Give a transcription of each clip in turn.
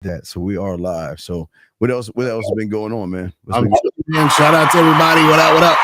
that. So we are live. So what else? What else has been going on, man? I'm chilling, man. Shout out to everybody. What up? What up?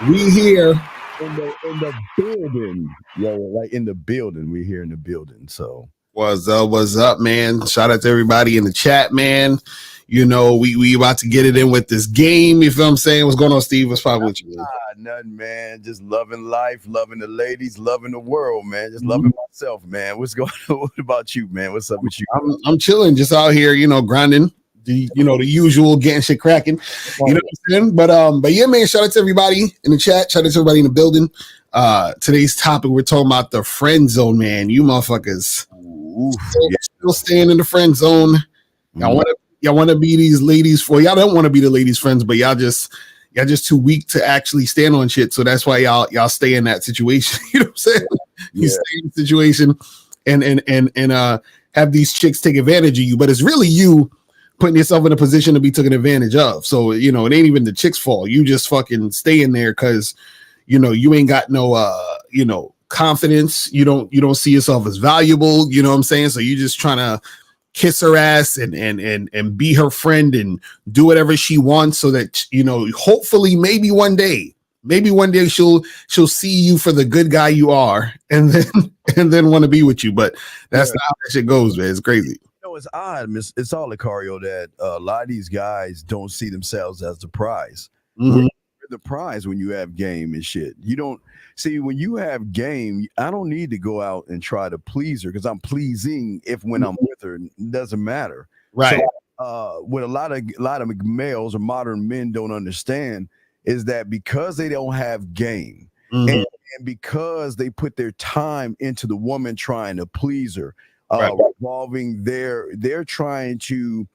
We here. In the building, yo, like in the building. We're here in the building. So What's up? What's up, man? Shout out to everybody in the chat, man. You know, we about to get it in with this game. You feel what I'm saying? What's going on, Steve? What's poppin' with you? Nothing, man. Just loving life, loving the ladies, loving the world, man. Just loving myself, man. What's going on? What about you, man? What's up with you? I'm chilling, just out here, you know, grinding. The usual, getting shit cracking. You know what I'm saying? But yeah, man. Shout out to everybody in the chat. Shout out to everybody in the building. Today's topic, we're talking about the friend zone, man. You motherfuckers still staying in the friend zone. Y'all want to be these ladies for y'all don't want to be the ladies' friends, but y'all just too weak to actually stand on shit. So that's why y'all stay in that situation. You know what I'm saying? You stay in the situation and have these chicks take advantage of you, but it's really you putting yourself in a position to be taken advantage of. So, you know, it ain't even the chick's fault. You just fucking stay in there because, you know, you ain't got no, confidence. You don't see yourself as valuable. You know what I'm saying? So you just trying to kiss her ass and be her friend and do whatever she wants so that, you know, hopefully maybe one day she'll see you for the good guy you are and then want to be with you. But that's not how that shit goes, man. It's crazy. It's odd. It's all Lucario that a lot of these guys don't see themselves as the prize. Mm-hmm. You're the prize when you have game and shit. You don't see when you have game. I don't need to go out and try to please her because I'm pleasing when I'm with her. It doesn't matter. Right. So, what a lot of males or modern men don't understand is that because they don't have game and because they put their time into the woman trying to please her. Revolving they're trying to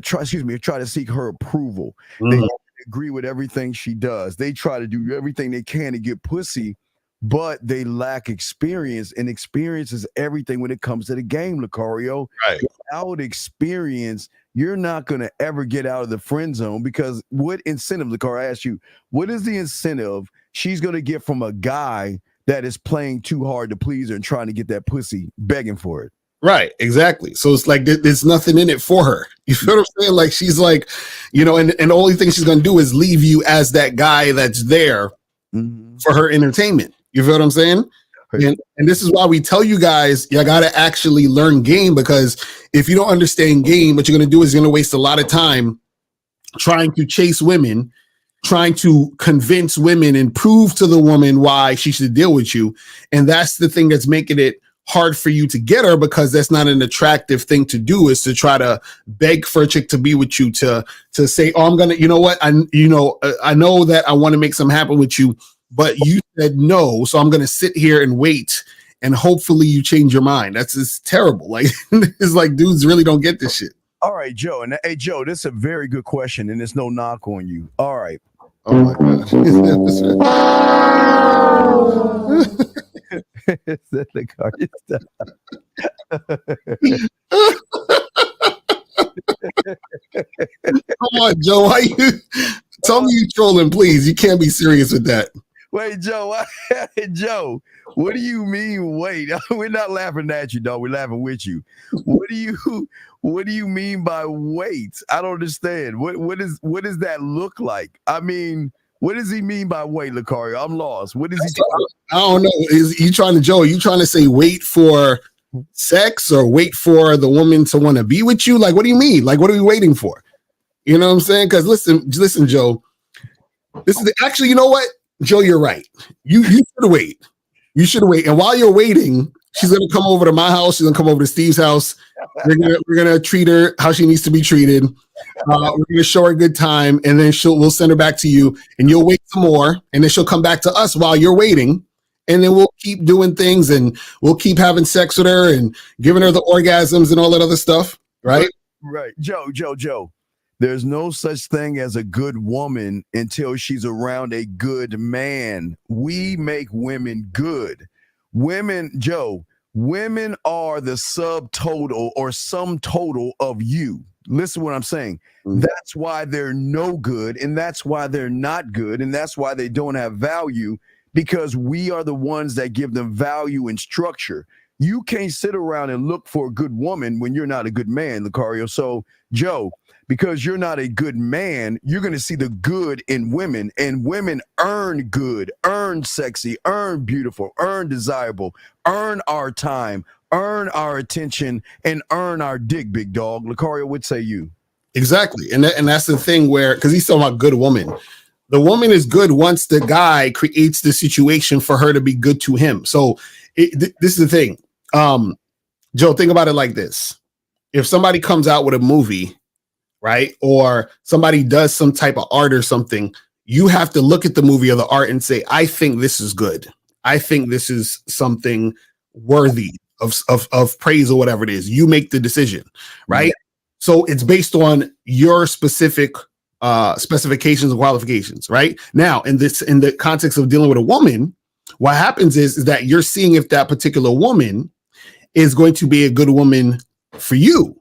try to seek her approval. They agree with everything she does. They try to do everything they can to get pussy, but they lack experience, and experience is everything when it comes to the game, Lucario. Right. Without experience, you're not going to ever get out of the friend zone because what incentive, Lucario, I asked you, what is the incentive she's going to get from a guy that is playing too hard to please her and trying to get that pussy, begging for it? Right, exactly. So it's like there's nothing in it for her. You feel what I'm saying? Like she's like, you know, and the only thing she's gonna do is leave you as that guy that's there for her entertainment. You feel what I'm saying? And this is why we tell you guys, you gotta actually learn game, because if you don't understand game, what you're gonna do is you're gonna waste a lot of time trying to chase women, trying to convince women and prove to the woman why she should deal with you. And that's the thing that's making it hard for you to get her, because that's not an attractive thing to do, is to try to beg for a chick to be with you, to say, oh, I'm gonna, you know what, I know that I want to make something happen with you, but you said no, so I'm gonna sit here and wait and hopefully you change your mind. That's just terrible. Like it's like dudes really don't get this shit. All right, Joe. And hey, Joe, this is a very good question, and there's no knock on you. All right. Oh my God. The car Come on, Joe. Why you tell me you trolling, please? You can't be serious with that. Wait, Joe. Joe, what do you mean? Wait, we're not laughing at you, dog. We're laughing with you. What do you mean by wait? I don't understand. What does that look like? I mean, what does he mean by wait, Lucario? I'm lost. What is he talking? I don't know. Is you trying to, Joe? Are you trying to say wait for sex or wait for the woman to want to be with you? Like, what do you mean? Like, what are we waiting for? You know what I'm saying? Because listen, Joe. This is actually, you know what, Joe? You're right. You should wait. You should wait. And while you're waiting, she's gonna come over to my house. She's gonna come over to Steve's house. We're gonna treat her how she needs to be treated. We're gonna show her a good time, and then we'll send her back to you, and you'll wait some more, and then she'll come back to us while you're waiting, and then we'll keep doing things, and we'll keep having sex with her and giving her the orgasms and all that other stuff, right? Right, Joe. There's no such thing as a good woman until she's around a good man. We make women good. Women, Joe, women are the subtotal or sum total of you. Listen to what I'm saying. That's why they're no good, and that's why they're not good, and that's why they don't have value, because we are the ones that give them value and structure. You can't sit around and look for a good woman when you're not a good man, Lucario. So, Joe, because you're not a good man, you're going to see the good in women, and women earn good, earn sexy, earn beautiful, earn desirable, earn our time, earn our attention, and earn our dick, big dog. Lucario, what say you? Exactly. And that's the thing where, because he's talking about good woman. The woman is good once the guy creates the situation for her to be good to him. So this is the thing. Joe, think about it like this. If somebody comes out with a movie, right, or somebody does some type of art or something, you have to look at the movie or the art and say, I think this is good. I think this is something worthy of praise or whatever it is. You make the decision, right? Yeah. So it's based on your specific specifications and qualifications, right? Now, in the context of dealing with a woman, what happens is that you're seeing if that particular woman is going to be a good woman for you.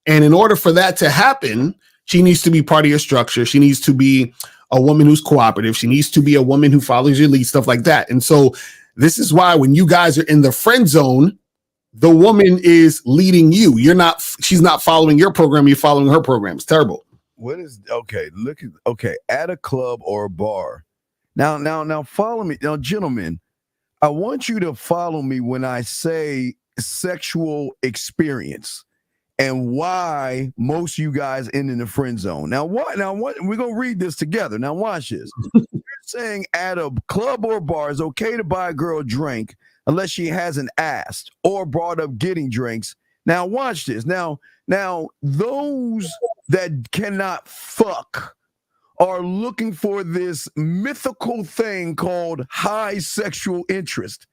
And in order for that to happen, she needs to be part of your structure. She needs to be a woman who's cooperative. She needs to be a woman who follows your lead, stuff like that. And so this is why when you guys are in the friend zone, the woman is leading you. She's not following your program. You're following her program. It's terrible. At a club or a bar. Now follow me. Now, gentlemen, I want you to follow me when I say sexual experience and why most of you guys end in the friend zone. Now what we're gonna read this together. Now watch this. You're saying at a club or bar it's okay to buy a girl a drink unless she hasn't asked or brought up getting drinks. Now watch this. Now those that cannot fuck are looking for this mythical thing called high sexual interest.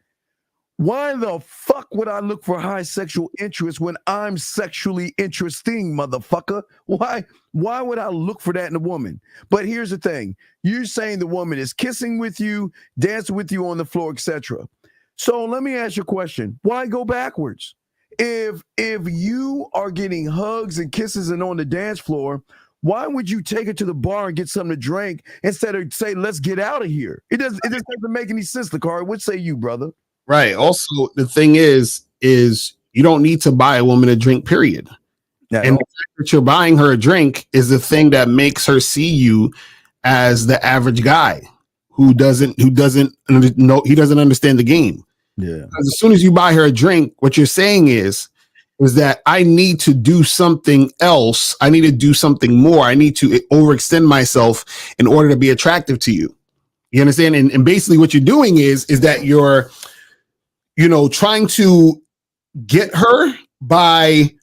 Why the fuck would I look for high sexual interest when I'm sexually interesting, motherfucker? Why would I look for that in a woman? But here's the thing. You're saying the woman is kissing with you, dancing with you on the floor, etc. So let me ask you a question. Why go backwards? If you are getting hugs and kisses and on the dance floor, why would you take her to the bar and get something to drink instead of say, let's get out of here? It just doesn't make any sense, Lakari. What say you, brother? Right. Also, the thing is you don't need to buy a woman a drink, period. And the fact that you're buying her a drink is the thing that makes her see you as the average guy who doesn't understand the game. Yeah. Because as soon as you buy her a drink, what you're saying is that I need to do something else. I need to do something more. I need to overextend myself in order to be attractive to you. You understand? And basically what you're doing is that you're, trying to get her by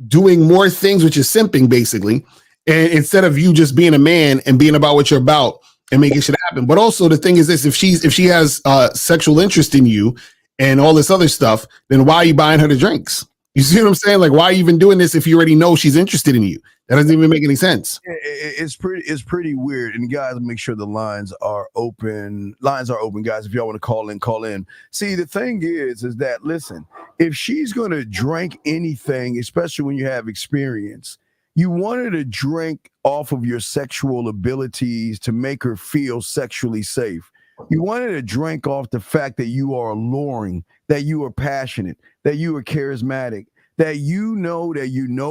doing more things, which is simping basically. And instead of you just being a man and being about what you're about and making shit happen. But also the thing is this, if she has sexual interest in you and all this other stuff, then why are you buying her the drinks? You see what I'm saying? Like, why are you even doing this if you already know she's interested in you? That doesn't even make any sense. It's pretty weird. And guys, make sure the lines are open. Lines are open, guys. If y'all want to call in, call in. See, the thing is that, listen, if she's going to drink anything, especially when you have experience, you want her to drink off of your sexual abilities to make her feel sexually safe. You want her to drink off the fact that you are alluring, that you are passionate, that you are charismatic, that you know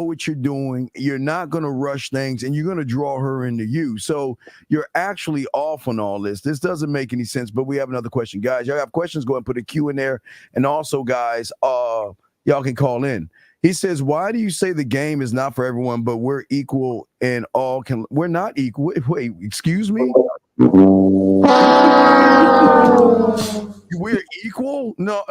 what you're doing. You're not going to rush things, and you're going to draw her into you. So you're actually off on all this. This doesn't make any sense, but we have another question. Guys, y'all have questions, go and put a Q in there. And also, guys, y'all can call in. He says, why do you say the game is not for everyone, but we're equal and all can? We're not equal. Wait, excuse me? We're equal? No,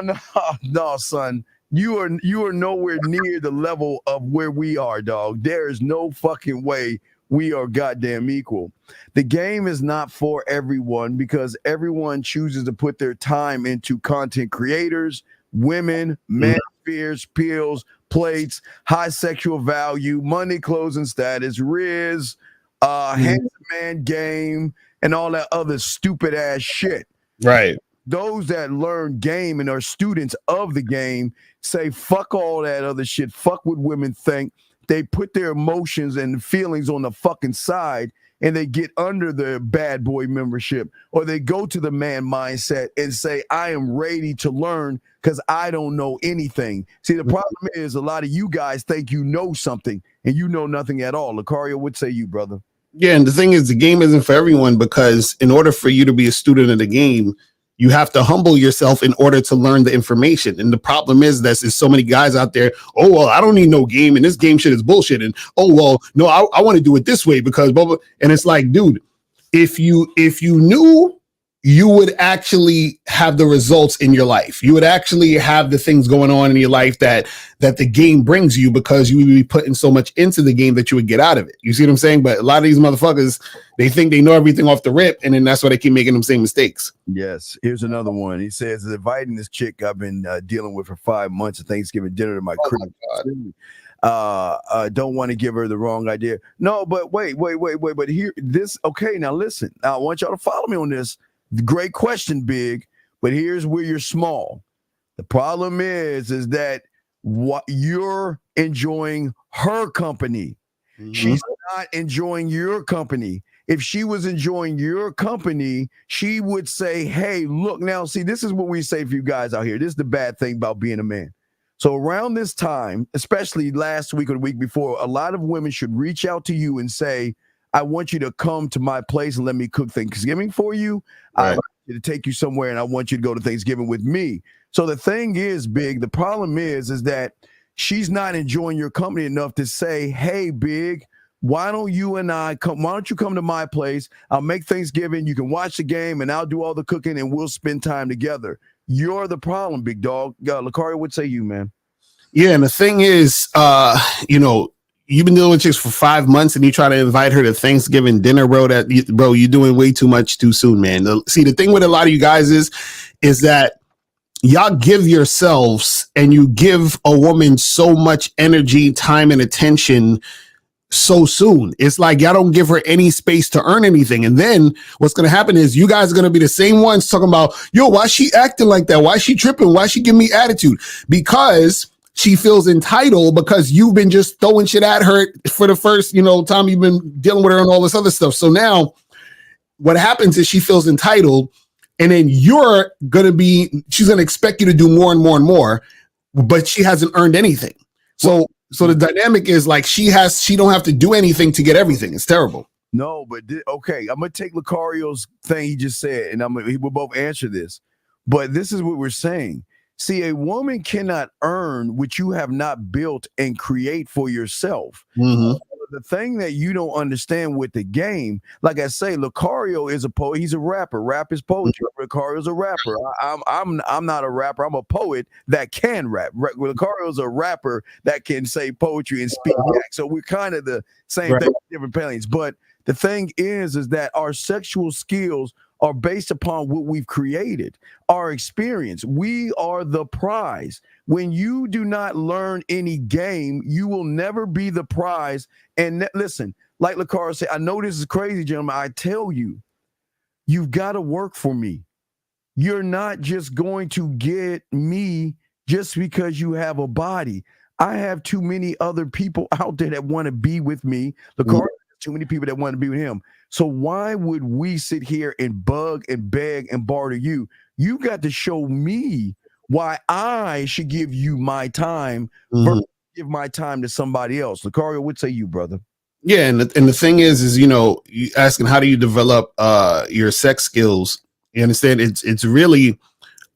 son. You are nowhere near the level of where we are, dog. There is no fucking way we are goddamn equal. The game is not for everyone because everyone chooses to put their time into content creators, women, men, fears, pills, plates, high sexual value, money, clothes, and status, Riz, handsome man game, and all that other stupid ass shit. Right. Those that learn game and are students of the game say, fuck all that other shit. Fuck what women think. They put their emotions and feelings on the fucking side and they get under the bad boy membership, or they go to the man mindset and say, I am ready to learn because I don't know anything. See, the problem is a lot of you guys think you know something and you know nothing at all. Lucario, what say you, brother? Yeah, and the thing is, the game isn't for everyone, because in order for you to be a student of the game, you have to humble yourself in order to learn the information. And the problem is that there's so many guys out there, oh, well, I don't need no game, and this game shit is bullshit. And, oh, well, no, I want to do it this way because blah, blah. And it's like, dude, if you knew, you would actually have the results in your life. You would actually have the things going on in your life that the game brings you, because you would be putting so much into the game that you would get out of it. You see what I'm saying? But a lot of these motherfuckers, they think they know everything off the rip, and then that's why they keep making them same mistakes. Yes. Here's another one. He says, inviting this chick I've been dealing with for 5 months at Thanksgiving dinner to my crib. Don't want to give her the wrong idea. No, but wait. But here, this, okay, now listen. Now I want y'all to follow me on this. Great question, Big. But here's where you're small. The problem is that what you're enjoying her company. Mm-hmm. She's not enjoying your company. If she was enjoying your company, she would say, hey, look, now, see, this is what we say for you guys out here. This is the bad thing about being a man. So around this time, especially last week or the week before, a lot of women should reach out to you and say, I want you to come to my place and let me cook Thanksgiving for you. Right. I want you to take you somewhere, and I want you to go to Thanksgiving with me. So the thing is, Big, the problem is that she's not enjoying your company enough to say, hey, Big, why don't you and I come? Why don't you come to my place? I'll make Thanksgiving. You can watch the game, and I'll do all the cooking, and we'll spend time together. You're the problem, big dog. Lucario, what say you, man? Yeah, and the thing is, you've been dealing with chicks for 5 months, and you try to invite her to Thanksgiving dinner, bro. You're doing way too much too soon, man. See, the thing with a lot of you guys is that y'all give yourselves, and you give a woman so much energy, time, and attention so soon. It's like y'all don't give her any space to earn anything. And then what's going to happen is you guys are going to be the same ones talking about, yo, why she acting like that? Why she tripping? Why she giving me attitude? Because she feels entitled, because you've been just throwing shit at her for the first, time you've been dealing with her and all this other stuff. So now what happens is she feels entitled, and then she's going to expect you to do more and more and more, but she hasn't earned anything. So the dynamic is like she don't have to do anything to get everything. It's terrible. No, but okay, I'm going to take Lucario's thing he just said, and we'll both answer this. But this is what we're saying. See, a woman cannot earn what you have not built and create for yourself. Mm-hmm. The thing that you don't understand with the game, like I say, Lucario is a poet. He's a rapper. Rap is poetry. Lucario's a rapper. I'm not a rapper. I'm a poet that can rap. Lucario's a rapper that can say poetry and speak back. So we're kind of the same thing, different planes. But the thing is that our sexual skills are based upon what we've created, our experience. We are the prize. When you do not learn any game, you will never be the prize. And listen, like Lucario said, I know this is crazy, gentlemen. I tell you, you've got to work for me. You're not just going to get me just because you have a body. I have too many other people out there that want to be with me. Lucario has too many people that want to be with him. So why would we sit here and bug and beg and barter you? You got to show me why I should give you my time versus give my time to somebody else. Lucario, what say you, brother? Yeah, and the thing is you asking how do you develop your sex skills? You understand? It's really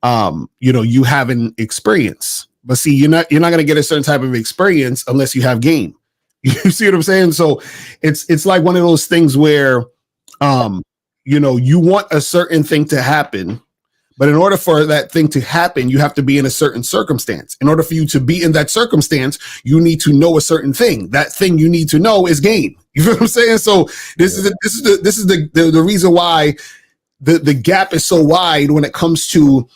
you having experience. But see, you're not going to get a certain type of experience unless you have game. You see what I'm saying? So it's like one of those things where, you want a certain thing to happen, but in order for that thing to happen, you have to be in a certain circumstance. In order for you to be in that circumstance, you need to know a certain thing. That thing you need to know is game. You know what I'm saying? So this is the reason why the gap is so wide when it comes to,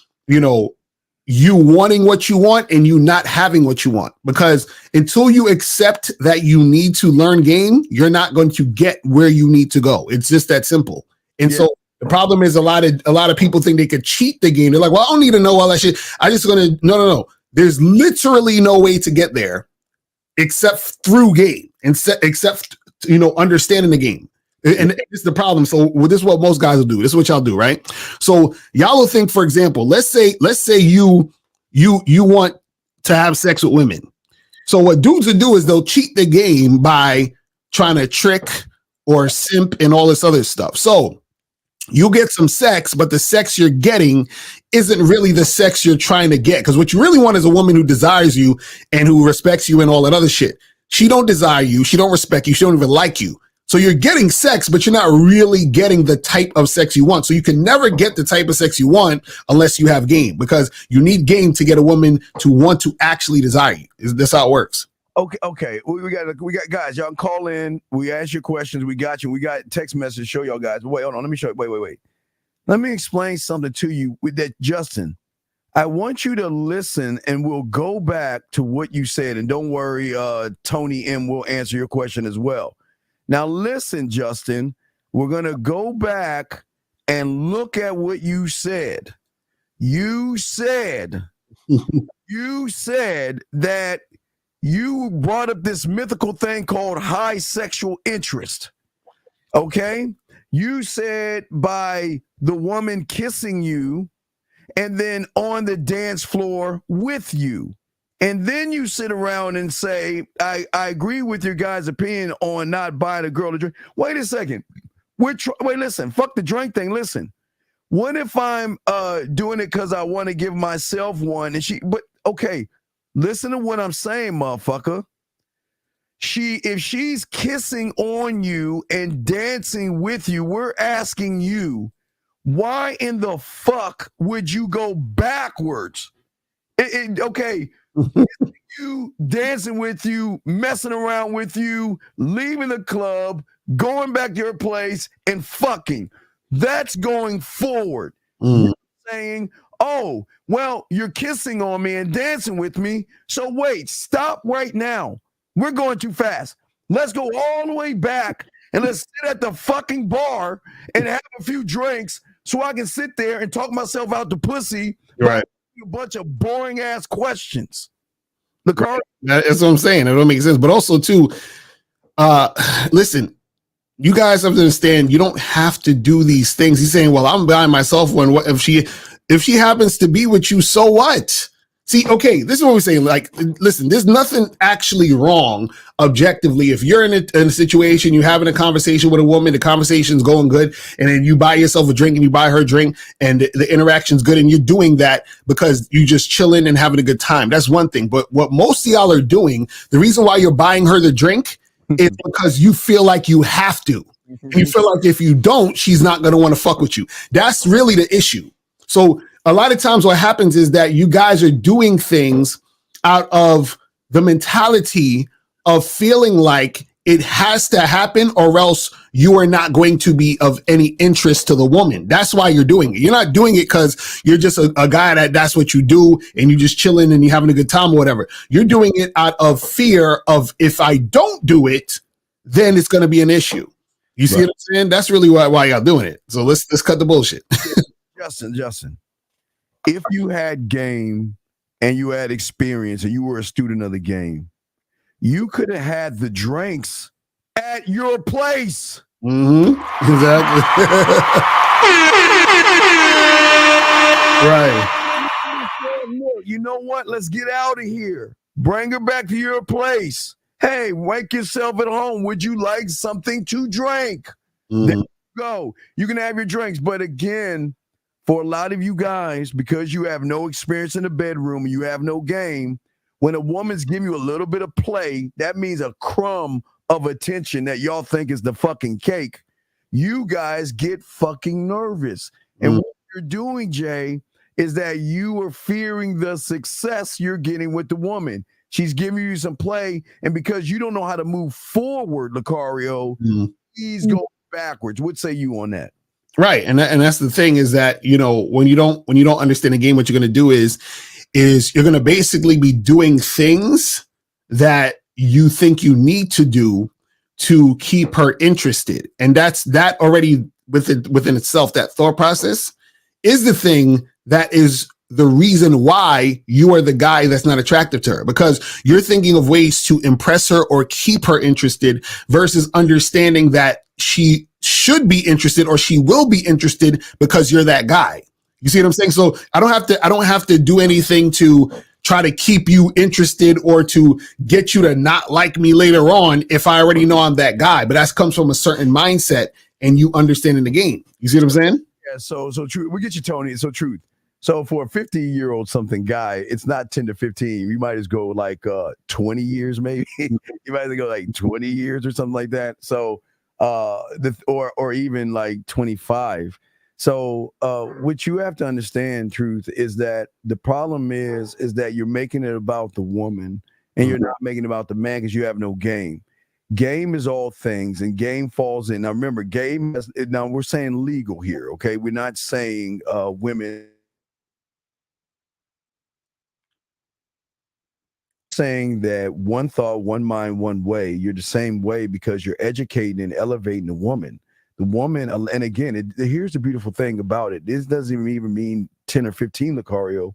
you wanting what you want and you not having what you want, because until you accept that you need to learn game, you're not going to get where you need to go. It's just that simple. And so the problem is a lot of people think they could cheat the game. They're like, well, I don't need to know all that shit. I just going to, no. There's literally no way to get there except through game and except, understanding the game. And it's the problem. So this is what most guys will do. This is what y'all do, right? So y'all will think, for example, let's say you want to have sex with women. So what dudes will do is they'll cheat the game by trying to trick or simp and all this other stuff. So you get some sex, but the sex you're getting isn't really the sex you're trying to get. Because what you really want is a woman who desires you and who respects you and all that other shit. She don't desire you. She don't respect you. She don't even like you. So you're getting sex, but you're not really getting the type of sex you want. So you can never get the type of sex you want unless you have game, because you need game to get a woman to want to actually desire you. That's how it works. Okay. We got guys. Y'all call in. We ask your questions. We got you. We got text message. Show y'all guys. Wait, hold on. Let me show you. Wait. Let me explain something to you with that, Justin. I want you to listen, and we'll go back to what you said. And don't worry, Tony M will answer your question as well. Now, listen, Justin. We're gonna go back and look at what you said. You said that you brought up this mythical thing called high sexual interest. Okay? You said by the woman kissing you and then on the dance floor with you. And then you sit around and say, I agree with your guys' opinion on not buying a girl a drink. Wait a second. Wait, listen. Fuck the drink thing. Listen. What if I'm doing it because I want to give myself one? But okay. Listen to what I'm saying, motherfucker. If she's kissing on you and dancing with you, we're asking you, why in the fuck would you go backwards? Okay, you dancing with you, messing around with you, leaving the club, going back to your place, and fucking. That's going forward. You're saying, oh, well, you're kissing on me and dancing with me. So wait, stop right now. We're going too fast. Let's go all the way back and let's sit at the fucking bar and have a few drinks so I can sit there and talk myself out the pussy. Right. A bunch of boring ass questions. Right. That's what I'm saying. It don't make sense. But also, too, listen, you guys have to understand, you don't have to do these things. He's saying, well, I'm buying myself one. What if she happens to be with you? So what? See, okay, this is what we're saying. Like, listen, there's nothing actually wrong objectively. If you're in a situation, you're having a conversation with a woman, the conversation's going good, and then you buy yourself a drink and you buy her a drink and the interaction's good, and you're doing that because you just chilling and having a good time. That's one thing. But what most of y'all are doing, the reason why you're buying her the drink is because you feel like you have to. And you feel like if you don't, she's not going to want to fuck with you. That's really the issue. So a lot of times what happens is that you guys are doing things out of the mentality of feeling like it has to happen or else you are not going to be of any interest to the woman. That's why you're doing it. You're not doing it because you're just a guy that's what you do and you just chilling and you're having a good time or whatever. You're doing it out of fear of, if I don't do it, then it's going to be an issue. You see what I'm saying? That's really why y'all doing it. So let's cut the bullshit. Justin, if you had game and you had experience and you were a student of the game, you could have had the drinks at your place. Exactly. Right. You know what? Let's get out of here. Bring her back to your place. Hey, wake yourself at home. Would you like something to drink? There you go. You can have your drinks. But again, for a lot of you guys, because you have no experience in the bedroom, you have no game, when a woman's giving you a little bit of play, that means a crumb of attention that y'all think is the fucking cake. You guys get fucking nervous. And what you're doing, Jay, is that you are fearing the success you're getting with the woman. She's giving you some play, and because you don't know how to move forward, Lucario, he's going backwards. What say you on that? Right, and that's the thing is that, you know, when you don't understand the game, what you're going to do is you're going to basically be doing things that you think you need to do to keep her interested, and that already within itself, that thought process is the thing that is the reason why you are the guy that's not attractive to her, because you're thinking of ways to impress her or keep her interested versus understanding that she should be interested or she will be interested because you're that guy. You see what I'm saying? So I don't have to do anything to try to keep you interested or to get you to not like me later on if I already know I'm that guy. But that comes from a certain mindset and you understanding the game. You see what I'm saying? Yeah, so true. We get you, Tony. So truth. So for a 50-year-old something guy, it's not 10 to 15. You might just go like 20 years, maybe. You might as well go like 20 years or something like that. So or even like 25. So what you have to understand, truth, is that the problem is that you're making it about the woman and you're not making it about the man because you have no game. Game is all things, and game falls in. Now, remember, game is, now we're saying legal here, okay? We're not saying women. Saying that one thought, one mind, one way. You're the same way because you're educating and elevating the woman. The woman, and again, here's the beautiful thing about it. This doesn't even mean 10 or 15, Lucario.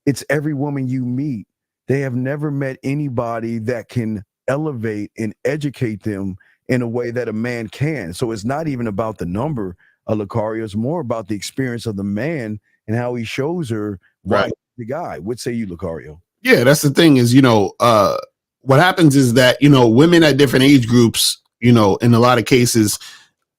It's every woman you meet. They have never met anybody that can elevate and educate them in a way that a man can. So it's not even about the number of Lucario. It's more about the experience of the man and how he shows her why he's the guy. What say you, Lucario? Yeah, that's the thing is, what happens is that, women at different age groups, in a lot of cases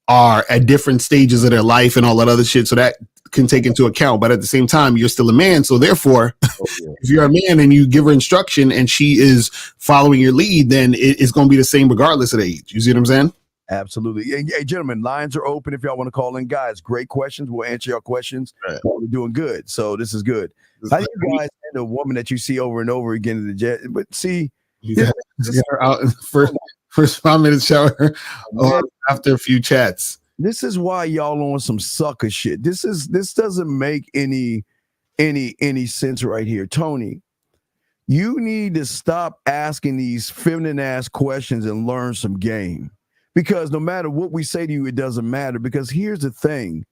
are at different stages of their life and all that other shit. So that can take into account. But at the same time, you're still a man. So therefore, if you're a man and you give her instruction and she is following your lead, then it's going to be the same regardless of the age. You see what I'm saying? Absolutely. Hey, gentlemen, lines are open if y'all want to call in. Guys, great questions. We'll answer your questions. Right. We're doing good. So this is good. How do you guys handle a woman that you see over and over again in the jet? But see, you get her out in the first 5 minutes shower or after a few chats. This is why y'all on some sucker shit. This doesn't make any sense right here. Tony, you need to stop asking these feminine ass questions and learn some game. Because no matter what we say to you, it doesn't matter. Because here's the thing.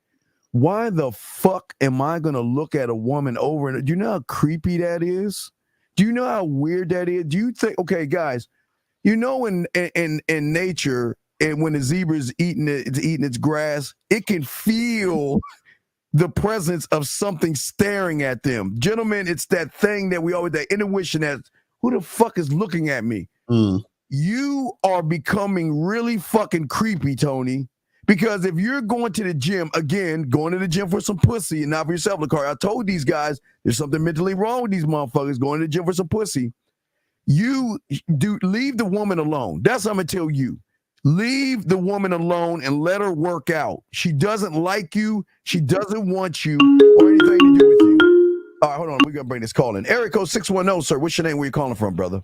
Why the fuck am I going to look at a woman over and do you know how creepy that is? Do you know how weird that is? Do you think, okay, guys, in nature, and when the zebra is eating its grass, it can feel the presence of something staring at them. Gentlemen, it's that thing that we always, that intuition that, who the fuck is looking at me? You are becoming really fucking creepy, Tony. Because if you're going to the gym, again, going to the gym for some pussy and not for yourself, Lucario, I told these guys there's something mentally wrong with these motherfuckers going to the gym for some pussy. You do leave the woman alone. That's what I'm going to tell you. Leave the woman alone and let her work out. She doesn't like you. She doesn't want you or anything to do with you. All right, hold on. We're going to bring this call in. Area code 610, sir. What's your name? Where you calling from, brother?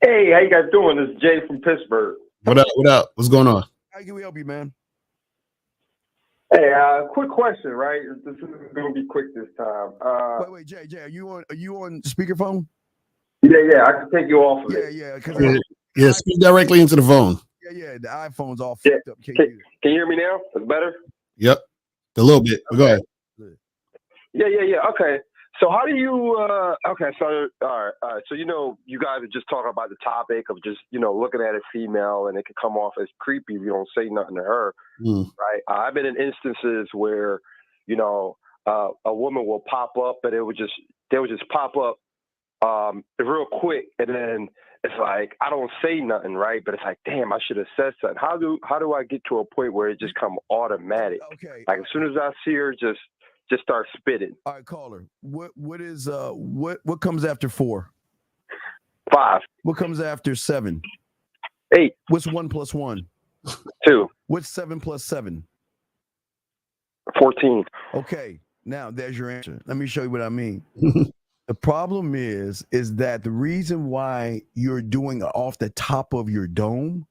Hey, how you guys doing? This is Jay from Pittsburgh. What up? What up? What's going on? How can we help you, man? Hey, quick question, right? This is going to be quick this time. Wait, Jay, are you on speakerphone? Yeah, I can take you off of it. Yeah, speak directly into the phone. Yeah, the iPhone's all fucked up. Can you hear me now? It's better? Yep, a little bit. Okay. Go ahead. Yeah. Okay. So how do you, all right. So, you guys are just talking about the topic of just, looking at a female and it can come off as creepy if you don't say nothing to her, right? I've been in instances where, a woman will pop up, but they would just pop up real quick. And then it's like, I don't say nothing, right? But it's like, damn, I should have said something. How do I get to a point where it just come automatic? Okay. Like as soon as I see her, just start spitting. All right, caller. What comes after 4? 5. What comes after 7? 8. What's 1 plus 1? 2. What's 7 plus 7? 14. Okay, now there's your answer. Let me show you what I mean. The problem is that the reason why you're doing off the top of your dome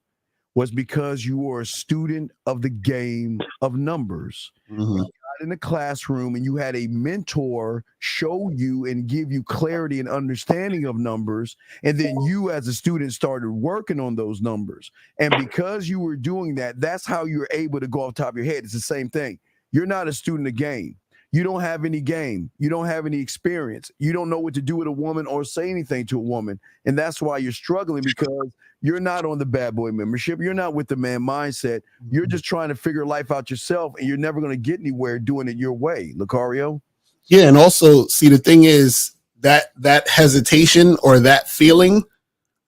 was because you were a student of the game of numbers. You got in the classroom and you had a mentor show you and give you clarity and understanding of numbers. And then you as a student started working on those numbers. And because you were doing that, that's how you're able to go off the top of your head. It's the same thing. You're not a student of game. You don't have any game. You don't have any experience. You don't know what to do with a woman or say anything to a woman. And that's why you're struggling, because you're not on the bad boy membership. You're not with the man mindset. You're just trying to figure life out yourself, and you're never going to get anywhere doing it your way, Lucario. Yeah, and also, see, the thing is that hesitation or that feeling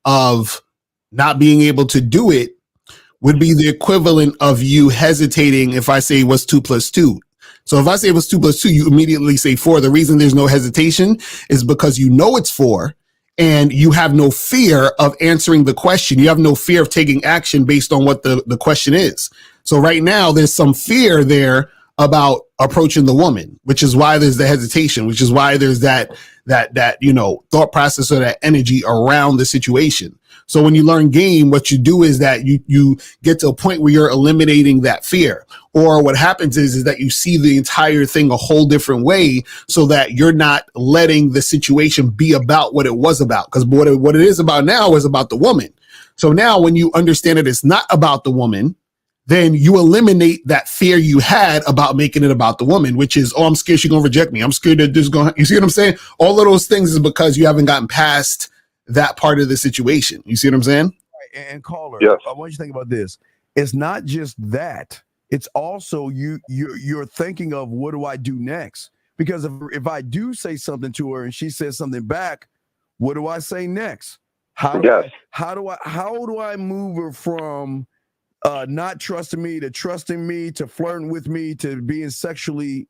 of not being able to do it would be the equivalent of you hesitating if I say what's 2 + 2. So if I say what's 2 + 2, you immediately say 4. The reason there's no hesitation is because you know it's 4, and you have no fear of answering the question. You have no fear of taking action based on what the question is. So right now, there's some fear there about approaching the woman, which is why there's the hesitation, which is why there's that thought process or that energy around the situation. So when you learn game, what you do is that you get to a point where you're eliminating that fear. Or what happens is that you see the entire thing a whole different way, so that you're not letting the situation be about what it was about. Because what it is about now is about the woman. So now when you understand that it's not about the woman, then you eliminate that fear you had about making it about the woman, which is, oh, I'm scared she's going to reject me. I'm scared that this is going to, you see what I'm saying? All of those things is because you haven't gotten past that part of the situation. You see what I'm saying? Right. And caller, Yes. I want you to think about this. It's not just that. It's also you're thinking of, what do I do next? Because if I do say something to her and she says something back, what do I say next? How do I move her from not trusting me to trusting me to flirting with me to being sexually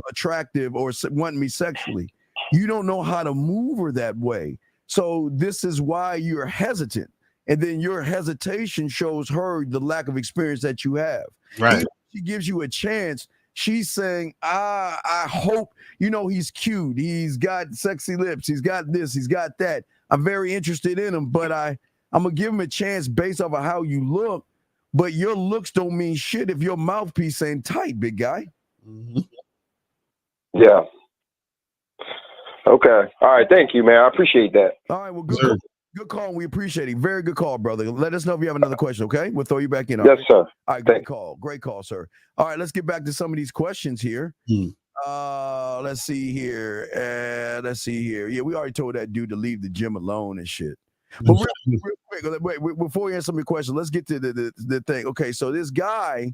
attractive or wanting me sexually? You don't know how to move her that way. So this is why you're hesitant. And then your hesitation shows her the lack of experience that you have. Right. Even if she gives you a chance, she's saying, I hope, he's cute. He's got sexy lips. He's got this. He's got that. I'm very interested in him, but I'm going to give him a chance based off of how you look. But your looks don't mean shit if your mouthpiece ain't tight, big guy. Mm-hmm. Yeah. Okay. All right. Thank you, man. I appreciate that. All right. Well, good call. We appreciate it. Very good call, brother. Let us know if you have another question, okay? We'll throw you back in. Yes, sir. All right. Great call. Great call, sir. All right. Let's get back to some of these questions here. Let's see here. Yeah, we already told that dude to leave the gym alone and shit. But real quick, wait, before we answer some of your questions, let's get to the thing. Okay, so this guy,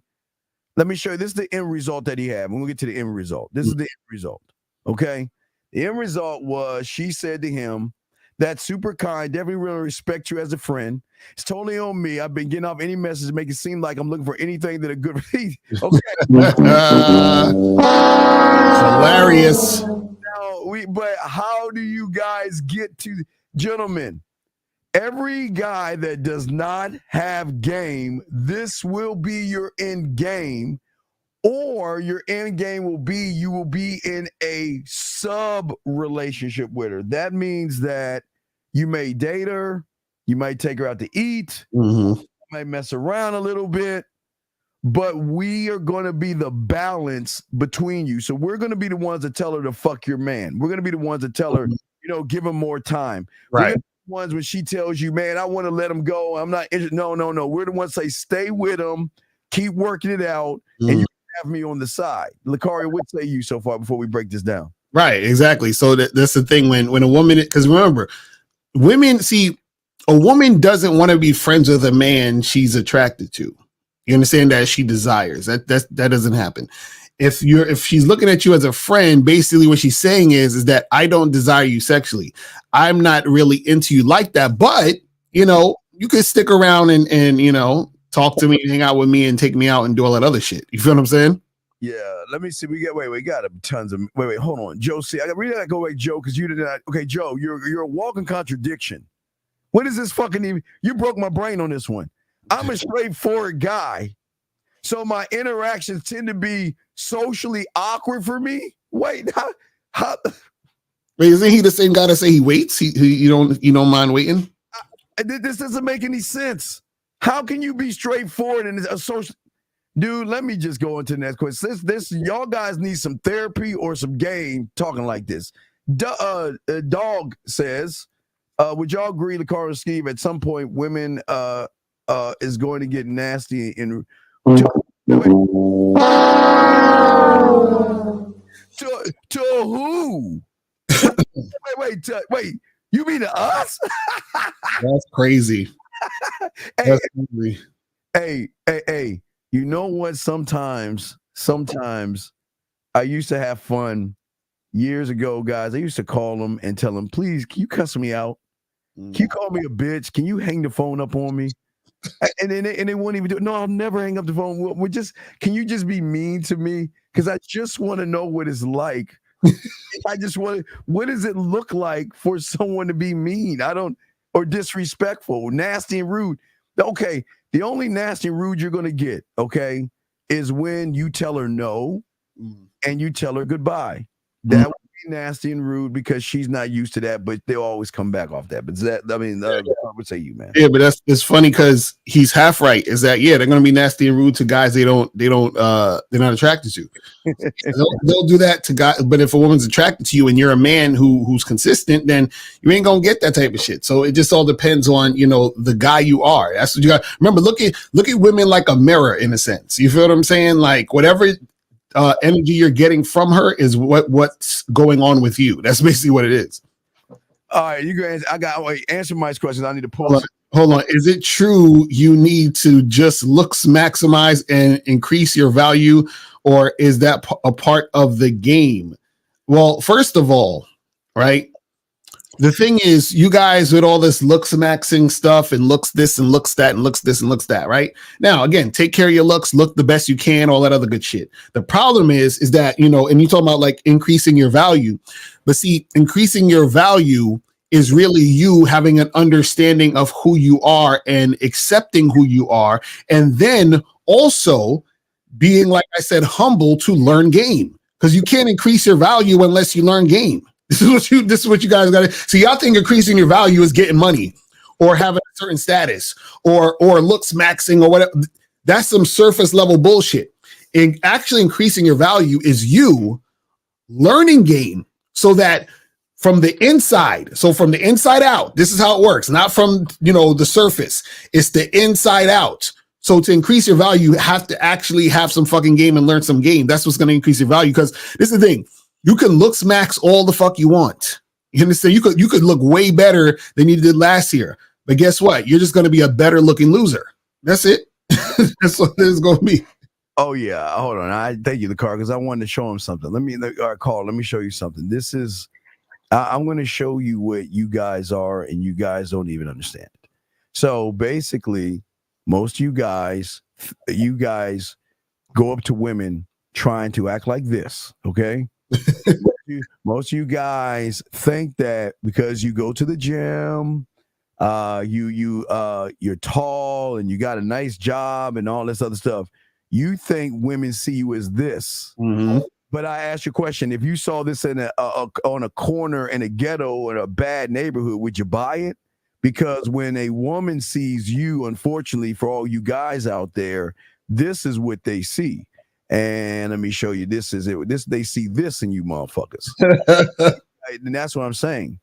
let me show you. This is the end result that he had. When we get to the end result, this is the end result. Okay, the end result was she said to him, "That's super kind. Definitely really respect you as a friend. It's totally on me. I've been getting off any message to make it seem like I'm looking for anything that a good." Okay, hilarious. Now but how do you guys get to, gentlemen? Every guy that does not have game, this will be your end game, or your end game will be you will be in a sub relationship with her. That means that you may date her, you might take her out to eat, you might mess around a little bit, but we are going to be the balance between you. So we're going to be the ones that tell her to fuck your man. We're going to be the ones that tell her, give him more time. Right. Ones when she tells you, man, I want to let him go. I'm not interested. No. We're the ones that say, stay with him, keep working it out, and you have me on the side. Lucario, what say you so far before we break this down? Right, exactly. So that's the thing when a woman, because remember, women see a woman doesn't want to be friends with a man she's attracted to. You understand that she desires that doesn't happen. If she's looking at you as a friend, basically what she's saying is that I don't desire you sexually. I'm not really into you like that, but you could stick around and talk to me, hang out with me, and take me out and do all that other shit. You feel what I'm saying? Yeah. Let me see. We got tons of. Wait. Hold on, Joe. See, I really gotta go away, Joe, because you did not. Okay, Joe, you're a walking contradiction. What is this fucking even? You broke my brain on this one. I'm a straightforward guy, so my interactions tend to be socially awkward for me. Wait, how? Wait, isn't he the same guy that say he waits? You don't mind waiting? This doesn't make any sense. How can you be straightforward and a social? Dude, let me just go into the next question. This y'all guys need some therapy or some game talking like this. Dog says, would y'all agree, Lucario, Steve, at some point women is going to get nasty in To who? Wait. You mean to us? That's crazy. Hey, That's crazy. hey. You know what? Sometimes I used to have fun years ago, guys. I used to call them and tell them, please, can you cuss me out? Can you call me a bitch? Can you hang the phone up on me? And they won't even do it. No, I'll never hang up the phone. Can you just be mean to me? Because I just want to know what it's like. What does it look like for someone to be mean? Or disrespectful, nasty and rude. Okay, the only nasty and rude you're going to get, okay, is when you tell her no and you tell her goodbye. That would be nasty and rude because she's not used to that, but they'll always come back off that. But I would say you, man. Yeah, but it's funny because he's half right. Is that they're gonna be nasty and rude to guys they're not attracted to. they'll do that to guys, but if a woman's attracted to you and you're a man who's consistent, then you ain't gonna get that type of shit. So it just all depends on the guy you are. That's what you got. Remember, look at women like a mirror in a sense. You feel what I'm saying? Like whatever energy you're getting from her is what's going on with you. That's basically what it is. All right, you go. Answer Mike's questions. I need to pause. Hold on. Is it true you need to just looks maximize and increase your value, or is that a part of the game? Well, first of all, right, the thing is, you guys with all this looks maxing stuff and looks this and looks that and looks this and looks that, right? Now, again, take care of your looks, look the best you can, all that other good shit. The problem is that, and you talk about like increasing your value, but see, increasing your value is really you having an understanding of who you are and accepting who you are. And then also being, like I said, humble to learn game, because you can't increase your value unless you learn game. This is what you guys got to see. Y'all think increasing your value is getting money or having a certain status or looks maxing or whatever. That's some surface level bullshit. And actually increasing your value is you learning game so that from the inside out, this is how it works, not from, the surface. It's the inside out. So to increase your value, you have to actually have some fucking game and learn some game. That's what's going to increase your value. Because this is the thing. You can looks max all the fuck you want. You understand? You could look way better than you did last year. But guess what? You're just going to be a better looking loser. That's it. That's what it's going to be. Oh yeah. Hold on. I thank you, the car, because I wanted to show him something. Let me show you something. This is, I'm going to show you what you guys are, and you guys don't even understand it. So basically, most of you guys go up to women trying to act like this. Okay. Most of you guys think that because you go to the gym, you're tall and you got a nice job and all this other stuff, you think women see you as this. Mm-hmm. But I asked you a question: if you saw this in on a corner in a ghetto or a bad neighborhood, would you buy it? Because when a woman sees you, unfortunately for all you guys out there, this is what they see. And let me show you. This is it. They see this in you motherfuckers. And that's what I'm saying.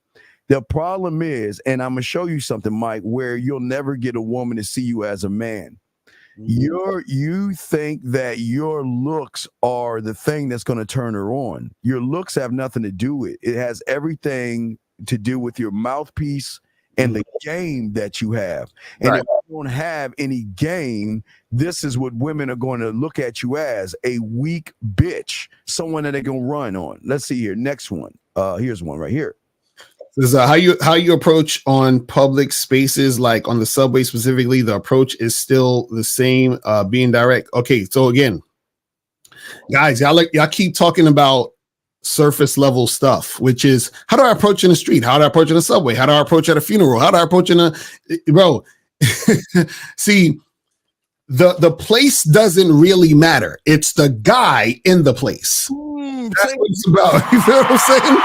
The problem is, and I'm gonna show you something, Mike, where you'll never get a woman to see you as a man. You think that your looks are the thing that's going to turn her on. Your looks have nothing to do with it. It has everything to do with your mouthpiece and the game that you have. And right. If you don't have any game, this is what women are going to look at you as: a weak bitch, someone that they're going to run on. Let's see here. Next one. Here's one right here. This is how you approach on public spaces, like on the subway specifically. The approach is still the same, being direct. Okay, so again, guys, y'all keep talking about surface level stuff, which is, how do I approach in the street? How do I approach in a subway? How do I approach at a funeral? How do I approach in bro? See, the place doesn't really matter. It's the guy in the place. That's what it's about. You feel what I'm saying?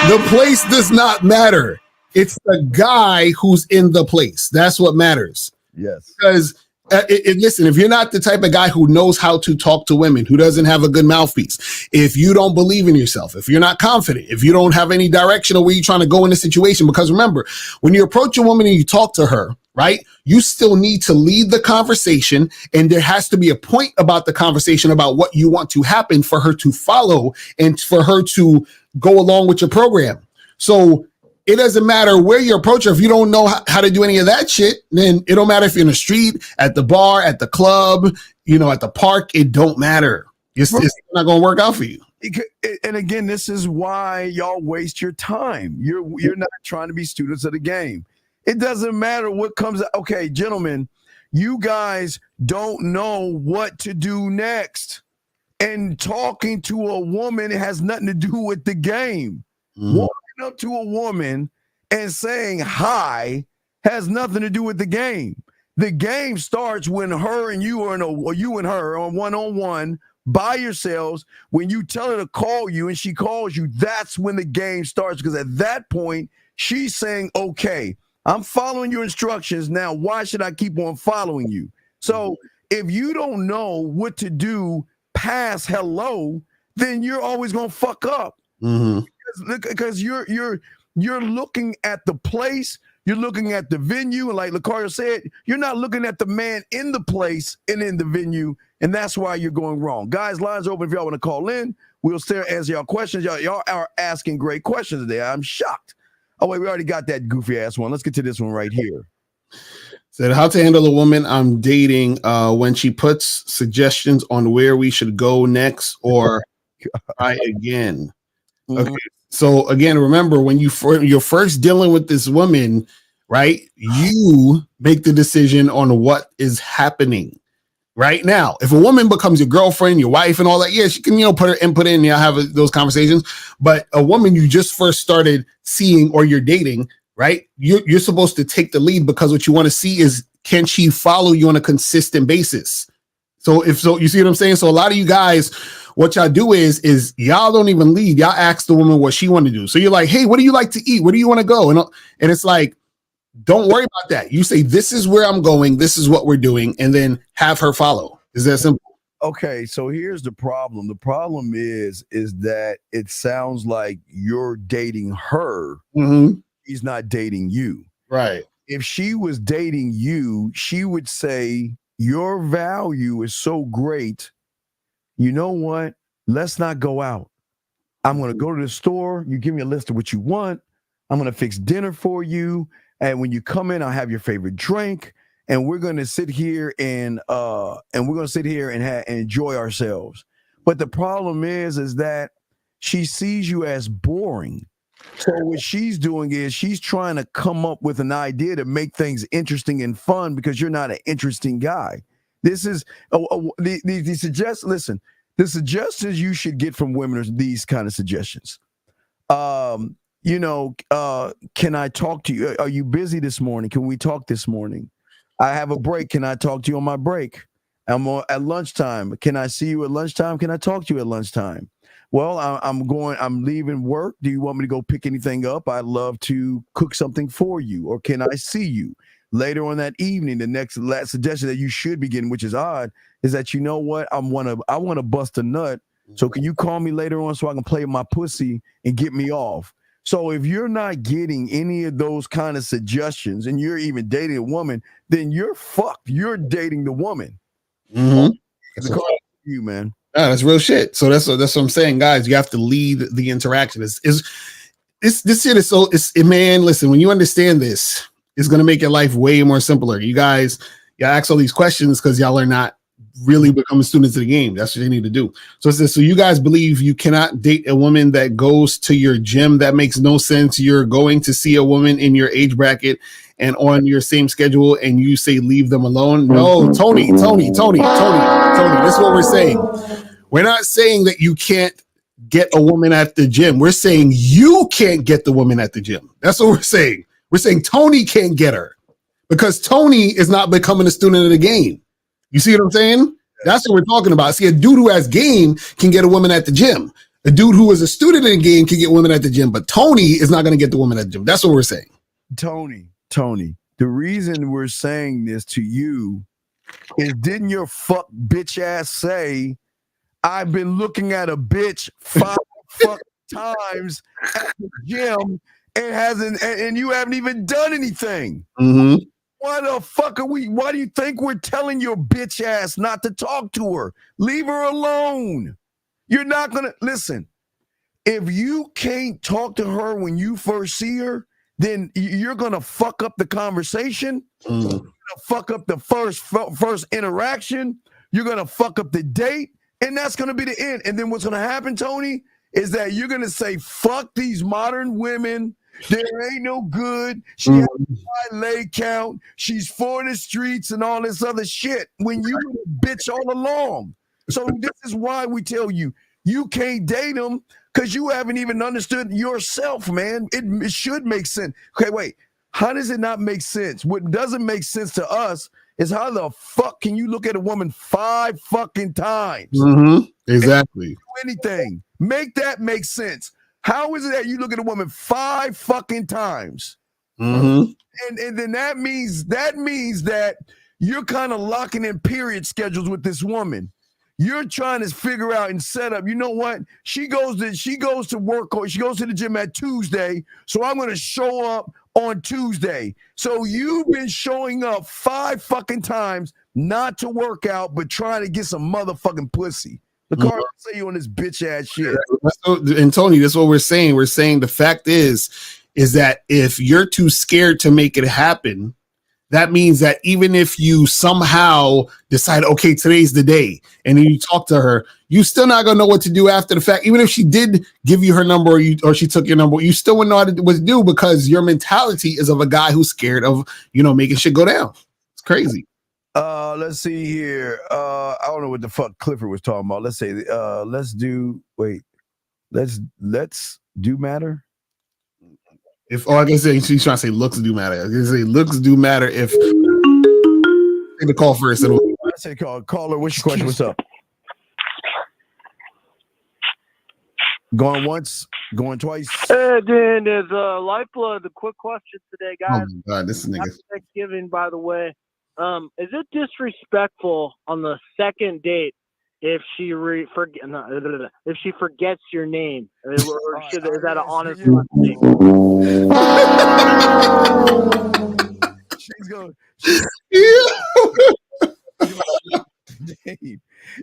The place does not matter. It's the guy who's in the place. That's what matters. Yes. Because listen, if you're not the type of guy who knows how to talk to women, who doesn't have a good mouthpiece, if you don't believe in yourself, if you're not confident, if you don't have any direction of where you're trying to go in the situation, because remember, when you approach a woman and you talk to her, right? You still need to lead the conversation, and there has to be a point about the conversation about what you want to happen for her to follow and for her to go along with your program. So it doesn't matter where you approach her. If you don't know how to do any of that shit, then it don't matter if you're in the street, at the bar, at the club, at the park. It don't matter. It's not going to work out for you. And again, this is why y'all waste your time. You're not trying to be students of the game. It doesn't matter what comes out. Okay, gentlemen, you guys don't know what to do next. And talking to a woman has nothing to do with the game. Walking up to a woman and saying hi has nothing to do with the game. The game starts when her and you are or you and her are one-on-one by yourselves. When you tell her to call you and she calls you, that's when the game starts. Because at that point, she's saying, okay, I'm following your instructions. Now, why should I keep on following you? So if you don't know what to do past hello, then you're always going to fuck up. Because you're looking at the place, you're looking at the venue, and like Lucario said, you're not looking at the man in the place and in the venue, and that's why you're going wrong. Guys, lines are open if y'all want to call in. We'll still answer y'all questions. Y'all are asking great questions today. I'm shocked. Oh, wait, we already got that goofy ass one. Let's get to this one right here. Said, how to handle a woman I'm dating when she puts suggestions on where we should go next or try again. Okay. So again, remember when you're first dealing with this woman, right? You make the decision on what is happening right now. If a woman becomes your girlfriend, your wife, and all that, yeah, she can put her input in. Y'all have those conversations. But a woman you just first started seeing or you're dating, right? You're supposed to take the lead because what you want to see is, can she follow you on a consistent basis? So you see what I'm saying? So a lot of you guys, what y'all do is y'all don't even lead. Y'all ask the woman what she want to do. So you're like, hey, what do you like to eat? Where do you want to go? And it's like, don't worry about that. You say, this is where I'm going. This is what we're doing. And then have her follow. Is that simple? Okay, so here's the problem. The problem is that it sounds like you're dating her. She's not dating you. Right. If she was dating you, she would say, your value is so great. You know what? Let's not go out. I'm going to go to the store. You give me a list of what you want. I'm going to fix dinner for you. And when you come in, I'll have your favorite drink. And we're going to sit here and enjoy ourselves. But the problem is that she sees you as boring. So what she's doing is she's trying to come up with an idea to make things interesting and fun because you're not an interesting guy. This is the suggestions you should get from women are these kind of suggestions. Can I talk to you? Are you busy this morning? Can we talk this morning? I have a break. Can I talk to you on my break? I'm at lunchtime. Can I see you at lunchtime? Can I talk to you at lunchtime? Well, I'm leaving work. Do you want me to go pick anything up? I'd love to cook something for you. Or can I see you later on that evening? The last suggestion that you should be getting, which is odd, is that, you know what? I want to bust a nut. So can you call me later on so I can play with my pussy and get me off? So if you're not getting any of those kind of suggestions and you're even dating a woman, then you're fucked. You're dating the woman. That's you, man. Yeah, that's real shit. So that's what I'm saying, guys. You have to lead the interaction. This shit is so. Man, listen. When you understand this, it's gonna make your life way more simpler. You guys, y'all ask all these questions because y'all are not really becoming students of the game. That's what they need to do. So it says, so you guys believe you cannot date a woman that goes to your gym? That makes no sense. You're going to see a woman in your age bracket and on your same schedule, and you say leave them alone. No, Tony. This is what we're saying. We're not saying that you can't get a woman at the gym. We're saying you can't get the woman at the gym. That's what we're saying. We're saying Tony can't get her because Tony is not becoming a student of the game. You see what I'm saying? That's what we're talking about. See, a dude who has game can get a woman at the gym. A dude who is a student in the game can get women at the gym, but Tony is not going to get the woman at the gym. That's what we're saying. Tony, the reason we're saying this to you is, didn't your fuck bitch ass say, I've been looking at a bitch 5 fuck times at the gym and you haven't even done anything. Why the fuck are we? Why do you think we're telling your bitch ass not to talk to her? Leave her alone. You're not gonna listen. If you can't talk to her when you first see her, then you're gonna fuck up the conversation. You're gonna fuck up the first interaction. You're gonna fuck up the date, and that's gonna be the end. And then what's gonna happen, Tony, is that you're gonna say, "Fuck these modern women. There ain't no good. She has a high leg count. She's for the streets and all this other shit." When you were a bitch all along. So this is why we tell you you can't date them because you haven't even understood yourself, man. It should make sense. Okay, wait. How does it not make sense? What doesn't make sense to us is how the fuck can you look at a woman 5 fucking times? Exactly. Do anything. Make that make sense. How is it that you look at a woman 5 fucking times? And then that means that you're kind of locking in period schedules with this woman. You're trying to figure out and set up. You know what? She goes to work or she goes to the gym at Tuesday, so I'm going to show up on Tuesday. So you've been showing up 5 fucking times not to work out, but trying to get some motherfucking pussy. The car say you on this bitch ass shit. And Tony, that's what we're saying. We're saying the fact is that if you're too scared to make it happen, that means that even if you somehow decide, okay, today's the day, and then you talk to her, you still not gonna know what to do after the fact. Even if she did give you her number or she took your number, you still wouldn't know what to do because your mentality is of a guy who's scared of, making shit go down. It's crazy. Let's see here. I don't know what the fuck Clifford was talking about. Let's say, let's do matter. I guess she's trying to say looks do matter. I guess say looks do matter if take the call first. I say caller. What's your question? What's up? Going once, going twice. Hey, Dan, there's Lifeblood. The quick question today, guys. Oh my God, this nigga. Happy Thanksgiving, by the way. Is it disrespectful on the second date if she if she forgets your name? Is that an honest mistake?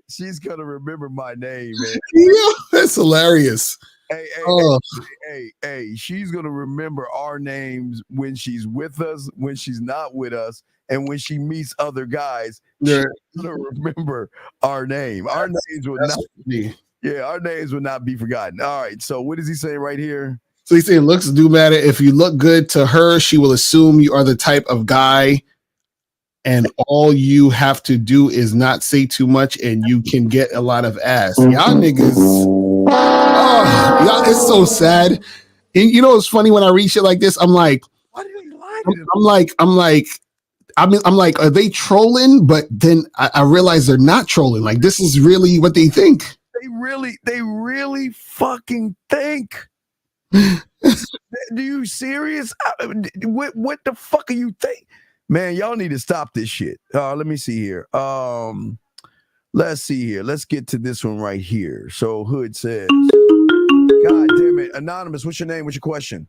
She's gonna remember my name, man. Yeah, that's hilarious. Hey, she's gonna remember our names when she's with us, when she's not with us, and when she meets other guys. She's gonna remember our name. Our names will not be. Yeah, our names will not be forgotten. All right. So what is he saying right here? So he's saying looks do matter. If you look good to her, she will assume you are the type of guy, and all you have to do is not say too much, and you can get a lot of ass. Y'all niggas, y'all, it's so sad. And it's funny when I read shit like this. I'm like, why do you lie? I'm like, are they trolling? But then I realize they're not trolling. Like, this is really what they think. They really fucking think. Do you serious? What the fuck are you think? Man, y'all need to stop this shit. Let me see here. Let's see here. Let's get to this one right here. So Hood says, God damn it. Anonymous, what's your name? What's your question?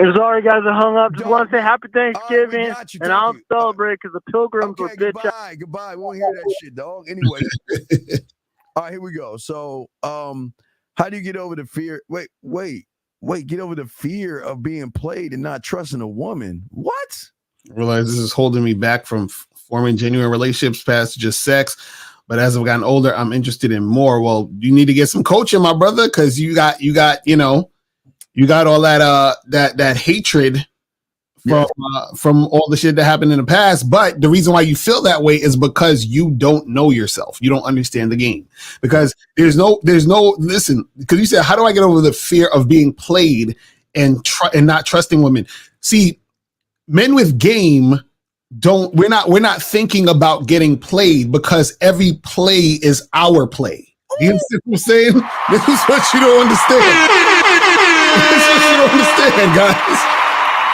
I'm sorry, guys, I hung up. Just want to say happy Thanksgiving, right, and I'll celebrate because the pilgrims were bitch. Goodbye. We won't hear that shit, dog. Anyway. All right, here we go. So, how do you get over the fear? Wait. Get over the fear of being played and not trusting a woman. What? I realize this is holding me back from forming genuine relationships past just sex. But as I've gotten older, I'm interested in more. Well, you need to get some coaching, my brother, because you got all that hatred from all the shit that happened in the past. But the reason why you feel that way is because you don't know yourself. You don't understand the game. Because there's no listen, because you said, how do I get over the fear of being played and not trusting women? See, men with game we're not thinking about getting played because every play is our play. You understand what I'm saying? This is what you don't understand. This is what you don't understand, guys.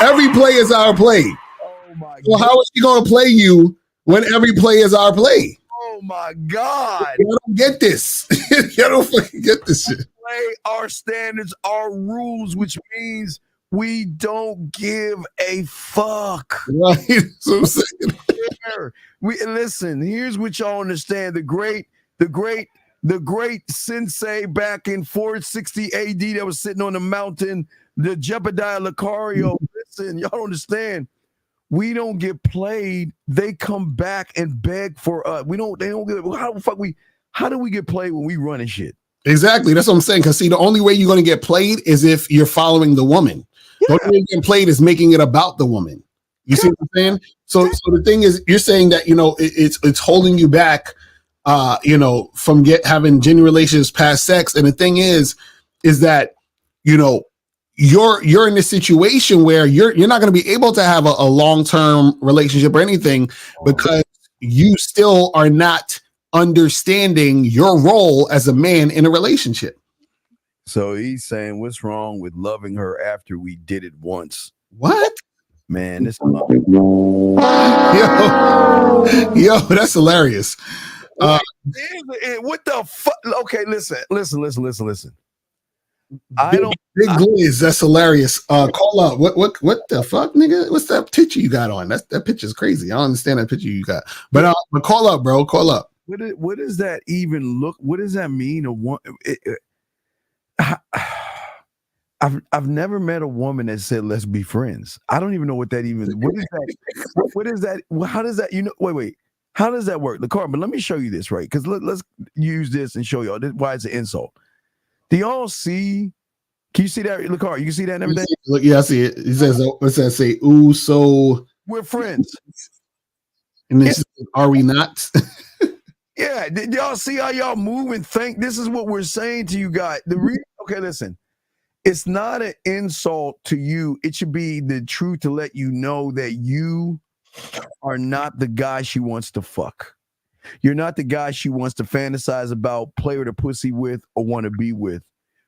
Every play is our play. Oh my God. How is she going to play you when every play is our play? Oh my God. You don't get this. You don't fucking get this shit. Play our standards, our rules, which means We don't give a fuck. Right. So I'm saying. We listen. Here's what y'all understand: the great sensei back in 460 AD that was sitting on the mountain, the Jebediah Lucario. Listen, y'all don't understand. We don't get played. They come back and beg for us. We don't. They don't get. How the fuck we? How do we get played when we running shit? Exactly. That's what I'm saying. Because see, the only way you're going to get played is if you're following the woman. Yeah. The only way you get played is making it about the woman. You see what I'm saying? So the thing is, you're saying that it's holding you back, from having genuine relationships past sex. And the thing is that you're in this situation where you're not going to be able to have a long-term relationship or anything because you still are not understanding your role as a man in a relationship. So he's saying, what's wrong with loving her after we did it once? What? Man, this yo, that's hilarious. What the fuck? Okay, listen. Big Gliz, that's hilarious. Call up. What the fuck, nigga? What's that picture you got on? That picture's crazy. I don't understand that picture you got. But call up, bro. Call up. What does that even look? What does that mean? I've never met a woman that said let's be friends. I don't even know what that even. What is that? What is that? How does that? Wait. How does that work? But let me show you this, right? Because let's use this and show y'all why it's an insult. Do y'all see? Can you see that, Lacar? You can see that and everything. Look, yeah, I see it. It says, "What's that say?" Ooh, so we're friends. And then are we not? Yeah, did y'all see how y'all move and think? This is what we're saying to you guys. Okay, listen. It's not an insult to you. It should be the truth to let you know that you are not the guy she wants to fuck. You're not the guy she wants to fantasize about, play with her pussy with, or want to be with.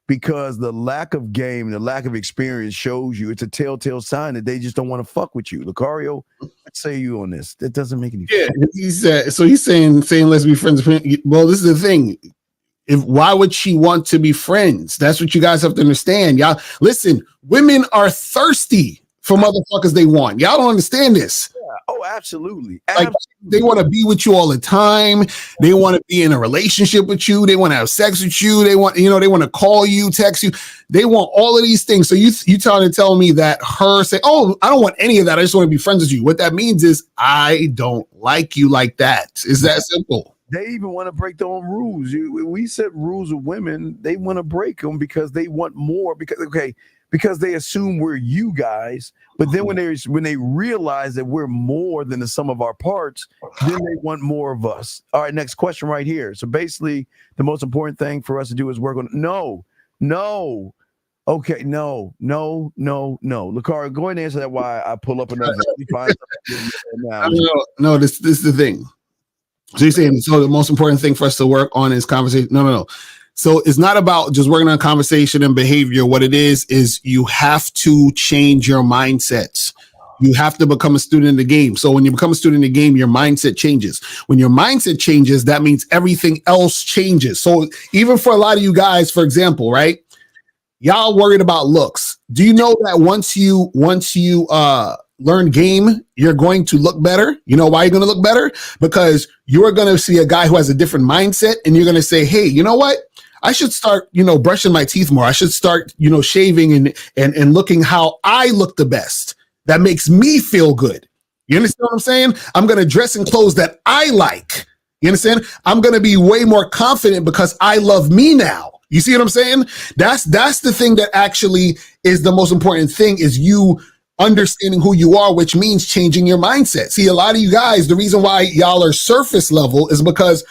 Because the lack of game, the lack of experience shows you it's a telltale sign that they just don't want to fuck with you. Lucario, let's say you on this. That doesn't make any sense. Yeah, he's saying let's be friends. Well, this is the thing. Why would she want to be friends? That's what you guys have to understand. Y'all, listen, women are thirsty for motherfuckers they want. Y'all don't understand this. Yeah. Oh, absolutely. Like, they want to be with you all the time. They want to be in a relationship with you. They want to have sex with you. They want, they want to call you, text you. They want all of these things. So you trying to tell me that her say, oh, I don't want any of that. I just want to be friends with you. What that means is I don't like you like that. It's that simple. They even want to break their own rules. We set rules with women. They want to break them because they want more. Because they assume we're you guys. But then when they realize that we're more than the sum of our parts, then they want more of us. All right, next question right here. So basically, the most important thing for us to do is work on no. Okay, no. Lucario, go ahead and answer that. Why I pull up another. No, this is the thing. So you're saying, so the most important thing for us to work on is conversation. No. So it's not about just working on conversation and behavior. What it is you have to change your mindsets. You have to become a student in the game. So when you become a student in the game, your mindset changes. When your mindset changes, that means everything else changes. So even for a lot of you guys, for example, right? Y'all worried about looks. Do you know that once you learn game, you're going to look better? You know why you're going to look better? Because you're going to see a guy who has a different mindset and you're going to say, hey, you know what? I should start, brushing my teeth more. I should start, shaving and looking how I look the best. That makes me feel good. You understand what I'm saying? I'm going to dress in clothes that I like. You understand? I'm going to be way more confident because I love me now. You see what I'm saying? That's the thing that actually is the most important thing, is you understanding who you are, which means changing your mindset. See, a lot of you guys, the reason why y'all are surface level is because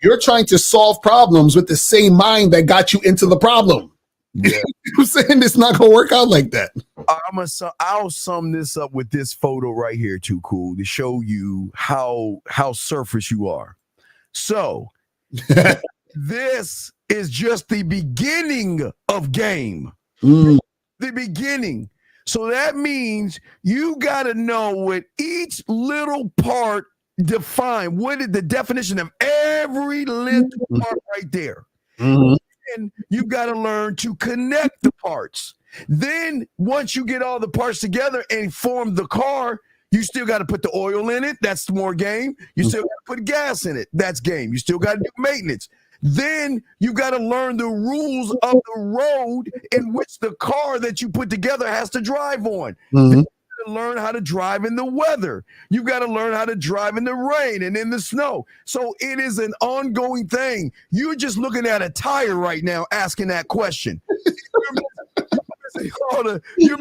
you're trying to solve problems with the same mind that got you into the problem. Yeah. I'm saying it's not going to work out like that. I'll sum this up with this photo right here, too cool, to show you how surface you are. So this is just the beginning of game. The beginning. So that means you got to know what each little part define. What is the definition of every little part right there? And you got to learn to connect the parts. Then once you get all the parts together and form the car, you still got to put the oil in it. That's more game. You still got to put gas in it. That's game. You still got to do maintenance. Then you got to learn the rules of the road in which the car that you put together has to drive on. Mhm. Learn how to drive in the weather. You've got to learn how to drive in the rain and in the snow. So it is an ongoing thing. You're just looking at a tire right now asking that question. You're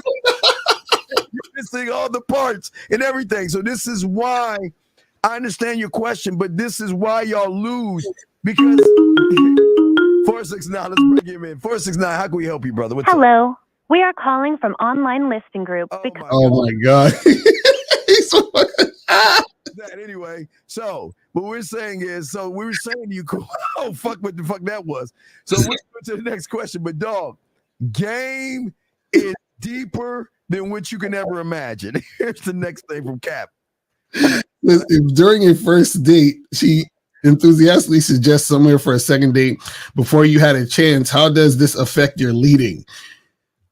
missing all the parts and everything. So this is why I understand your question, but this is why y'all lose, because 469, let's bring him in. 469, how can we help you, brother? What's Hello. We are calling from online listing group. Oh my God. Anyway, so what we're saying is, so we were saying you cool. Oh, fuck what the fuck that was. So we're going to the next question. But dog, game is deeper than what you can ever imagine. Here's the next thing from Cap. Listen, during a first date, she enthusiastically suggests somewhere for a second date before you had a chance. How does this affect your leading?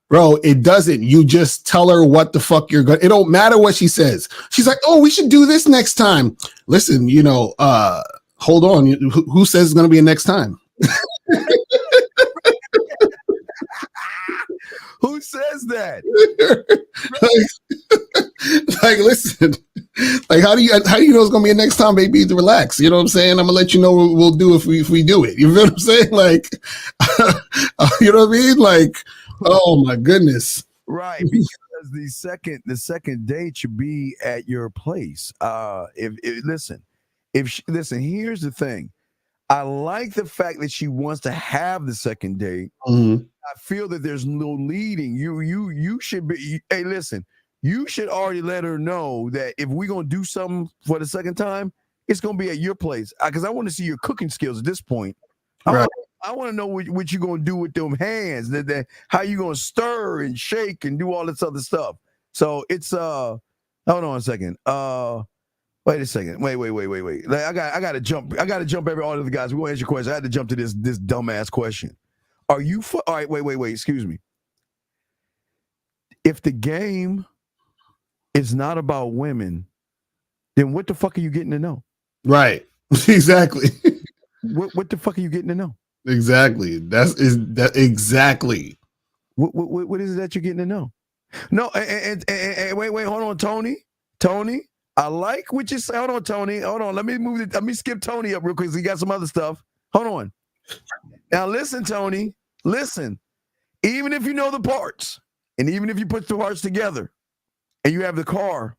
Bro, it doesn't. You just tell her what the fuck you're going to. It don't matter what she says. She's like, oh, we should do this next time. Listen, hold on. Who says it's going to be a next time? Who says that? like, listen, like, how do you know it's going to be a next time, baby? To relax. You know what I'm saying? I'm going to let you know what we'll do if we do it. You feel what I'm saying? Like, you know what I mean? Like, oh my goodness. Right, because the second date should be at your place. Listen, here's the thing. I like the fact that she wants to have the second date. Mm-hmm. I feel that there's no leading. You should be. Hey, listen, you should already let her know that if we're gonna do something for the second time, it's gonna be at your place. Because I want to see your cooking skills at this point. Right. I want to know what you're going to do with them hands, how you going to stir and shake and do all this other stuff. So it's, hold on a second. Wait a second. Wait. Like, I got to jump every all of the guys. We're going to answer your question. I had to jump to this dumbass question. Are you, all right, wait, excuse me. If the game is not about women, then what the fuck are you getting to know? Right. Exactly. What the fuck are you getting to know? Exactly. That exactly. What is it that you're getting to know? No, and wait, hold on, Tony. I like what you say. Hold on, Tony. Hold on. Let me skip Tony up real quick. So he got some other stuff. Hold on. Now listen, Tony. Listen. Even if you know the parts, and even if you put the parts together, and you have the car,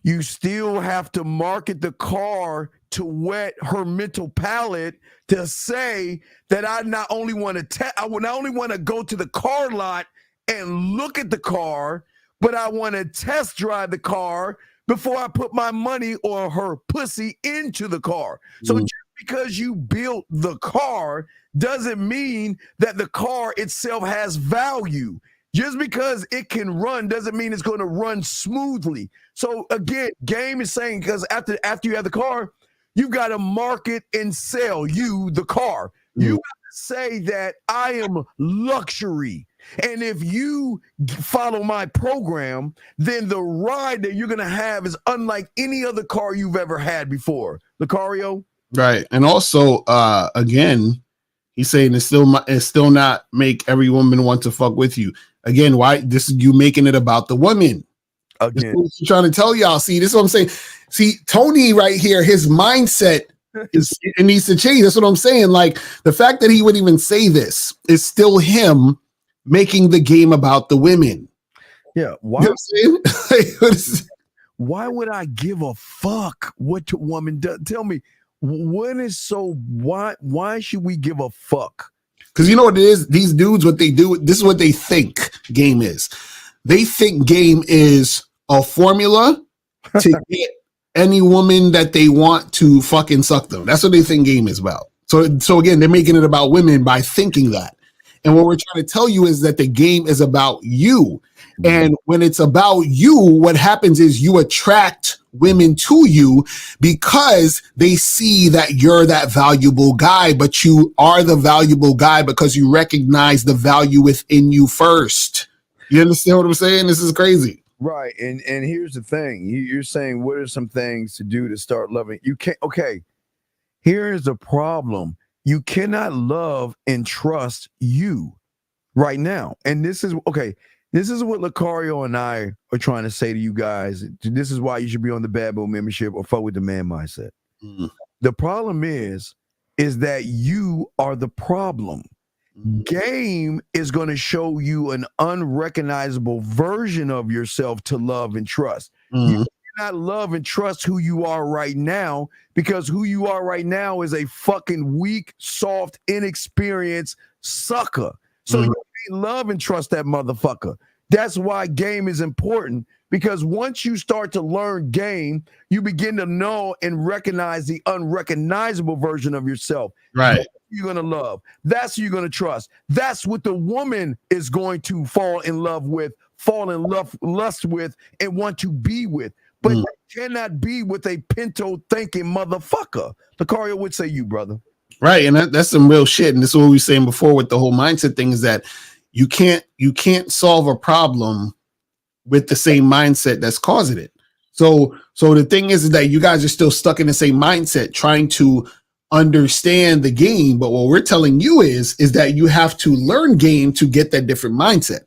you still have to market the car to whet her mental palate to say that I not only want to go to the car lot and look at the car, but I want to test drive the car before I put my money or her pussy into the car. So just because you built the car doesn't mean that the car itself has value. Just because it can run doesn't mean it's going to run smoothly. So again, game is saying, because after you have the car, you got to market and sell you the car. You got to say that I am luxury. And if you follow my program, then the ride that you're going to have is unlike any other car you've ever had before. Lucario? Right. And also, again, he's saying it's still not make every woman want to fuck with you. Again, why this is you making it about the women? Again, this is what I'm trying to tell y'all. See, this is what I'm saying. See, Tony right here, his mindset it needs to change. That's what I'm saying. Like the fact that he would even say this is still him making the game about the women. Yeah. Why? You know what I'm saying? Why would I give a fuck what the woman does? Tell me, what is so? Why should we give a fuck? Because you know what it is? These dudes, what they do, this is what they think game is. They think game is a formula to get any woman that they want to fucking suck them. That's what they think game is about. So again, they're making it about women by thinking that. And what we're trying to tell you is that the game is about you. And when it's about you, what happens is you attract women to you because they see that you're that valuable guy, but you are the valuable guy because you recognize the value within you first. You understand what I'm saying? This is crazy. Right. And here's the thing. You're saying, what are some things to do to start loving? You can't. Okay. Here is the problem. You cannot love and trust you right now. And this is okay. This is what Lucario and I are trying to say to you guys. This is why you should be on the Bad Boy membership or fuck with the man mindset. The problem is that you are the problem. Game is going to show you an unrecognizable version of yourself to love and trust. You cannot love and trust who you are right now because who you are right now is a fucking weak, soft, inexperienced sucker. So you can't love and trust that motherfucker. That's why game is important, because once you start to learn game, you begin to know and recognize the unrecognizable version of yourself. Right. That's who you're going to love. That's who you're going to trust. That's what the woman is going to fall in love with, lust with, and want to be with. But they cannot be with a pinto thinking motherfucker. Lucario would say you, brother. Right. And that's some real shit. And this is what we were saying before with the whole mindset thing, is that you can't solve a problem with the same mindset that's causing it. So the thing is that you guys are still stuck in the same mindset trying to understand the game. But what we're telling you is that you have to learn game to get that different mindset.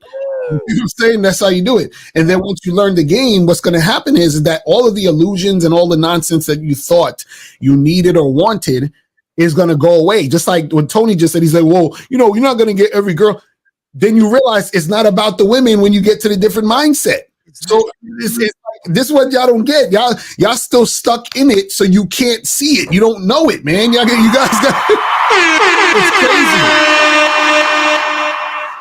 You know what I'm saying? That's how you do it. And then once you learn the game, what's going to happen is that all of the illusions and all the nonsense that you thought you needed or wanted is going to go away. Just like when Tony just said, he's like, well, you're not going to get every girl. Then you realize it's not about the women when you get to the different mindset. So this is what y'all don't get. Y'all still stuck in it, so you can't see it. You don't know it, man. You guys got it's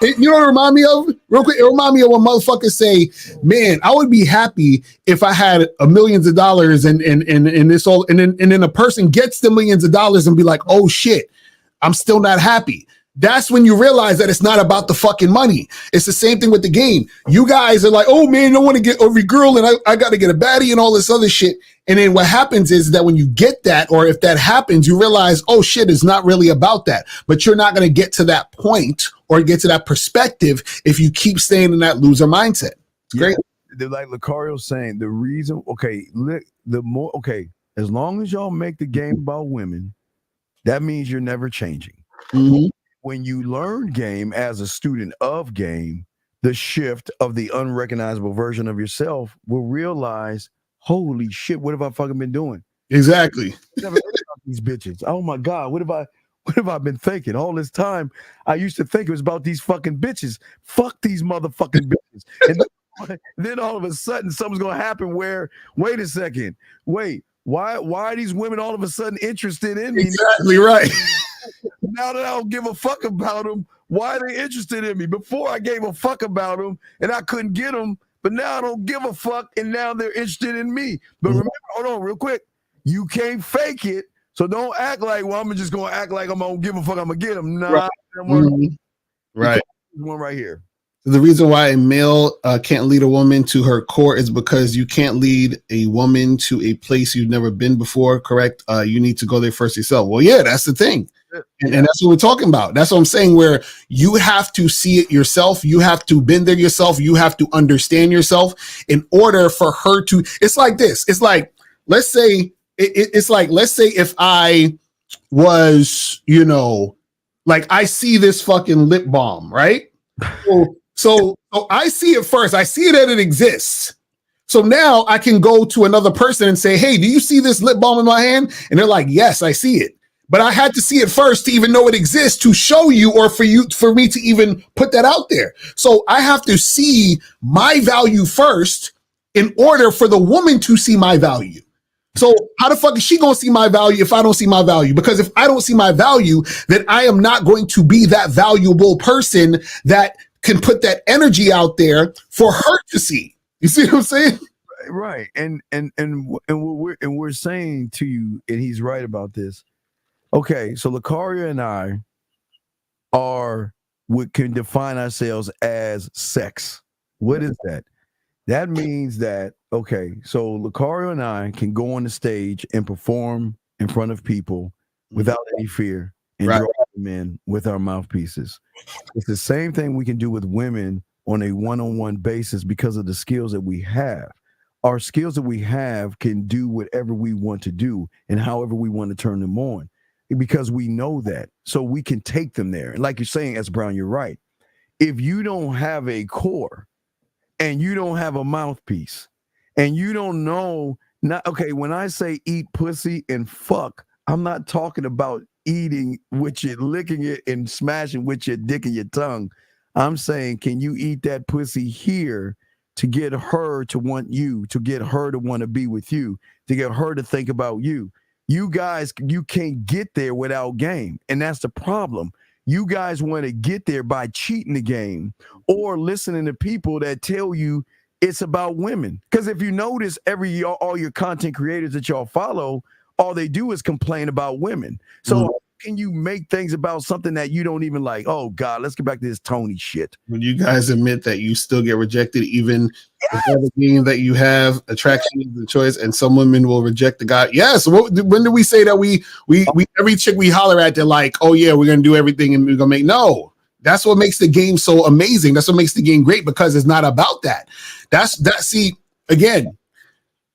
crazy. You know what it remind me of? Real quick, it remind me of when motherfuckers say, man, I would be happy if I had millions of dollars and this all, and then a person gets the millions of dollars and be like, oh shit, I'm still not happy. That's when you realize that it's not about the fucking money. It's the same thing with the game. You guys are like, oh man, I want to get every girl and I got to get a baddie and all this other shit. And then what happens is that when you get that, or if that happens, you realize, oh shit, it's not really about that. But you're not going to get to that point or get to that perspective if you keep staying in that loser mindset. It's great. They're like Lucario's saying, the reason, as long as y'all make the game about women, that means you're never changing. When you learn game as a student of game, the shift of the unrecognizable version of yourself will realize, holy shit, what have I fucking been doing? Exactly. Never think about these bitches. Oh my God, what have I been thinking? All this time, I used to think it was about these fucking bitches. Fuck these motherfucking bitches. And then all of a sudden, something's gonna happen where, wait a second, why are these women all of a sudden interested in me? Exactly right. Now that I don't give a fuck about them, why are they interested in me? Before I gave a fuck about them and I couldn't get them, but now I don't give a fuck and now they're interested in me. But remember, hold on real quick, you can't fake it. So don't act like, well, I'm just going to act like I'm going to give a fuck, I'm going to get them. Nah, right. One right here. The reason why a male can't lead a woman to her core is because you can't lead a woman to a place you've never been before, correct? You need to go there first yourself. Well, yeah, that's the thing. And that's what we're talking about. That's what I'm saying, where you have to see it yourself. You have to been there yourself. You have to understand yourself in order for her to. It's like this. It's like, let's say if I was, like I see this fucking lip balm, right? So I see it first. I see it that it exists. So now I can go to another person and say, hey, do you see this lip balm in my hand? And they're like, yes, I see it. But I had to see it first to even know it exists, to show you, or for me to even put that out there. So I have to see my value first in order for the woman to see my value. So how the fuck is she going to see my value if I don't see my value? Because if I don't see my value, then I am not going to be that valuable person that can put that energy out there for her to see. You see what I'm saying? Right. And we're saying to you, and he's right about this. Okay, so Lucario and I are can define ourselves as sex. What is that? That means that, okay, so Lucario and I can go on the stage and perform in front of people without any fear and draw them in with our mouthpieces. It's the same thing we can do with women on a one-on-one basis because of the skills that we have. Our skills that we have can do whatever we want to do and however we want to turn them on because we know that. So we can take them there. And like you're saying, S. Brown, you're right. If you don't have a core and you don't have a mouthpiece and you don't know, when I say eat pussy and fuck, I'm not talking about eating with your licking it and smashing with your dick and your tongue. I'm saying, can you eat that pussy here to get her to want you, to get her to want to be with you, to get her to think about you? You guys, you can't get there without game. And that's the problem. You guys want to get there by cheating the game or listening to people that tell you it's about women. Because if you notice, all your content creators that y'all follow, all they do is complain about women. So how can you make things about something that you don't even like? Oh God, let's get back to this Tony shit. When you guys admit that you still get rejected, even the game that you have, attraction is the choice, and some women will reject the guy. Yes. When do we say that we every chick we holler at, they're like, oh yeah, we're gonna do everything and we're gonna make no. That's what makes the game so amazing. That's what makes the game great, because it's not about that. See, again,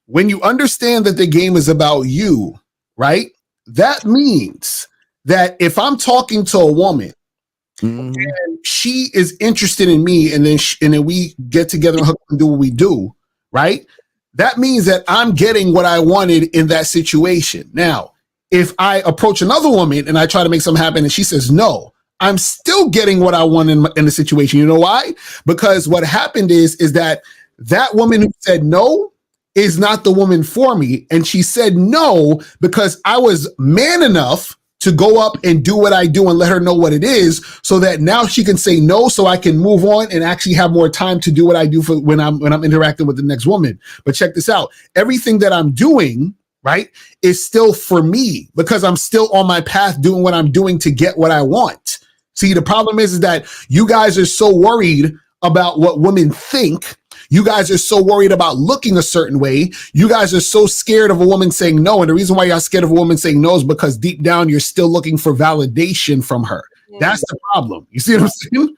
when you understand that the game is about you, right? That means that if I'm talking to a woman and she is interested in me, and then we get together and do what we do, right? That means that I'm getting what I wanted in that situation. Now, if I approach another woman and I try to make something happen and she says no, I'm still getting what I want in the situation. You know why? Because what happened is that woman who said no is not the woman for me. And she said no because I was man enough to go up and do what I do and let her know what it is, so that now she can say no, so I can move on and actually have more time to do what I do for when I'm interacting with the next woman. But check this out. Everything that I'm doing, right, is still for me, because I'm still on my path doing what I'm doing to get what I want. See, the problem is that you guys are so worried about what women think. You guys are so worried about looking a certain way. You guys are so scared of a woman saying no. And the reason why you're scared of a woman saying no is because deep down, you're still looking for validation from her. That's the problem. You see what I'm saying?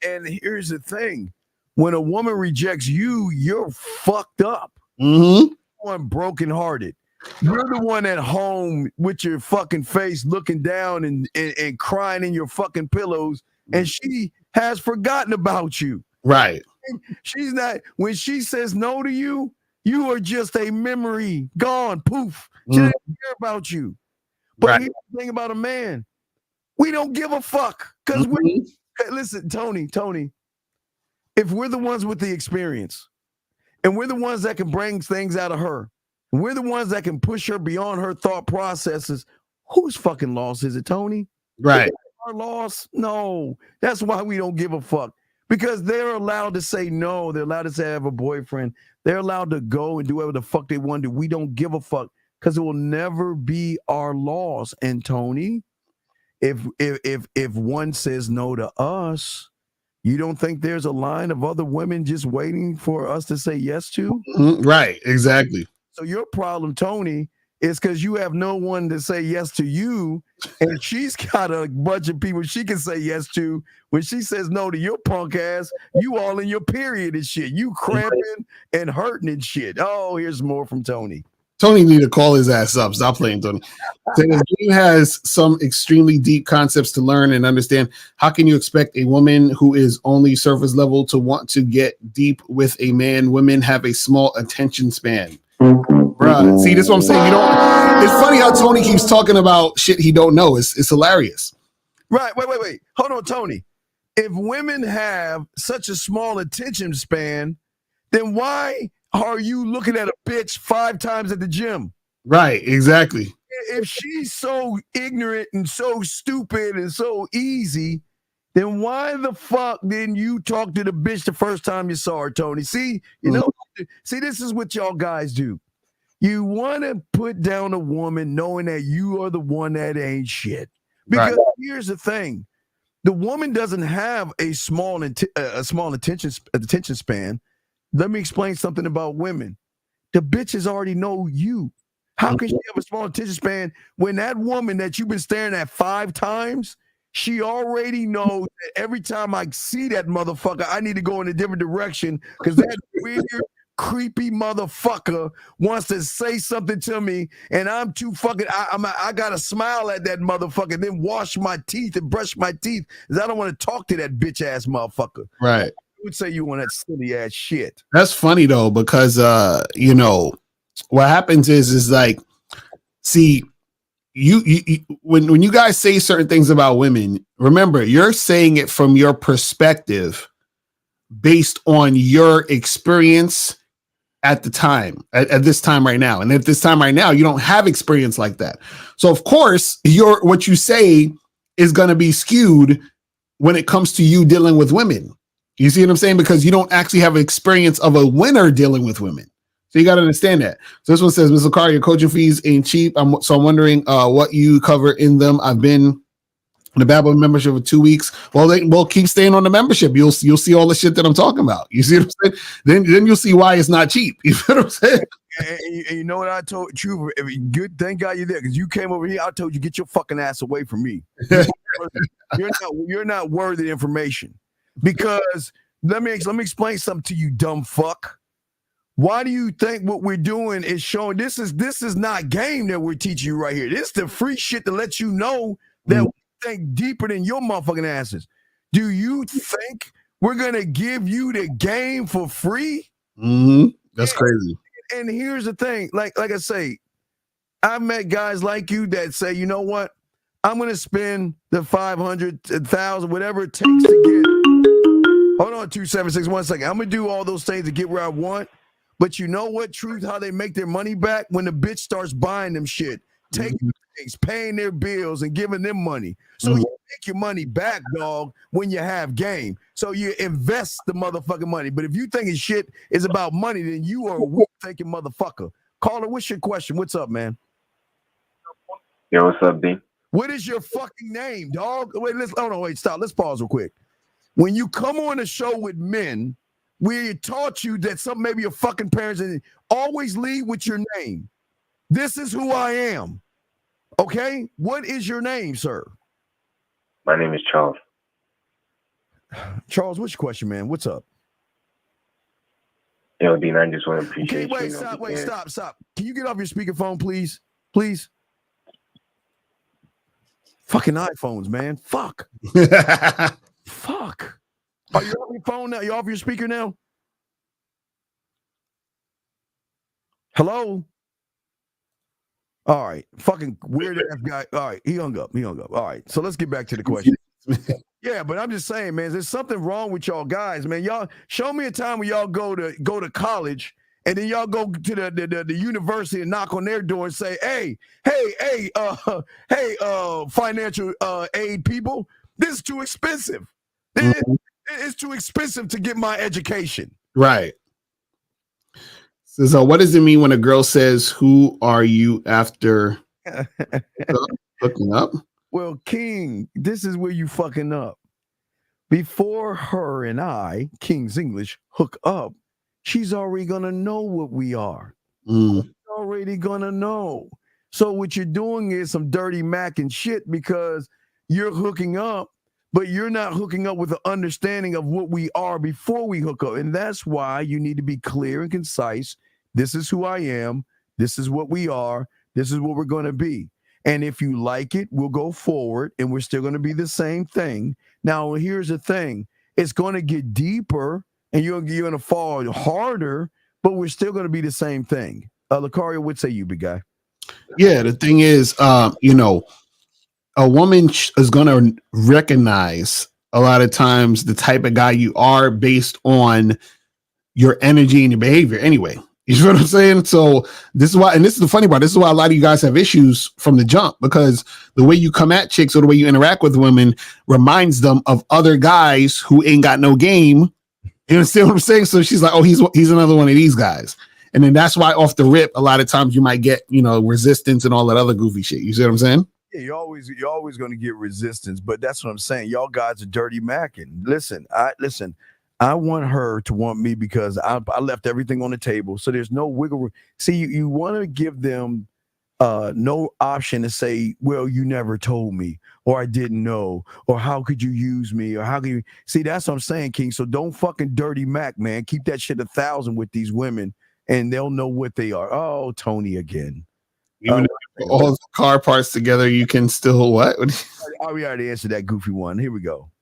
And here's the thing. When a woman rejects you, you're fucked up. One brokenhearted. You're the one at home with your fucking face looking down and crying in your fucking pillows, and she has forgotten about you. Right. She's not, when she says no to you, you are just a memory, gone, poof. She doesn't care about you. But here's the thing about a man. We don't give a fuck. Because listen, Tony, if we're the ones with the experience, and we're the ones that can bring things out of her, and we're the ones that can push her beyond her thought processes, whose fucking loss is it, Tony? Right. Our loss? No. That's why we don't give a fuck. Because they're allowed to say no. They're allowed to say I have a boyfriend. They're allowed to go and do whatever the fuck they want to do. We don't give a fuck because it will never be our loss. And Tony, if one says no to us, you don't think there's a line of other women just waiting for us to say yes to? Right, exactly. So your problem, Tony, is because you have no one to say yes to you, and she's got a bunch of people she can say yes to. When she says no to your punk ass, you all in your period and shit. You cramping and hurting and shit. Oh, here's more from Tony. Tony need to call his ass up. Stop playing, Tony. So this game has some extremely deep concepts to learn and understand. How can you expect a woman who is only surface level to want to get deep with a man? Women have a small attention span. Bruh, see, this is what I'm saying. It's funny how Tony keeps talking about shit he don't know. It's hilarious. Right. Wait. Hold on, Tony. If women have such a small attention span, then why are you looking at a bitch 5 times at the gym? Right, exactly. If she's so ignorant and so stupid and so easy, then why the fuck didn't you talk to the bitch the first time you saw her, Tony? See, this is what y'all guys do. You want to put down a woman knowing that you are the one that ain't shit. Because here's the thing. The woman doesn't have a small attention span. Let me explain something about women. The bitches already know you. How can she have a small attention span when that woman that you've been staring at 5 times, she already knows that every time I see that motherfucker, I need to go in a different direction because that weird, creepy motherfucker wants to say something to me, and I'm too fucking. I gotta smile at that motherfucker, then wash my teeth and brush my teeth because I don't want to talk to that bitch ass motherfucker. Right. I would say you want that silly ass shit. That's funny though, because you know, what happens is like, see, you when you guys say certain things about women, remember you're saying it from your perspective based on your experience at the time, at this time right now. And at this time right now, you don't have experience like that. So of course, what you say is going to be skewed when it comes to you dealing with women. You see what I'm saying? Because you don't actually have experience of a winner dealing with women. So you got to understand that. So this one says, Mr. Carr, your coaching fees ain't cheap. I'm wondering what you cover in them. I've been on the Babel membership for 2 weeks. Well, keep staying on the membership. You'll see all the shit that I'm talking about. You see what I'm saying? Then you'll see why it's not cheap. You know what I'm saying? And you know what I told you? Good, thank God you're there because you came over here. I told you get your fucking ass away from me. You're not worthy information. Because let me explain something to you, dumb fuck. Why do you think what we're doing is showing this is not game that we're teaching you right here? This is the free shit to let you know that we think deeper than your motherfucking asses. Do you think we're gonna give you the game for free? That's crazy. And here's the thing, like I say, I've met guys like you that say, you know what? I'm gonna spend the 500, 1,000, whatever it takes to get. Hold on, 276, 1 second. I'm gonna do all those things to get where I want. But you know what, truth, how they make their money back? When the bitch starts buying them shit, taking things, paying their bills, and giving them money. So you make your money back, dog, when you have game. So you invest the motherfucking money. But if you thinking shit is about money, then you are a weak thinking motherfucker. Caller, what's your question? What's up, man? Yo, what's up, B? What is your fucking name, dog? Wait, stop. Let's pause real quick. When you come on a show with men, we taught you that some maybe your fucking parents and always lead with your name. This is who I am. Okay? What is your name, sir? My name is Charles. Charles, what's your question, man? What's up? Yo, Dean, I just want to appreciate Okay, stop. Can you get off your speakerphone, please? Please. Fucking iPhones, man. Fuck. Fuck. Are you off your phone now? You off your speaker now? Hello? All right. Fucking weird ass guy. All right. He hung up. All right. So let's get back to the question. Yeah, but I'm just saying, man, there's something wrong with y'all guys, man. Y'all show me a time where y'all go to college and then y'all go to the university and knock on their door and say, hey, financial aid people, this is too expensive. It's too expensive to get my education. Right. So what does it mean when a girl says, who are you after hooking up? Well, King, this is where you fucking up. Before her and I, King's English, hook up, she's already going to know what we are. She's already going to know. So what you're doing is some dirty Mac and shit because you're hooking up, but you're not hooking up with the understanding of what we are before we hook up. And that's why you need to be clear and concise. This is who I am. This is what we are. This is what we're going to be. And if you like it, we'll go forward and we're still going to be the same thing. Now, here's the thing. It's going to get deeper and you're going to fall harder, but we're still going to be the same thing. Lucario, what say you, big guy? Yeah, the thing is, a woman is going to recognize a lot of times the type of guy you are based on your energy and your behavior anyway. You know what I'm saying? So this is why, and this is the funny part, this is why a lot of you guys have issues from the jump, because the way you come at chicks or the way you interact with women reminds them of other guys who ain't got no game. You understand what I'm saying? So she's like, oh, he's another one of these guys. And then that's why off the rip, a lot of times you might get, resistance and all that other goofy shit. You see what I'm saying? Yeah, you're always going to get resistance, but that's what I'm saying. Y'all guys are dirty macking. Listen. I want her to want me because I left everything on the table, so there's no wiggle room. See, you want to give them no option to say, well, you never told me, or I didn't know, or how could you use me, or how can you see? That's what I'm saying, King. So don't fucking dirty Mac, man. Keep that shit 1,000 with these women, and they'll know what they are. Oh, Tony again. Even if you put all the car parts together, you can still what? We already answered that goofy one. Here we go.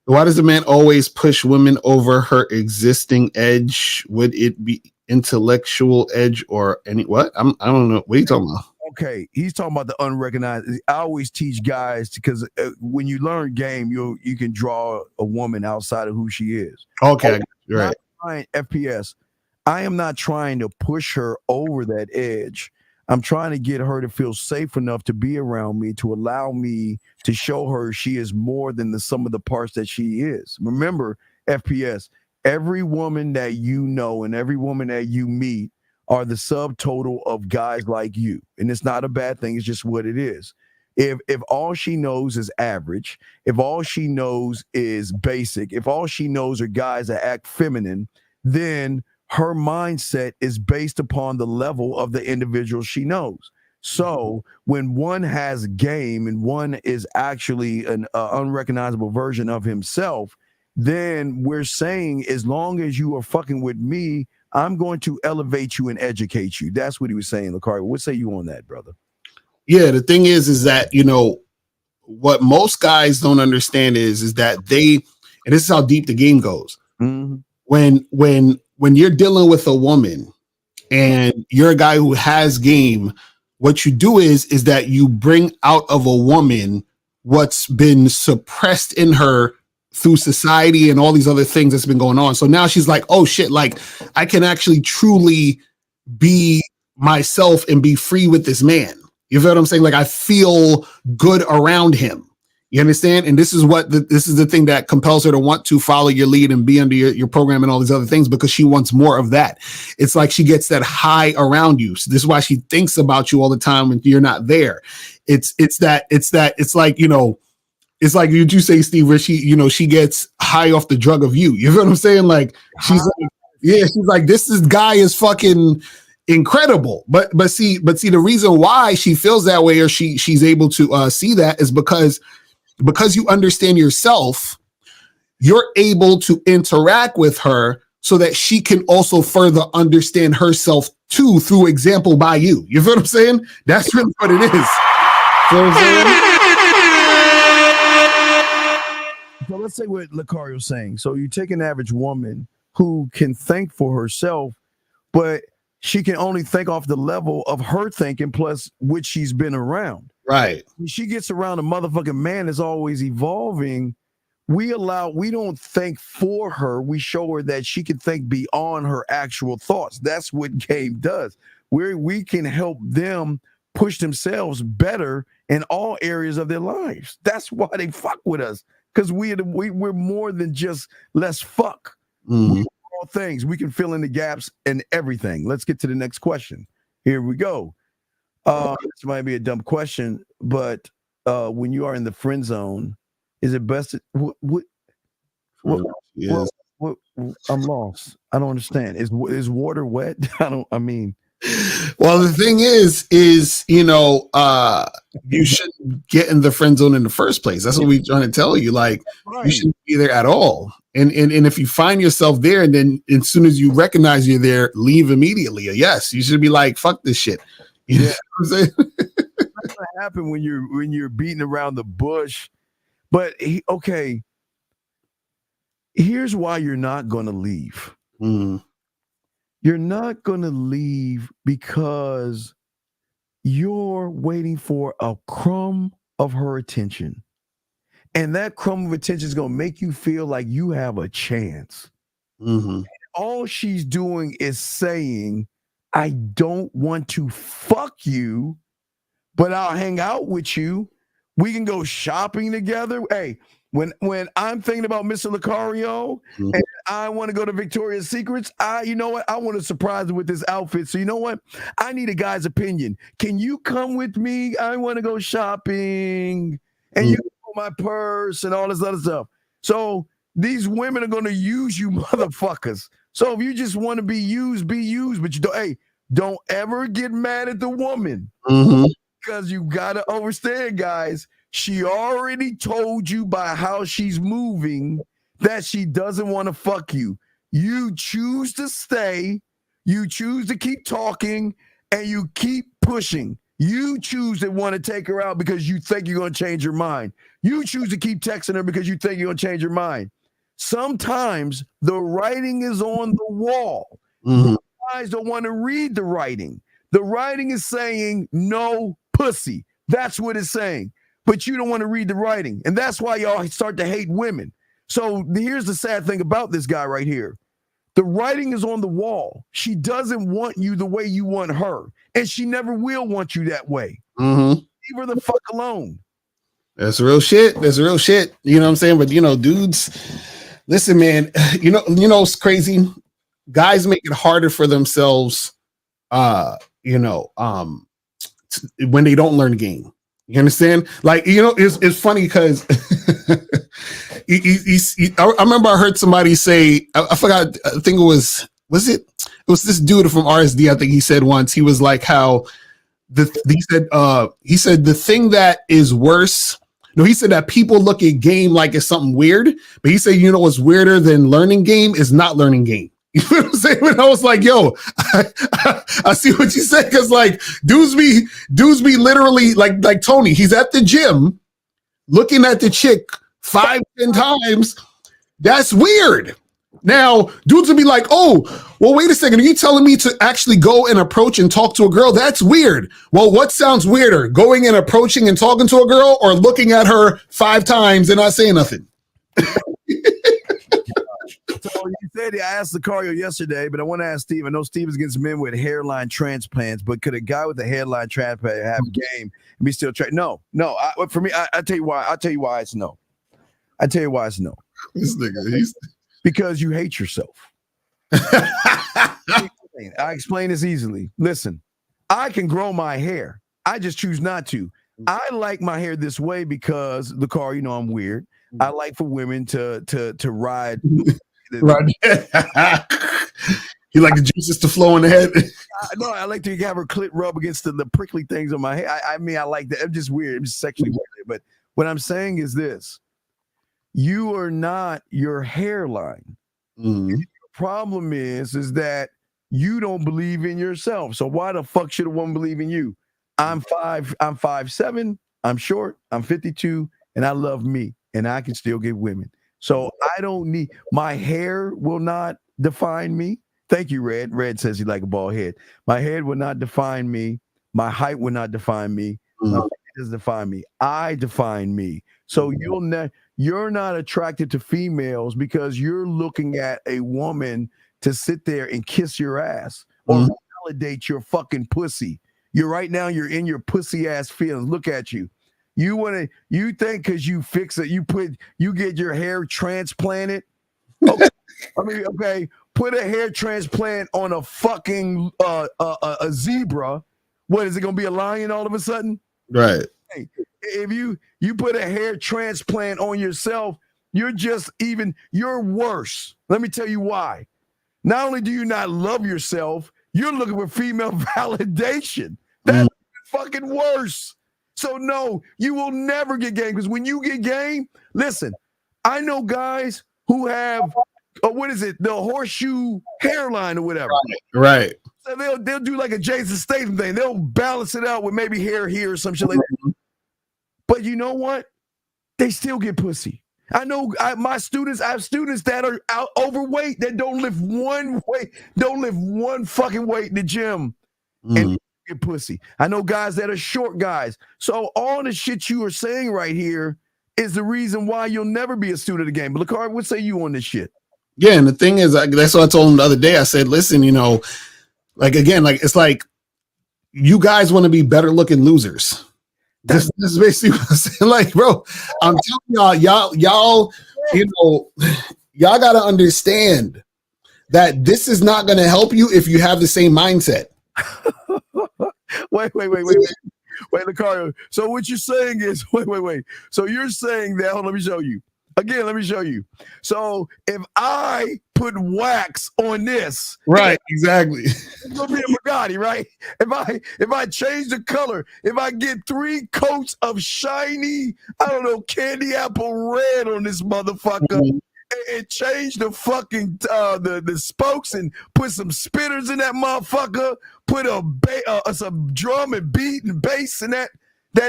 Why does a man always push women over her existing edge? Would it be intellectual edge or any what? I don't know. What are you talking about? Okay, he's talking about the unrecognized. I always teach guys because when you learn game, you can draw a woman outside of who she is. Okay, right. FPS. I am not trying to push her over that edge. I'm trying to get her to feel safe enough to be around me, to allow me to show her she is more than the sum of the parts that she is. Remember, FPS, every woman that you know and every woman that you meet are the subtotal of guys like you. And it's not a bad thing. It's just what it is. If all she knows is average, if all she knows is basic, if all she knows are guys that act feminine, then her mindset is based upon the level of the individual she knows. So when one has game and one is actually an unrecognizable version of himself, then we're saying as long as you are fucking with me, I'm going to elevate you and educate you. That's what he was saying, Lakari. What say you on that, brother? Yeah, the thing is that, what most guys don't understand is that and this is how deep the game goes. Mm-hmm. When you're dealing with a woman and you're a guy who has game, what you do is that you bring out of a woman what's been suppressed in her through society and all these other things that's been going on. So now she's like, oh shit, like I can actually truly be myself and be free with this man. You feel what I'm saying? Like I feel good around him. You understand? And this is the thing that compels her to want to follow your lead and be under your program and all these other things, because she wants more of that. It's like she gets that high around you. So this is why she thinks about you all the time when you're not there. It's like, you say, Steve, where she gets high off the drug of you. You feel what I'm saying? Like she's like, this guy is fucking incredible. But see, the reason why she feels that way, or she's able to see that, is because you understand yourself, you're able to interact with her so that she can also further understand herself too, through example by you. You feel what I'm saying? That's really what it is. So let's say what Lucario's saying. So you take an average woman who can think for herself, but she can only think off the level of her thinking plus which she's been around. Right. When she gets around a motherfucking man that's always evolving, we don't think for her. We show her that she can think beyond her actual thoughts. That's what game does. We can help them push themselves better in all areas of their lives. That's why they fuck with us, because we're more than just let's fuck. Mm-hmm. All things. We can fill in the gaps and everything. Let's get to the next question. Here we go. This might be a dumb question, but when you are in the friend zone, is it best? I'm lost. I don't understand. Is water wet? Well, the thing is, you shouldn't get in the friend zone in the first place. That's what we're trying to tell you. Like, right. You shouldn't be there at all. And if you find yourself there, and then as soon as you recognize you're there, leave immediately. Or yes, you should be like, fuck this shit. You know what I'm saying? That's what happens when you're beating around the bush. But here's why you're not going to leave. Mm. You're not going to leave because you're waiting for a crumb of her attention. And that crumb of attention is going to make you feel like you have a chance. Mm-hmm. All she's doing is saying, I don't want to fuck you, but I'll hang out with you. We can go shopping together. Hey, When I'm thinking about Mr. Lucario and I want to go to Victoria's Secrets, you know what? I want to surprise him with this outfit. So you know what? I need a guy's opinion. Can you come with me? I want to go shopping, and you know my purse and all this other stuff. So these women are going to use you, motherfuckers. So if you just want to be used, but you don't ever get mad at the woman because you gotta understand, guys. She already told you by how she's moving that she doesn't want to fuck you. You choose to stay, you choose to keep talking, and you keep pushing. You choose to want to take her out because you think you're going to change your mind. You choose to keep texting her because you think you're going to change your mind. Sometimes the writing is on the wall. You guys don't want to read the writing. The writing is saying no pussy. That's what it's saying. But you don't want to read the writing. And that's why y'all start to hate women. So here's the sad thing about this guy right here. The writing is on the wall. She doesn't want you the way you want her. And she never will want you that way. Leave her the fuck alone. That's real shit. That's real shit. You know what I'm saying? But, dudes, listen, man, you know, it's crazy. Guys make it harder for themselves, when they don't learn the game. You understand? Like, it's funny because I remember I heard somebody say, I forgot, I think it was this dude from RSD. I think he said once, he was like how he said the thing that is worse. No, he said that people look at game like it's something weird, but he said, what's weirder than learning game is not learning game. You know what I'm saying? And I was like, yo, I see what you said. Cause like dudes be literally like Tony, he's at the gym looking at the chick 5-10 times. That's weird. Now, dudes would be like, oh, well, wait a second. Are you telling me to actually go and approach and talk to a girl? That's weird. Well, what sounds weirder? Going and approaching and talking to a girl or looking at her 5 times and not saying nothing? So you said, I asked Lucario yesterday, but I want to ask Steve. I know Steve is against men with hairline transplants, but could a guy with a hairline transplant have game and be still No. For me, I tell you why. I'll tell you why it's no. I tell you why it's no. This nigga, because you hate yourself. I explain this easily. Listen, I can grow my hair. I just choose not to. I like my hair this way because Lucario, I'm weird. I like for women to ride. Right. You like the juices to flow in the head? No, I like to have her clit rub against the prickly things on my hair. I mean, I like that. I'm just weird. I'm just sexually weird. But what I'm saying is this. You are not your hairline. The problem is that you don't believe in yourself. So why the fuck should a woman believe in you? I'm 5'7", I'm short, I'm 52, and I love me, and I can still get women. So I don't need, my hair will not define me. Thank you, Red. Red says he like a bald head. My head will not define me. My height will not define me. My weight doesn't define me. I define me. So you're not attracted to females because you're looking at a woman to sit there and kiss your ass or validate your fucking pussy. You're in your pussy ass feelings. Look at you. You think because you fix it, you get your hair transplanted. Okay. Okay. Put a hair transplant on a fucking a zebra. What is it gonna be, a lion all of a sudden? Right. Hey, if you put a hair transplant on yourself, you're worse. Let me tell you why. Not only do you not love yourself, you're looking for female validation. That's fucking worse. So no, you will never get game, because when you get game, listen, I know guys who have the horseshoe hairline or whatever. Right. So they'll do like a Jason Statham thing. They'll balance it out with maybe hair here or some shit like that. But you know what? They still get pussy. I know I have students that are overweight that don't lift one fucking weight in the gym and get pussy. I know guys that are short guys. So all the shit you are saying right here is the reason why you'll never be a student of the game. But Lakar, what say you on this shit? Yeah, and the thing is, that's what I told him the other day. I said, listen, it's like you guys want to be better looking losers. This is basically what I'm saying. Like, bro, I'm telling y'all, you know, y'all gotta understand that this is not gonna help you if you have the same mindset. Wait, Lucario. So what you're saying is, wait. So you're saying that, hold on, let me show you. Again, let me show you. So if I put wax on this, right? Exactly. It's gonna be a Bugatti, right? If I change the color, if I get 3 coats of shiny, I don't know, candy apple red on this motherfucker, and change the fucking the spokes and put some spinners in that motherfucker, put some drum and beat and bass in that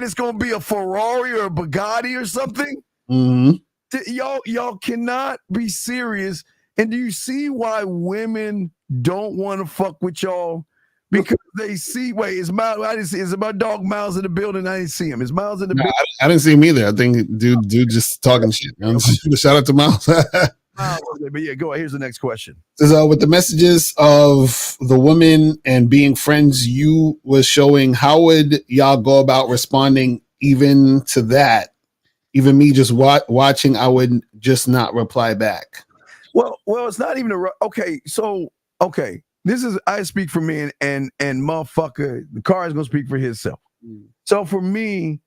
is gonna be a Ferrari or a Bugatti or something. Mm-hmm. Y'all cannot be serious. And do you see why women don't want to fuck with y'all? Because they see, it's about dog Miles in the building. I didn't see him. Is Miles in the building? I didn't see him either. I think dude just talking shit. Man. Shout out to Miles. But yeah, go ahead. Here's the next question. So, with the messages of the women and being friends you was showing, how would y'all go about responding even to that? Even me just watching, I would just not reply back. Well, it's not even okay. So, this is, I speak for me and motherfucker, the car is going to speak for himself. So for me,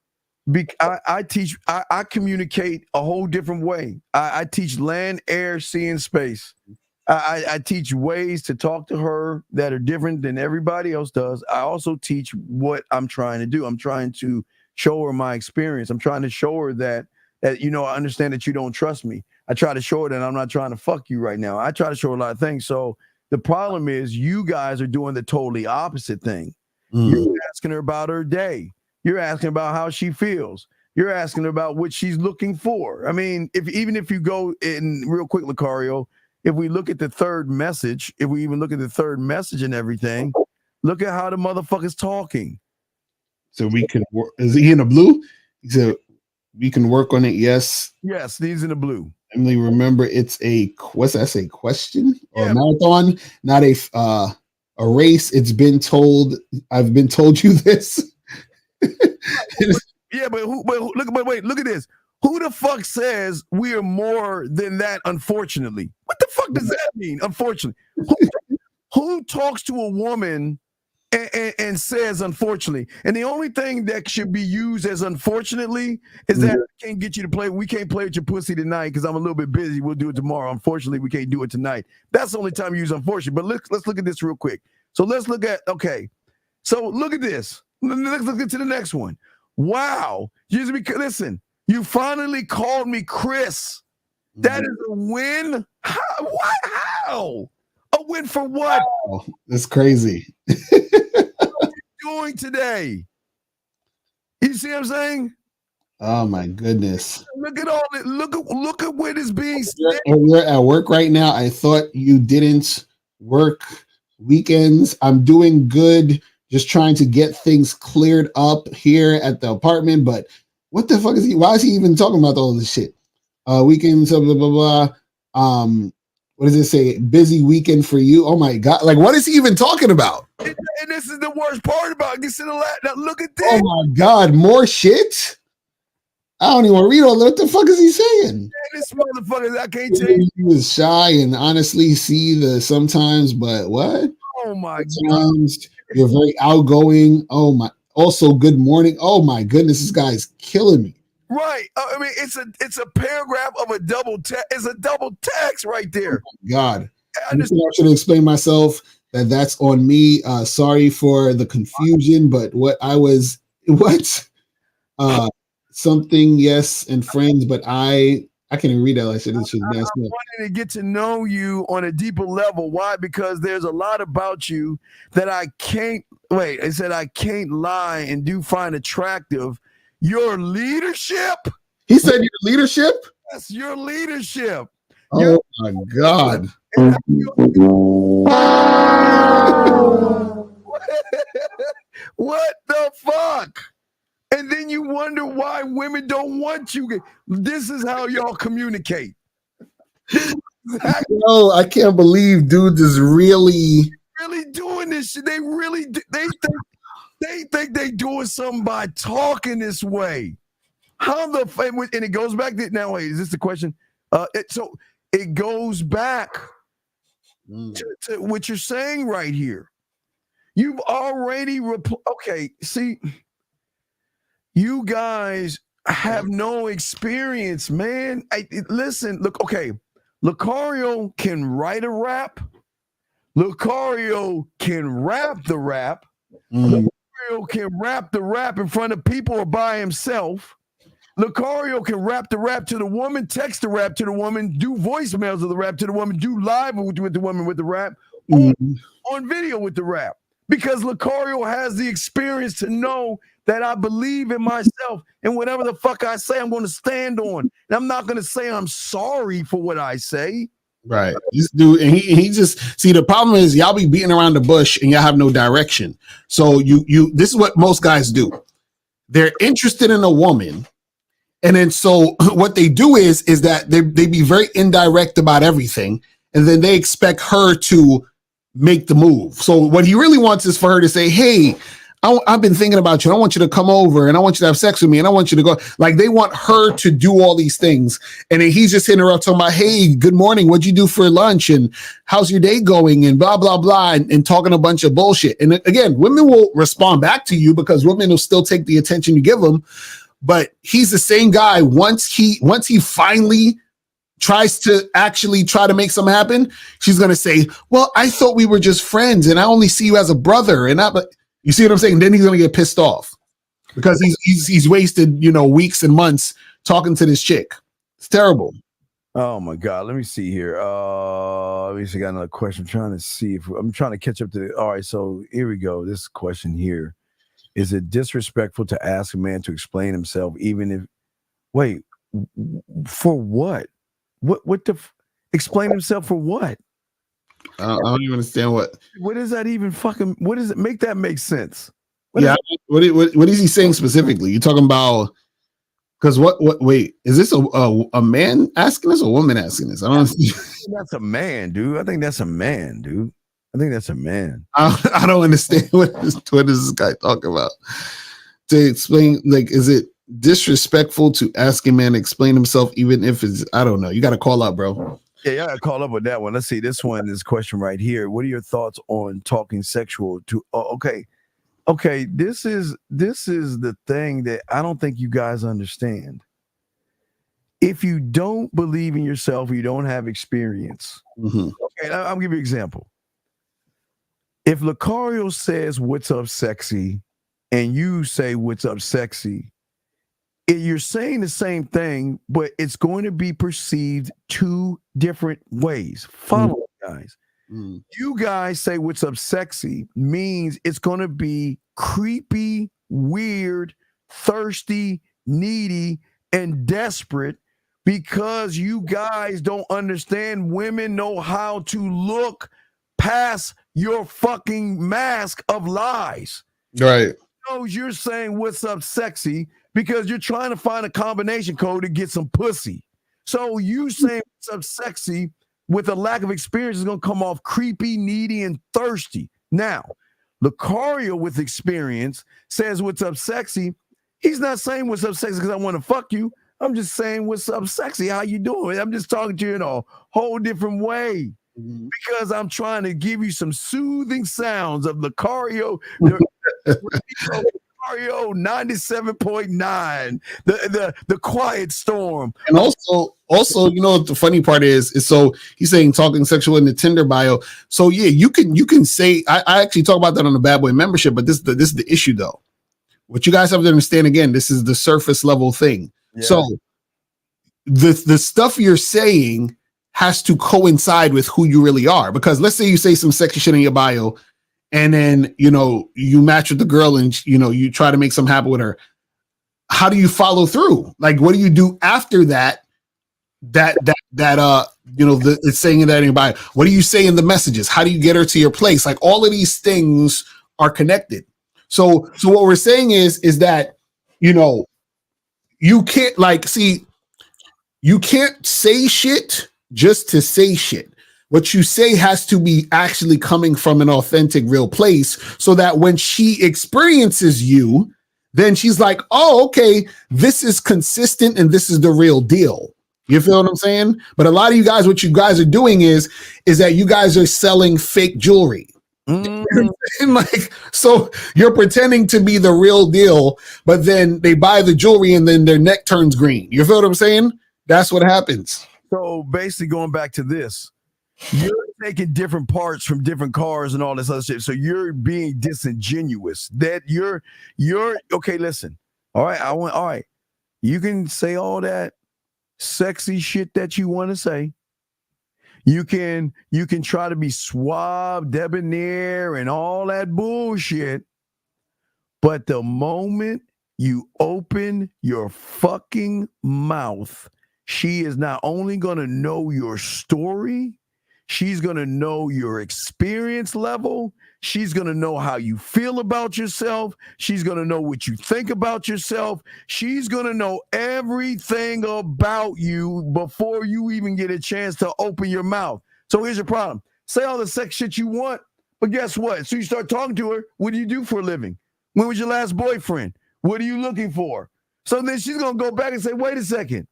I teach, I communicate a whole different way. I teach land, air, sea, and space. I teach ways to talk to her that are different than everybody else does. I also teach what I'm trying to do. I'm trying to show her my experience. I'm trying to show her that I understand that you don't trust me. I try to show her that I'm not trying to fuck you right now. I try to show her a lot of things. So the problem is you guys are doing the totally opposite thing. You're asking her about her day. You're asking about how she feels. You're asking her about what she's looking for. I mean, even if you go in real quick, Lucario, if we look at the third message, if we even look at the third message and everything, look at how the motherfucker's talking. So we can work. Is he in the blue? He said we can work on it. Yes, he's in the blue. Emily, remember it's a question or a marathon, not a race. It's been told. I've been told you this. Yeah, but look at this. Who the fuck says we are more than that? Unfortunately, what the fuck does that mean? Unfortunately, who talks to a woman and says unfortunately? And the only thing that should be used as unfortunately is that I can't get you to play. We can't play with your pussy tonight because I'm a little bit busy. We'll do it tomorrow. Unfortunately, we can't do it tonight. That's the only time you use unfortunately. But let's look at this real quick. So let's look at So look at this. Let's look to the next one. Wow. Listen, you finally called me Chris. That is a win. How? A win for what? Wow, that's crazy. What are you doing today? You see what I'm saying? Oh my goodness. Look at all it. Look at what is being said. We're at work right now. I thought you didn't work weekends. I'm doing good. Just trying to get things cleared up here at the apartment. But what the fuck is he? Why is he even talking about all this shit? Weekends, blah, blah, blah, blah. What does it say? Busy weekend for you. Oh my God. Like, what is he even talking about? And this is the worst part about it. Now look at this. Oh my God. More shit. I don't even want to read all that. What the fuck is he saying? Man, this motherfucker, I can't tell you. He was shy and honestly see the sometimes, but what? Oh my God. You're very outgoing. Oh my. Also, good morning. Oh my goodness, this guy's killing me. Right. I mean, it's a paragraph of a double text. It's a double text right there. Oh God. I should explain myself. That's on me. Sorry for the confusion, but something, yes, and friends, but I can't even read that. I said this was I wanted to get to know you on a deeper level. Why? Because there's a lot about you that I can't wait. I said I can't lie and do find attractive. Your leadership. He said your leadership? Yes, your leadership. Oh my God. What the fuck? And then you wonder why women don't want you. This is how y'all communicate. No, I can't believe dude is really doing this shit. They really do. They think They think they doing something by talking this way. How the and it goes back to now. Wait, is this the question? So it goes back to what you're saying right here. You've already okay. See, you guys have no experience, man. Listen, look, okay. Lucario can write a rap. Lucario can rap the rap. Lucario can rap the rap in front of people or by himself. Lucario can rap the rap to the woman, text the rap to the woman, do voicemails of the rap to the woman, do live with the woman with the rap, on video with the rap. Because Lucario has the experience to know that I believe in myself and whatever the fuck I say, I'm going to stand on. And I'm not going to say I'm sorry for what I say. Right. This dude, and he just see the problem is y'all be beating around the bush and y'all have no direction. So you this is what most guys do. They're interested in a woman. And then so what they do is that they be very indirect about everything. And then they expect her to make the move. So what he really wants is for her to say, hey, I've been thinking about you. I want you to come over and I want you to have sex with me and I want you to go. Like they want her to do all these things. And then he's just hitting her up talking about, hey, good morning. What'd you do for lunch? And how's your day going? And blah, blah, blah. And talking a bunch of bullshit. And again, women will respond back to you because women will still take the attention you give them. But he's the same guy. Once he finally tries to actually try to make something happen, she's going to say, well, I thought we were just friends and I only see you as a brother. And you see what I'm saying? Then he's going to get pissed off because he's wasted, weeks and months talking to this chick. It's terrible. Oh my God. Let me see here. Let me see. I got another question. I'm trying to catch up to all right. So here we go. This question here. Is it disrespectful to ask a man to explain himself, even if, for what? Explain himself for what? I don't even understand what is that even what does it make that make sense? What is he saying specifically? You talking about, because wait, is this a man asking this or a woman asking this? I don't think that's a man, dude. I think that's a man, dude. I don't understand what is this guy talking about. To explain, like, is it disrespectful to ask a man to explain himself, even if it's, I don't know. You got to call up, bro. Yeah, I got to call up with that one. Let's see. This question right here. What are your thoughts on talking sexual to? Okay. This is the thing that I don't think you guys understand. If you don't believe in yourself, you don't have experience. Mm-hmm. Okay, I'll give you an example. If Lucario says, what's up, sexy, and you say, what's up, sexy, you're saying the same thing, but it's going to be perceived two different ways. Follow it, guys. You guys say, what's up, sexy, means it's going to be creepy, weird, thirsty, needy, and desperate because you guys don't understand women know how to look past your fucking mask of lies. Right. You're saying what's up sexy because you're trying to find a combination code to get some pussy. So you saying what's up sexy with a lack of experience is going to come off creepy, needy, and thirsty. Now, Lucario with experience says what's up sexy. He's not saying what's up sexy because I want to fuck you. I'm just saying what's up sexy. How you doing? I'm just talking to you in a whole different way. Because I'm trying to give you some soothing sounds of Lucario, Lucario 97.9, the quiet storm. And also, the funny part is so he's saying talking sexual in the Tinder bio. So yeah, you can say I actually talk about that on the Bad Boy membership, but this is the issue though. What you guys have to understand again, this is the surface level thing. Yeah. So the stuff you're saying has to coincide with who you really are. Because let's say you say some sexy shit in your bio and then, you match with the girl and, you try to make something happen with her. How do you follow through? Like, what do you do after that? It's saying that in your bio. What do you say in the messages? How do you get her to your place? Like all of these things are connected. So what we're saying is that, you can't you can't say shit just to say shit. what you say has to be actually coming from an authentic, real place, so that when she experiences you, then she's like, oh, okay, this is consistent and this is the real deal. You feel what I'm saying? But a lot of you guys, what you guys are doing is that you guys are selling fake jewelry. Like, so you're pretending to be the real deal, but then they buy the jewelry and then their neck turns green. You feel what I'm saying? That's what happens. So basically, going back to this, you're taking different parts from different cars and all this other shit. So you're being disingenuous. That you're okay. Listen, all right. You can say all that sexy shit that you want to say. You can try to be suave, debonair, and all that bullshit. But the moment you open your fucking mouth, she is not only going to know your story, she's going to know your experience level. She's going to know how you feel about yourself. She's going to know what you think about yourself. She's going to know everything about you before you even get a chance to open your mouth. So here's your problem. Say all the sex shit you want, but guess what? So you start talking to her. What do you do for a living? When was your last boyfriend? What are you looking for? So then she's going to go back and say, wait a second.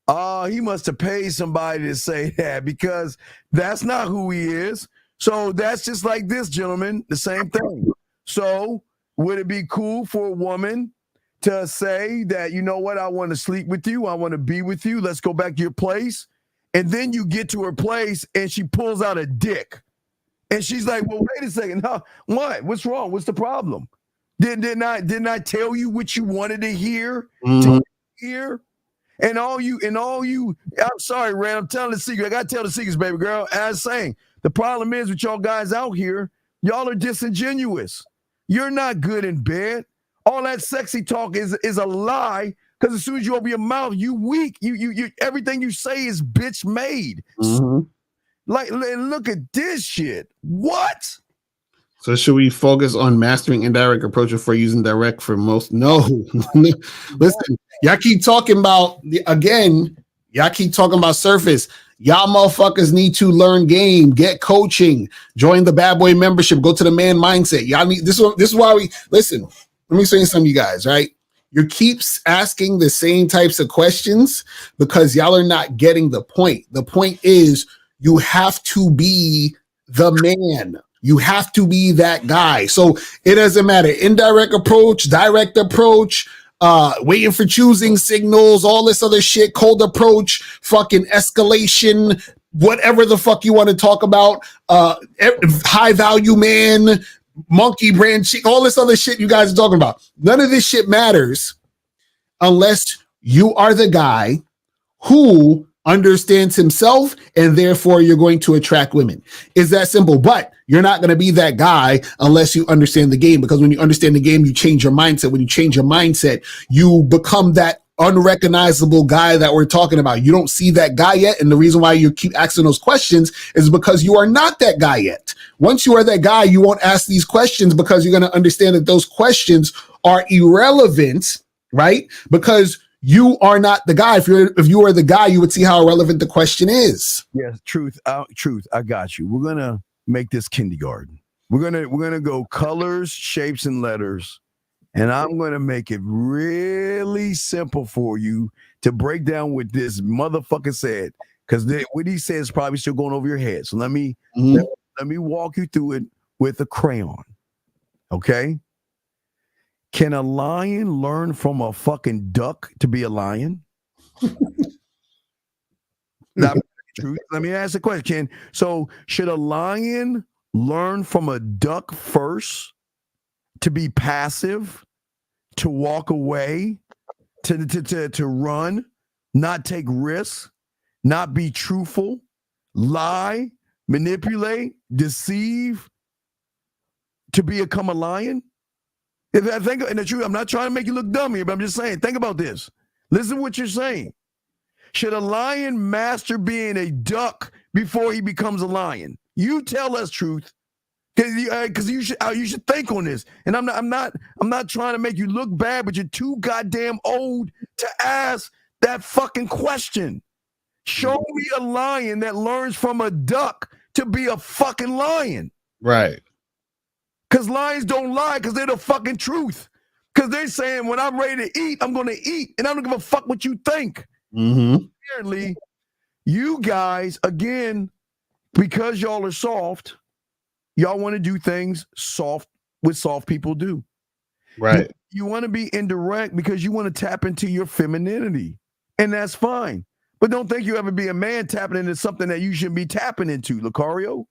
He must have paid somebody to say that, because that's not who he is. So that's just like this, gentlemen, the same thing. So would it be cool for a woman to say that, you know what, I want to sleep with you, I want to be with you, let's go back to your place? And then you get to her place and she pulls out a dick. And she's like, well, wait a second. Huh? What? What's wrong? What's the problem? Didn't I tell you what you wanted to hear? To hear? And all you, I'm sorry, Ray, I'm telling the secret. I got to tell the secrets, baby girl. As I was saying, the problem is with y'all guys out here, y'all are disingenuous. You're not good in bed. All that sexy talk is a lie, because as soon as you open your mouth, you weak. You everything you say is bitch made. Like, look at this shit. What? So should we focus on mastering indirect approach before using direct for most? No. Listen, y'all keep talking about, y'all keep talking about surface. Y'all motherfuckers need to learn game, get coaching, join the Bad Boy membership, go to the Man Mindset. Y'all need this is why we listen. Let me say something, you guys, right? You keep asking the same types of questions because y'all are not getting the point. The point is you have to be the man. You have to be that guy. So it doesn't matter. Indirect approach, direct approach, waiting for choosing signals, all this other shit, cold approach, fucking escalation, whatever the fuck you want to talk about, high value man, monkey brand chick, all this other shit you guys are talking about. None of this shit matters unless you are the guy who understands himself, and therefore you're going to attract women. It's that simple. But you're not going to be that guy unless you understand the game, because when you understand the game, you change your mindset. When you change your mindset, you become that unrecognizable guy that we're talking about. You don't see that guy yet, and the reason why you keep asking those questions is because you are not that guy yet. Once you are that guy, you won't ask these questions because you're going to understand that those questions are irrelevant, right? Because you are not the guy. If you are the guy, you would see how irrelevant the question is. Yes, truth. I got you. We're gonna make this kindergarten. We're gonna go colors, shapes, and letters, and I'm gonna make it really simple for you to break down what this motherfucker said, because what he said is probably still going over your head. So let me walk you through it with a crayon. Okay. Can a lion learn from a fucking duck to be a lion? Let me ask a question. Should a lion learn from a duck first to be passive, to walk away, to run, not take risks, not be truthful, lie, manipulate, deceive, to become a lion? If I think, and the truth, I'm not trying to make you look dumb here, but I'm just saying, think about this. Listen to what you're saying. Should a lion master being a duck before he becomes a lion? You tell us truth, because you should think on this. And I'm not trying to make you look bad, but you're too goddamn old to ask that fucking question. Show me a lion that learns from a duck to be a fucking lion. Right. Because lions don't lie because they're the fucking truth. Because they're saying when I'm ready to eat, I'm going to eat. And I don't give a fuck what you think. Mm-hmm. Apparently, you guys, again, because y'all are soft, y'all want to do things soft what soft people do. Right. You want to be indirect because you want to tap into your femininity. And that's fine. But don't think you ever be a man tapping into something that you shouldn't be tapping into, Lucario.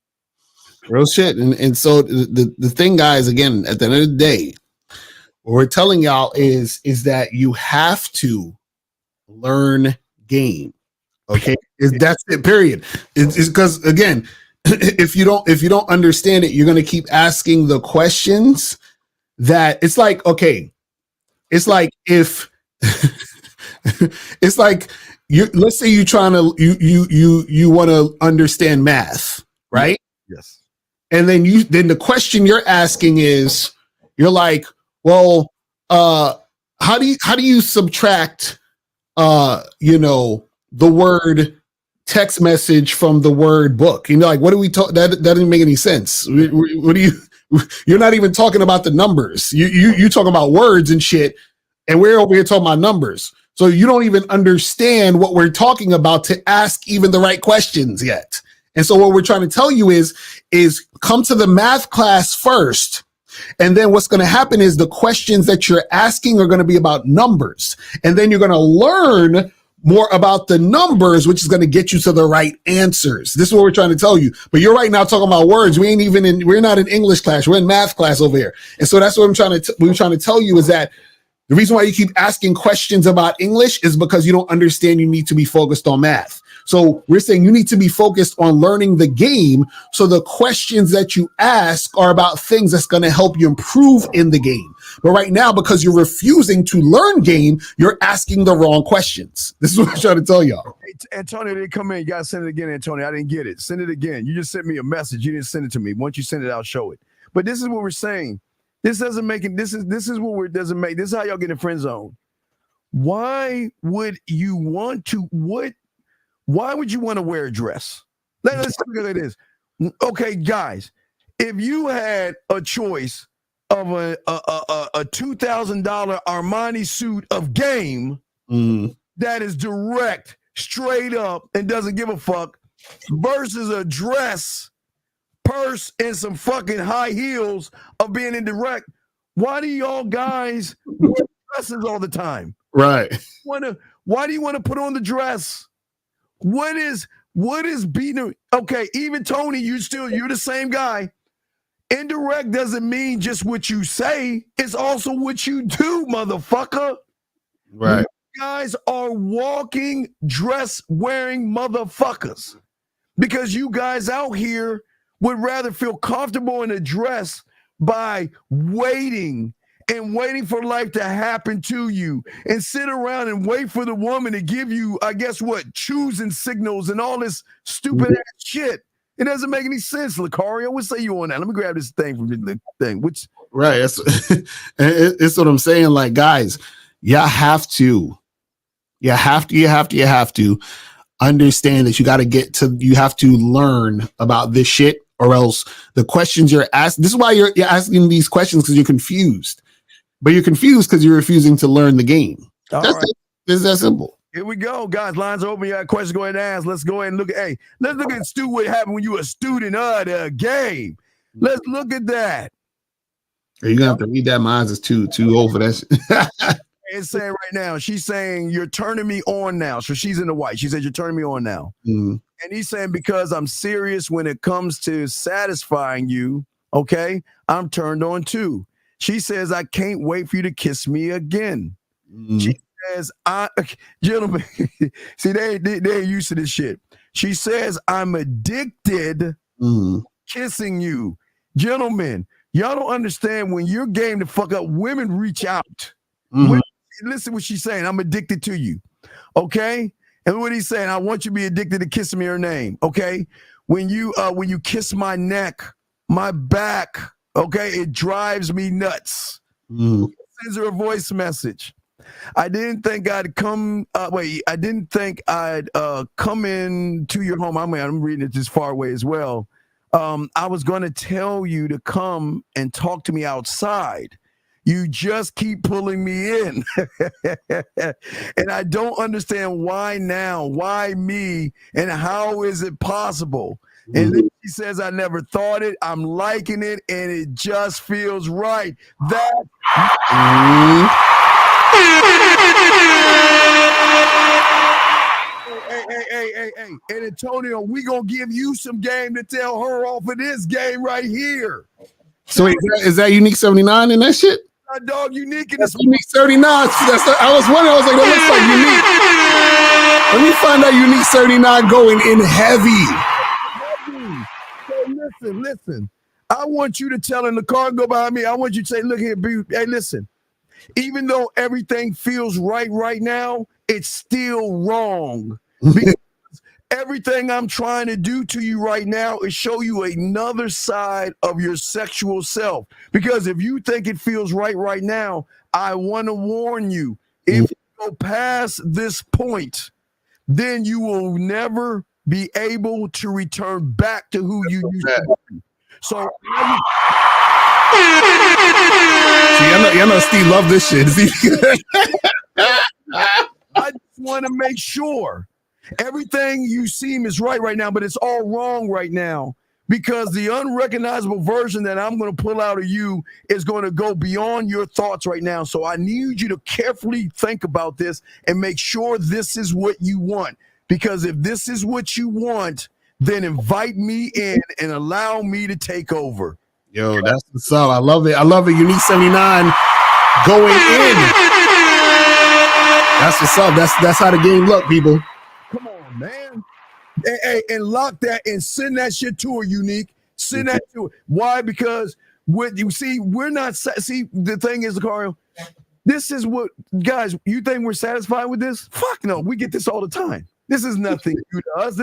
Real shit. And so the thing, guys, again, at the end of the day, what we're telling y'all is that you have to learn game. Okay. That's it, period. It's because, again, if you don't understand it, you're going to keep asking the questions that it's like, okay, it's like if it's like let's say you're trying to you want to understand math, right? Yes. And then the question you're asking is, you're like, well, how do you subtract the word text message from the word book? Like, what do we talk? That didn't make any sense. What do you? You're not even talking about the numbers. You talking about words and shit, and we're over here talking about numbers. So you don't even understand what we're talking about to ask even the right questions yet. And so what we're trying to tell you is come to the math class first. And then what's going to happen is the questions that you're asking are going to be about numbers. And then you're going to learn more about the numbers, which is going to get you to the right answers. This is what we're trying to tell you. But you're right now talking about words. We're not in English class. We're in math class over here. And so that's what we're trying to tell you is that the reason why you keep asking questions about English is because you don't understand you need to be focused on math. So we're saying you need to be focused on learning the game. So the questions that you ask are about things that's going to help you improve in the game. But right now, because you're refusing to learn game, you're asking the wrong questions. This is what I'm trying to tell y'all. Hey, Antonio didn't come in. You got to send it again, Antonio. I didn't get it. Send it again. You just sent me a message. You didn't send it to me. Once you send it, I'll show it. But this is what we're saying. This doesn't make it. This is what we're doesn't make. This is how y'all get in friend zone. Why would you want to? Why would you want to wear a dress? Let's look at this. Okay, guys, if you had a choice of a $2,000 Armani suit of game that is direct, straight up, and doesn't give a fuck, versus a dress, purse, and some fucking high heels of being indirect, why do y'all guys wear dresses all the time? Right. Why do you want to put on the dress? What is beating? Okay, even Tony, you're the same guy. Indirect doesn't mean just what you say. It's also what you do, motherfucker. Right. You guys are walking, dress wearing motherfuckers because you guys out here would rather feel comfortable in a dress by waiting for life to happen to you and sit around and wait for the woman to give you, I guess what, choosing signals and all this stupid ass shit. It doesn't make any sense, Lucario. What say you on that? Let me grab this thing from the thing. Right. It's what I'm saying. Like, guys, you have to understand that you have to learn about this shit, or else the questions you're asking. This is why you're asking these questions, because you're confused. But you're confused because you're refusing to learn the game. That's it. It's that simple. Here we go, guys. Lines are open. You got questions, go ahead and ask. Let's go ahead and look at, let's look at Stu, what happened when you were a student of the game. Let's look at that. You're going to have to read that. Mine is too old for that shit. It's saying right now, she's saying, you're turning me on now. So she's in the white. She said, you're turning me on now. And he's saying, because I'm serious when it comes to satisfying you, okay, I'm turned on too. She says, I can't wait for you to kiss me again. She says, gentlemen, see, they're used to this shit. She says, I'm addicted kissing you. Gentlemen, y'all don't understand, when you're game to fuck up, women reach out. Listen what she's saying. I'm addicted to you. Okay? And what he's saying, I want you to be addicted to kissing me her name. Okay? When you kiss my neck, my back, okay, it drives me nuts. Sends her a voice message. I didn't think I'd come. I didn't think I'd come into your home. I'm reading it this far away as well. I was going to tell you to come and talk to me outside. You just keep pulling me in. And I don't understand why now, why me, and how is it possible? And then she says, I never thought it. I'm liking it, and it just feels right. That. Hey. And Antonio, we going to give you some game to tell her off of this game right here. So is that Unique 79 in that shit? Dog, Unique in That's this. Unique 39. I was wondering, I was like, that looks like Unique. Let me find out Unique 39 going in heavy. So listen. I want you to tell in the car and go behind me. I want you to say, look here, hey, listen. Even though everything feels right now, it's still wrong. Because everything I'm trying to do to you right now is show you another side of your sexual self. Because if you think it feels right now, I want to warn you, if you go past this point, then you will never be able to return back to who you used to be. So I know Steve love this shit. I just want to make sure everything you seem is right now, but it's all wrong right now, because the unrecognizable version that I'm going to pull out of you is going to go beyond your thoughts right now. So I need you to carefully think about this and make sure this is what you want. Because if this is what you want, then invite me in and allow me to take over. Yo, that's what's up. I love it. Unique 79 going in. That's what's up. That's how the game look, people. Come on, man. Hey, and lock that and send that shit to her, Unique. Send that to her. Why? Because what you see, we're not. See, the thing is, Carl, this is what, guys, you think we're satisfied with this? Fuck no. We get this all the time. This is nothing new to us.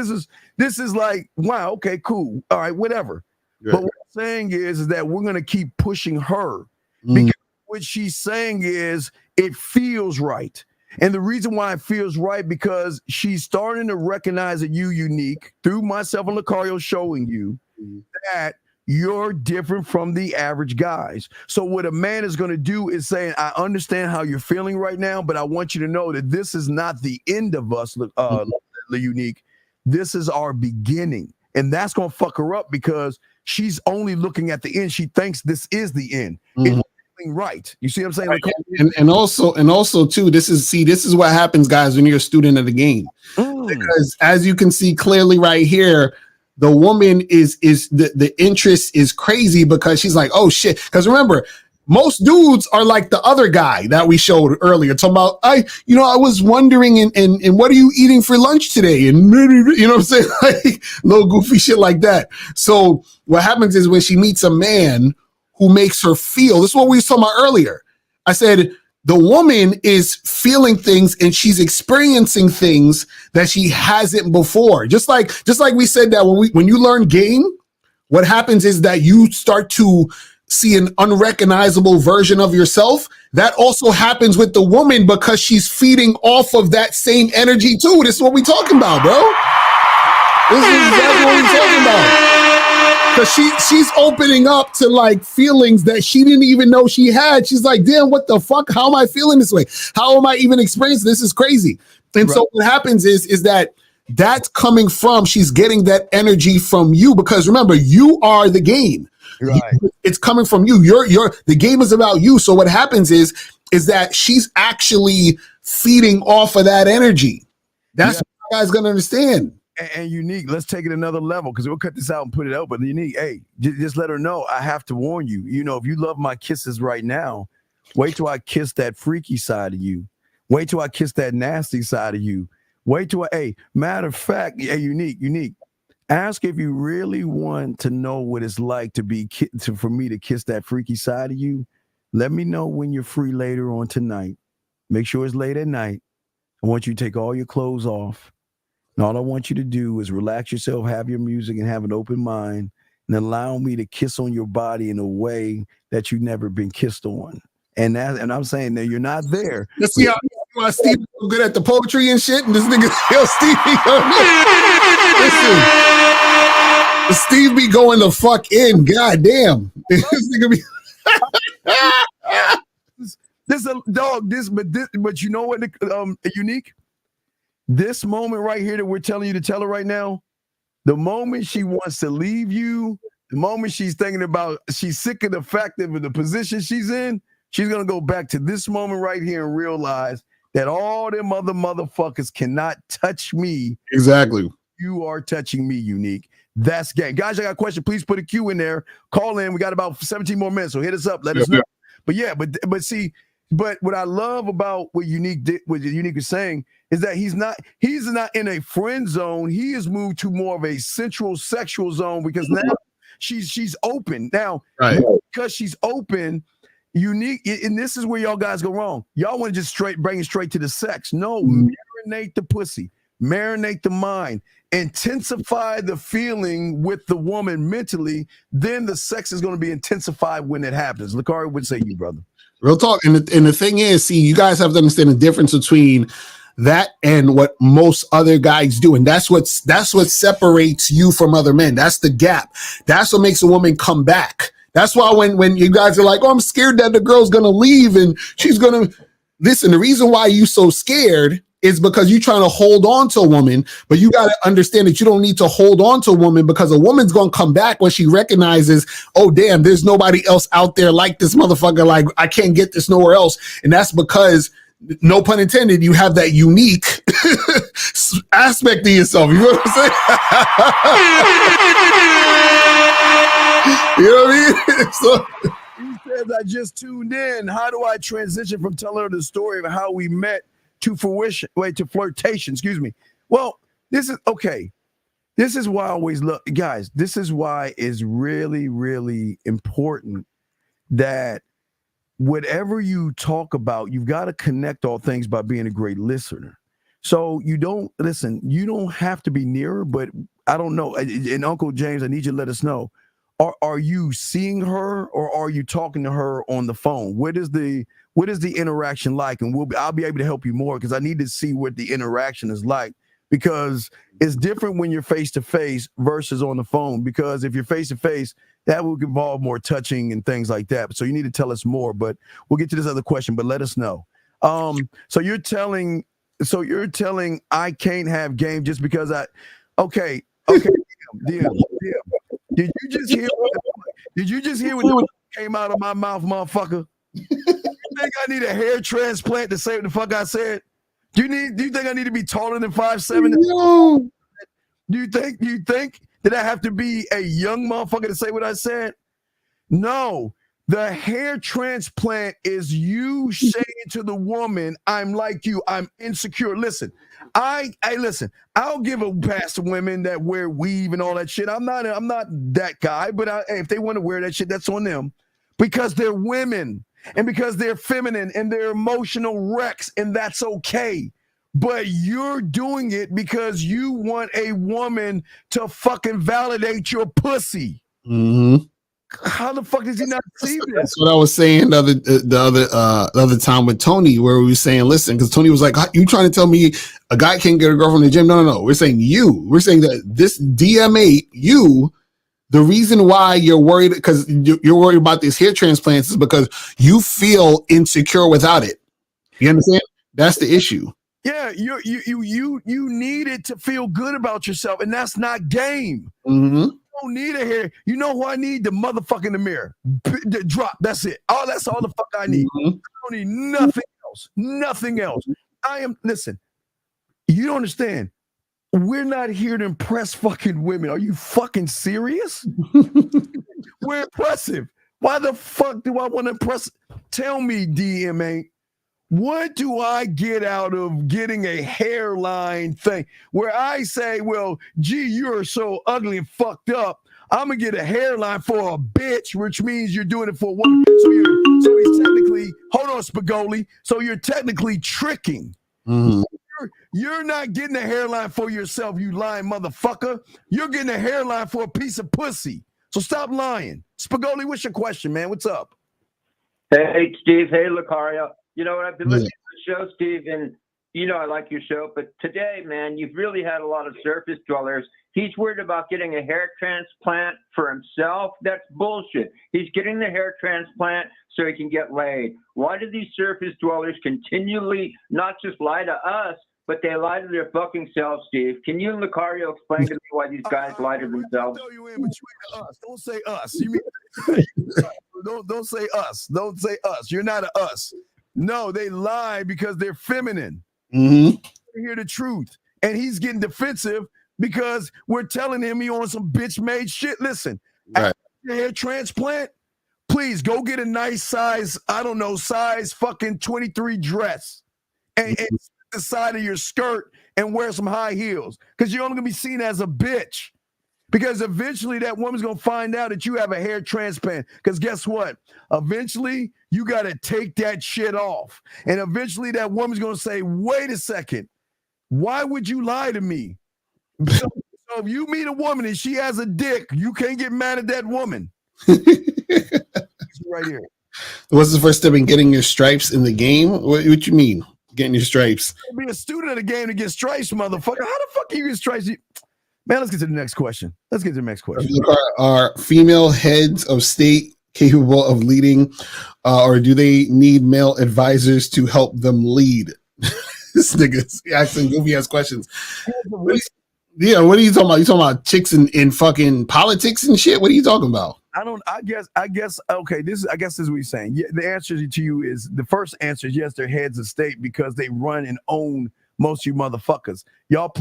This is like, wow, okay, cool. All right, whatever. Right. But what I'm saying is that we're going to keep pushing her because what she's saying is it feels right. And the reason why it feels right, because she's starting to recognize that you Unique through myself and Lucario showing you that you're different from the average guys. So what a man is going to do is saying, I understand how you're feeling right now, but I want you to know that this is not the end of us, Unique. This is our beginning. And that's going to fuck her up because she's only looking at the end. She thinks this is the end. It's right. You see what I'm saying? Right. And also too, this is what happens, guys, when you're a student of the game. Because as you can see clearly right here, the woman is the interest is crazy because she's like, oh shit. Because remember, most dudes are like the other guy that we showed earlier, talking about, I was wondering, and what are you eating for lunch today? And you know what I'm saying? Like little goofy shit like that. So what happens is when she meets a man who makes her feel, this is what we were talking about earlier. I said, the woman is feeling things and she's experiencing things that she hasn't before. Just like we said that when you learn game, what happens is that you start to see an unrecognizable version of yourself. That also happens with the woman because she's feeding off of that same energy too. This is what we're talking about, bro. This is exactly what we're talking about. Because she's opening up to like feelings that she didn't even know she had. She's like, damn, what the fuck? How am I feeling this way? How am I even experiencing this? Is crazy. And so what happens is that that's coming from, she's getting that energy from you, because remember, you are the game. Right. It's coming from you. The game is about you. So what happens is that she's actually feeding off of that energy. That's what you guys gonna understand. And Unique, let's take it another level, because we'll cut this out and put it out. But Unique, hey, just let her know, I have to warn you. You know, if you love my kisses right now, wait till I kiss that freaky side of you. Wait till I kiss that nasty side of you. Wait till matter of fact, hey, Unique, ask if you really want to know what it's like to be for me to kiss that freaky side of you. Let me know when you're free later on tonight. Make sure it's late at night. I want you to take all your clothes off. And all I want you to do is relax yourself, have your music, and have an open mind, and allow me to kiss on your body in a way that you've never been kissed on. And I'm saying that you're not there. Let's see how Steve is so good at the poetry and shit. And this nigga, Stevie, Steve be going the fuck in. God damn. This nigga be This a dog. But you know what? Unique. This moment right here that we're telling you to tell her right now. The moment she wants to leave you, the moment she's thinking about, she's sick of the fact of the position she's in, she's going to go back to this moment right here and realize that all them other motherfuckers cannot touch me. Exactly. You are touching me, Unique. That's game. Guys, I got a question. Please put a Q in there. Call in. We got about 17 more minutes, so hit us up. Let us know. Yeah. But see, but what I love about what Unique is saying is that he's not in a friend zone. He has moved to more of a central sexual zone because now she's open. Now, because she's open, Unique, and this is where y'all guys go wrong. Y'all want to just bring it straight to the sex. No, marinate the pussy, marinate the mind, intensify the feeling with the woman mentally. Then the sex is going to be intensified when it happens. Lakari would say you, brother. Real talk. And the thing is, see, you guys have to understand the difference between that and what most other guys do. And that's what separates you from other men. That's the gap. That's what makes a woman come back. That's why when you guys are like, oh, I'm scared that the girl's going to leave and she's going to listen. The reason why you so scared is because you're trying to hold on to a woman, but you got to understand that you don't need to hold on to a woman because a woman's going to come back when she recognizes, oh, damn, there's nobody else out there like this motherfucker. Like, I can't get this nowhere else. And that's because, no pun intended, you have that unique aspect of yourself. You know what I'm saying? You know what I mean? So, he says, I just tuned in. How do I transition from telling her the story of how we met to fruition, to flirtation, excuse me. Well, this is okay. This is why I always look, guys, this is why it's really, really important that whatever you talk about, you've got to connect all things by being a great listener. So you don't have to be nearer, but I don't know. And Uncle James, I need you to let us know. Are you seeing her or are you talking to her on the phone? What is the interaction like? And I'll be able to help you more because I need to see what the interaction is like, because it's different when you're face to face versus on the phone. Because if you're face to face, that will involve more touching and things like that. So you need to tell us more, but we'll get to this other question, but let us know. So you're telling I can't have game just because okay. DM. Did you just hear what came out of my mouth, motherfucker? You think I need a hair transplant to say what the fuck I said? Do you think I need to be taller than 5'7"? No. Do you think that I have to be a young motherfucker to say what I said? No. The hair transplant is you saying to the woman, I'm like you, I'm insecure. Listen, listen, I'll give a pass to women that wear weave and all that shit. I'm not that guy, but if they want to wear that shit, that's on them, because they're women and because they're feminine and they're emotional wrecks, and that's okay. But you're doing it because you want a woman to fucking validate your pussy. Mm-hmm. How the fuck does he not see this? That's what I was saying the other time with Tony, where we were saying, listen, because Tony was like, you trying to tell me a guy can't get a girl from the gym? No. We're saying we're saying that this DMA, the reason why you're worried, because you're worried about these hair transplants, is because you feel insecure without it. You understand? That's the issue. Yeah, you need it to feel good about yourself, and that's not game. Mm-hmm. Don't need a hair. You know who I need? The motherfucker in the mirror. The drop. That's it. That's all the fuck I need. Mm-hmm. I don't need nothing else. Nothing else. Listen, you don't understand. We're not here to impress fucking women. Are you fucking serious? We're impressive. Why the fuck do I want to impress? Tell me, DMA. What do I get out of getting a hairline thing where I say, well, gee, you're so ugly and fucked up, I'm going to get a hairline for a bitch, which means you're doing it for a woman. So he's technically, hold on, Spagoli. So you're technically tricking. Mm-hmm. You're not getting a hairline for yourself, you lying motherfucker. You're getting a hairline for a piece of pussy. So stop lying. Spagoli, what's your question, man? What's up? Hey, Steve. Hey, Lucario. You know what? I've been listening to the show, Steve, and you know I like your show. But today, man, you've really had a lot of surface dwellers He's worried about getting a hair transplant for himself. That's bullshit. He's getting the hair transplant so he can get laid. Why do these surface dwellers continually not just lie to us, but they lie to their fucking selves, Steve? Can you and Lucario explain to me why these guys lie to themselves? Throw you in between us. Don't say us. You mean don't say us. Don't say us. You're not a us. No, they lie because they're feminine. Mm-hmm. They hear the truth, and he's getting defensive because we're telling him he on some bitch made shit. Listen, Right. after your hair transplant, please go get a nice size, I don't know, size fucking 23 dress and the side of your skirt and wear some high heels because you're only gonna be seen as a bitch. Because eventually that woman's gonna find out that you have a hair transplant. Because guess what? Eventually you gotta take that shit off. And eventually that woman's gonna say, wait a second, why would you lie to me? So if you meet a woman and she has a dick, you can't get mad at that woman. Right here. What's the first step in getting your stripes in the game? What you mean? Getting your stripes? Be a student of the game to get stripes, motherfucker. How the fuck you get stripes? Man, let's get to the next question. Are female heads of state capable of leading, or do they need male advisors to help them lead? This nigga's asking goofy ass questions. Yeah, what are you talking about? You talking about chicks in fucking politics and shit? What are you talking about? I guess okay, I guess this is what you're saying. Yeah, the answer to you is the first answer is yes, they're heads of state because they run and own most of you motherfuckers. Y'all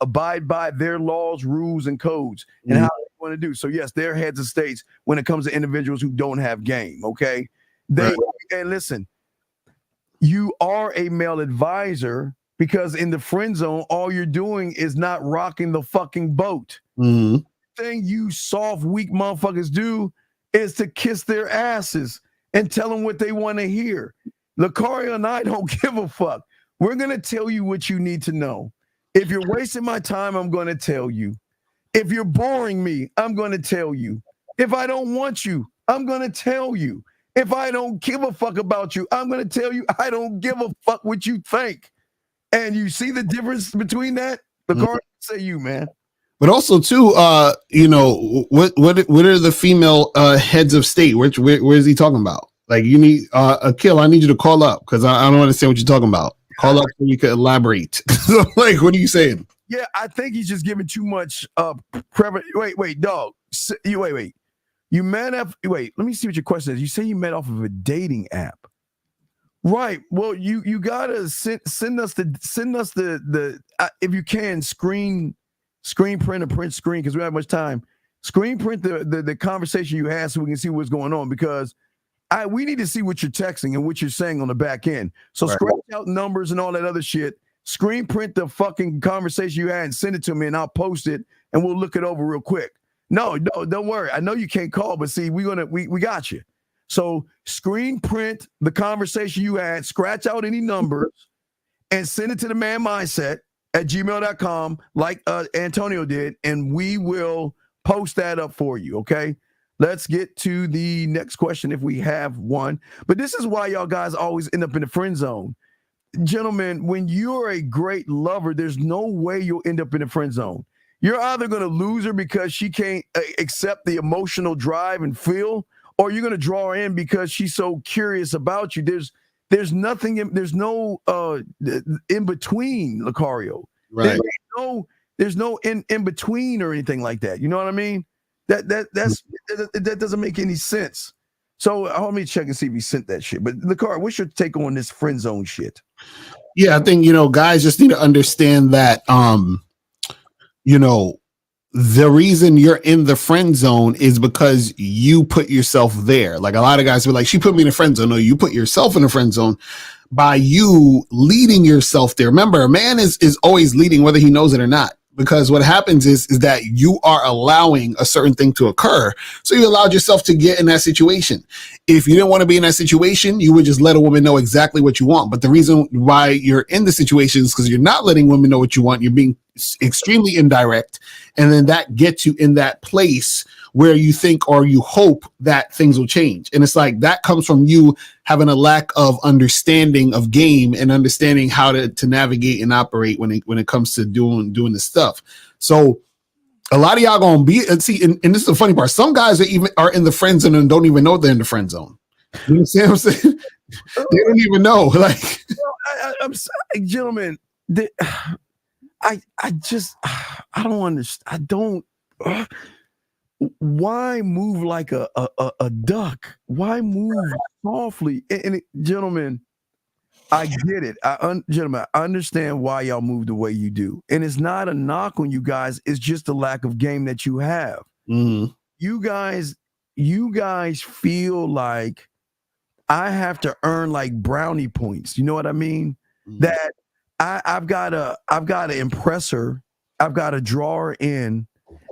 abide by their laws, rules, and codes and how they want to do. So yes, they're heads of states when it comes to individuals who don't have game. Okay. And listen, you are a male advisor because in the friend zone, all you're doing is not rocking the fucking boat. Mm-hmm. Thing you soft, weak motherfuckers do is to kiss their asses and tell them what they want to hear. Lucario and I don't give a fuck. We're going to tell you what you need to know. If you're wasting my time, I'm going to tell you. If you're boring me, I'm going to tell you. If I don't want you, I'm going to tell you. If I don't give a fuck about you, I'm going to tell you I don't give a fuck what you think. And you see the difference between that? Lucario, say you, man. But also too, you know, what are the female heads of state? Where is he talking about? Like you need Akil, I need you to call up because I don't understand what you're talking about. Call up so you can elaborate. Like, what are you saying? Yeah, I think he's just giving too much wait, dog. Wait. You met up. Wait, let me see what your question is. You say you met off of a dating app. Right. Well, you gotta send us the if you can screen print or print screen because we don't have much time. Screen print the conversation you had so we can see what's going on because we need to see what you're texting and what you're saying on the back end. So scratch out numbers and all that other shit. Screen print the fucking conversation you had and send it to me and I'll post it and we'll look it over real quick. No, don't worry. I know you can't call, but see, we got you. So screen print the conversation you had, scratch out any numbers and send it to the man mindset at gmail.com like Antonio did, and we will post that up for you, okay? Let's get to the next question if we have one. But this is why y'all guys always end up in the friend zone. Gentlemen, when you're a great lover, there's no way you'll end up in the friend zone. You're either going to lose her because she can't accept the emotional drive and feel, or you're going to draw her in because she's so curious about you. There's nothing, there's no in between, Lucario. Right. There's no in between or anything like that. You know what I mean? That doesn't make any sense. So let me check and see if he sent that shit. But Lucario, what's your take on this friend zone shit? Yeah, I think guys just need to understand that the reason you're in the friend zone is because you put yourself there. Like a lot of guys be like, she put me in a friend zone. No, you put yourself in a friend zone by you leading yourself there. Remember, a man is always leading whether he knows it or not. Because what happens is that you are allowing a certain thing to occur. So you allowed yourself to get in that situation. If you didn't want to be in that situation, you would just let a woman know exactly what you want. But the reason why you're in the situation is because you're not letting women know what you want. You're being extremely indirect. And then that gets you in that place where you think or you hope that things will change. And it's like that comes from you having a lack of understanding of game and understanding how to navigate and operate when it comes to doing this stuff. So A lot of y'all gonna be see, and this is the funny part. Some guys are in the friend zone and don't even know they're in the friend zone. You know what I'm saying? They don't even know. Like, I'm sorry, gentlemen. I don't understand. I don't. Why move like a duck? Why move softly? Gentlemen, I get it. Gentlemen, I understand why y'all move the way you do, and it's not a knock on you guys. It's just a lack of game that you have. mm-hmm. You guys feel like I have to earn like brownie points. You know what I mean? Mm-hmm. That I've got to impress her. I've got to draw her in,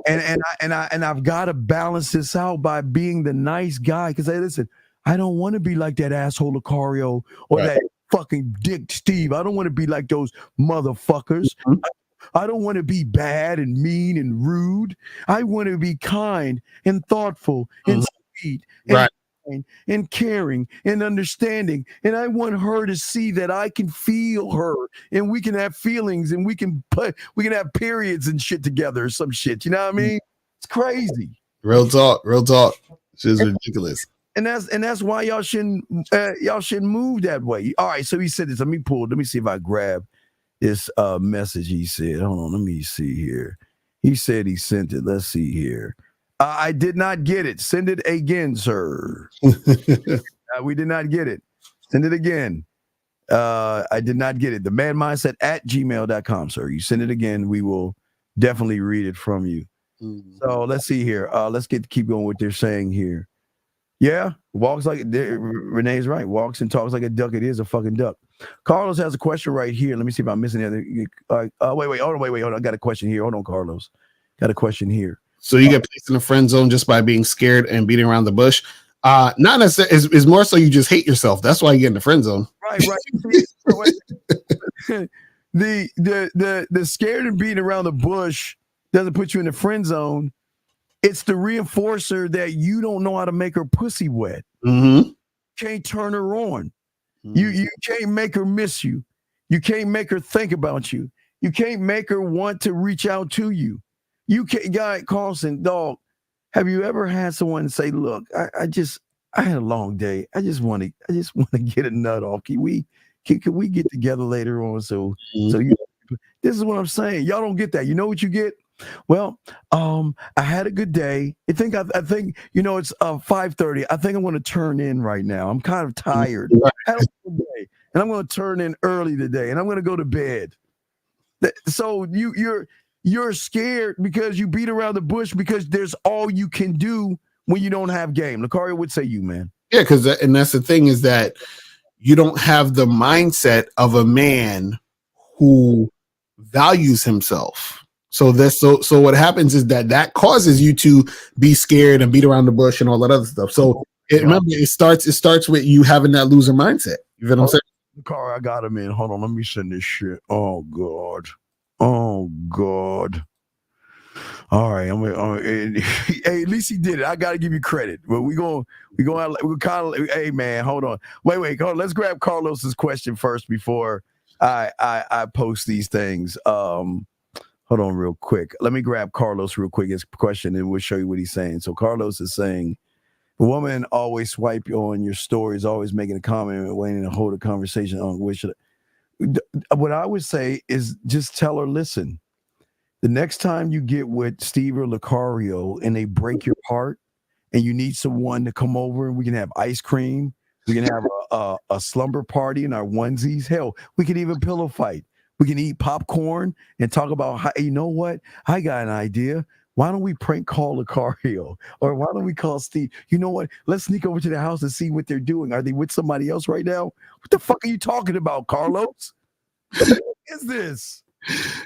and I've got to balance this out by being the nice guy. Because hey, listen, I don't want to be like that asshole Lucario or Right. that fucking dick Steve. I don't want to be like those motherfuckers. Mm-hmm. I don't want to be bad and mean and rude. I want to be kind and thoughtful and sweet and Right. and caring and understanding. And I want her to see that I can feel her and we can have feelings and we can have periods and shit together or some shit. You know what I mean? It's crazy. Real talk. It's just ridiculous. And that's why y'all shouldn't move that way. All right, so he said this. Let me see if I grab this message he said. Hold on, let me see here. He said he sent it. Let's see here. I did not get it. Send it again, sir. We did not get it. Send it again. I did not get it. The man mindset at gmail.com, sir. You send it again. We will definitely read it from you. Mm-hmm. So let's see here. Let's keep going what they're saying here. Yeah, walks like Renee's right. Walks and talks like a duck. It is a fucking duck. Carlos has a question right here. Let me see if I'm missing anything. Wait, hold on. I got a question here. Hold on, Carlos. Got a question here. So you get placed in the friend zone just by being scared and beating around the bush. Not necessarily. It's more so you just hate yourself. That's why you get in the friend zone. Right. The scared and beating around the bush doesn't put you in the friend zone. It's the reinforcer that you don't know how to make her pussy wet. Mm-hmm. Can't turn her on. Mm-hmm. You can't make her miss you. You can't make her think about you. You can't make her want to reach out to you. You can't, Guy Carlson, dog. Have you ever had someone say, "Look, I had a long day. I just want to get a nut off. Can we get together later on?" So this is what I'm saying. Y'all don't get that. You know what you get? Well, I had a good day. I think it's 5:30. I think I'm going to turn in right now. I'm kind of tired. I had a good day, and I'm going to turn in early today, and I'm going to go to bed. So you're scared because you beat around the bush because there's all you can do when you don't have game. Lucario would say you, man. Yeah, because that's the thing is that you don't have the mindset of a man who values himself. So what happens is that causes you to be scared and beat around the bush and all that other stuff. So remember, it starts with you having that loser mindset. You know what I'm saying? Lucario, I got him in. Hold on, let me send this shit. Oh God. All right, hey, at least he did it. I gotta give you credit. But we kind of. Hey, man, hold on. Wait. Hold on. Let's grab Carlos's question first before I post these things. Hold on, real quick. Let me grab Carlos real quick. His question, and we'll show you what he's saying. So Carlos is saying, "The woman always swipe on your stories, always making a comment and waiting to hold a conversation on which." What I would say is just tell her, listen, the next time you get with Steve or Lucario and they break your heart and you need someone to come over and we can have ice cream, we can have a slumber party in our onesies. Hell, we can even pillow fight. We can eat popcorn and talk about, how, you know what? I got an idea. Why don't we prank call Lucario? Or why don't we call Steve? You know what? Let's sneak over to the house and see what they're doing. Are they with somebody else right now? What the fuck are you talking about, Carlos? What is this?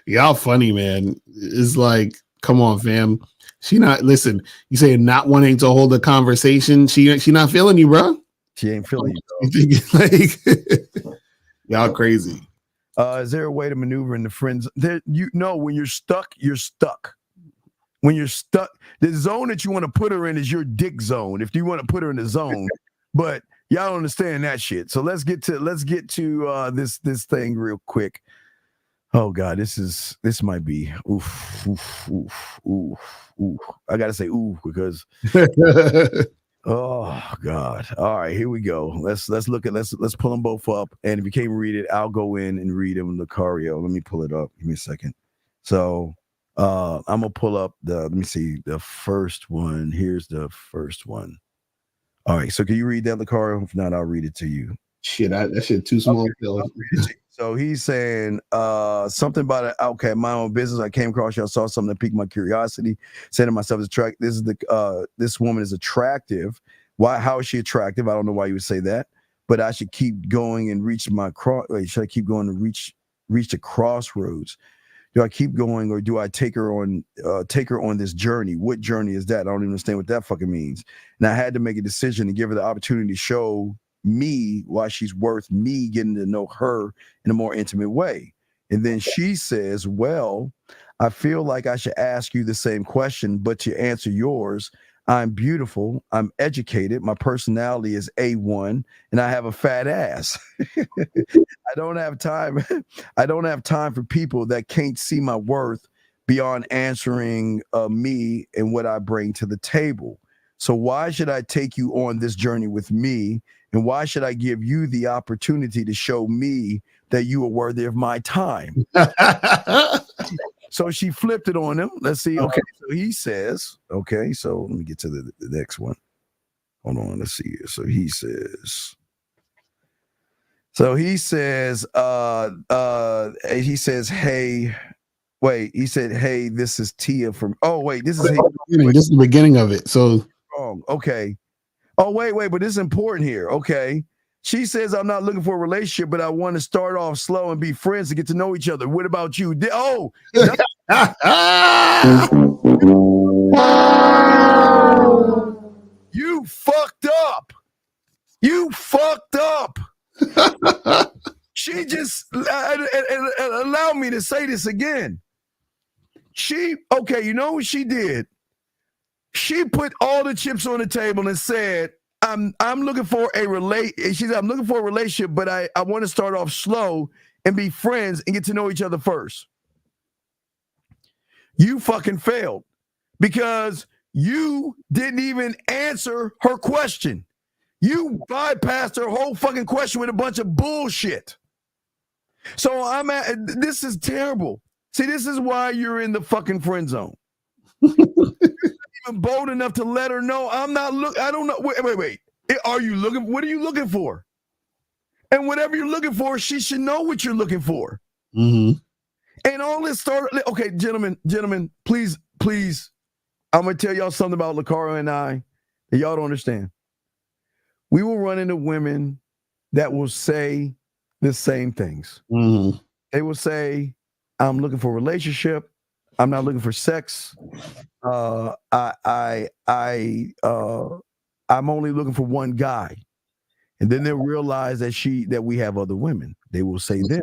Y'all funny, man. It's like, come on, fam. She not listen. You say not wanting to hold a conversation. She not feeling you, bro. She ain't feeling you, like, y'all crazy. Is there a way to maneuver in the friends? There, when you're stuck, you're stuck. When you're stuck, the zone that you want to put her in is your dick zone. If you want to put her in the zone, but y'all don't understand that shit. So let's get to this thing real quick. Oh God, this might be oof, oof, oof, oof, oof. I gotta say ooh because oh God. All right, here we go. Let's pull them both up. And if you can't read it, I'll go in and read them. Lucario. Let me pull it up. Give me a second. So I'm gonna pull up let me see the first one. Here's the first one. All right, so can you read that, Lucario? If not, I'll read it to you. Shit, that shit too small. Okay. So he's saying something about it. Okay, my own business. I came across you. I saw something that piqued my curiosity. Said to myself, this woman is attractive. Why? How is she attractive? I don't know why you would say that, but I should keep going and reach my cross. Should I keep going to reach the crossroads? Do I keep going or do I take her on this journey? What journey is that? I don't even understand what that fucking means. And I had to make a decision to give her the opportunity to show me why she's worth me getting to know her in a more intimate way. And then she says, well, I feel like I should ask you the same question, but to answer yours, I'm beautiful, I'm educated, my personality is A1, and I have a fat ass. I don't have time. I don't have time for people that can't see my worth beyond answering me and what I bring to the table. So why should I take you on this journey with me? And why should I give you the opportunity to show me that you are worthy of my time? So she flipped it on him. Let's see. Okay. So he says, okay. So let me get to the next one. Hold on. Let's see here. So he says, hey, wait, he said, hey, this is Tia from, oh, wait, this is, this is the beginning of it. So, wrong. Okay. Oh, wait, but this is important here. Okay. She says, I'm not looking for a relationship, but I want to start off slow and be friends to get to know each other. What about you? Oh, you fucked up. You fucked up. She just allow me to say this again. Okay, you know what she did? She put all the chips on the table and said, I'm looking for a I'm looking for a relationship, but I want to start off slow and be friends and get to know each other first. You fucking failed because you didn't even answer her question. You bypassed her whole fucking question with a bunch of bullshit. So this is terrible. See, this is why you're in the fucking friend zone. Even bold enough to let her know I don't know. Wait. Are you looking? What are you looking for? And whatever you're looking for, she should know what you're looking for. Mm-hmm. And all this started. Okay, gentlemen, please. I'm gonna tell y'all something about Lucario and I that y'all don't understand. We will run into women that will say the same things. Mm-hmm. They will say, "I'm looking for a relationship. I'm not looking for sex. I'm only looking for one guy." And then they'll realize that we have other women. They will say that.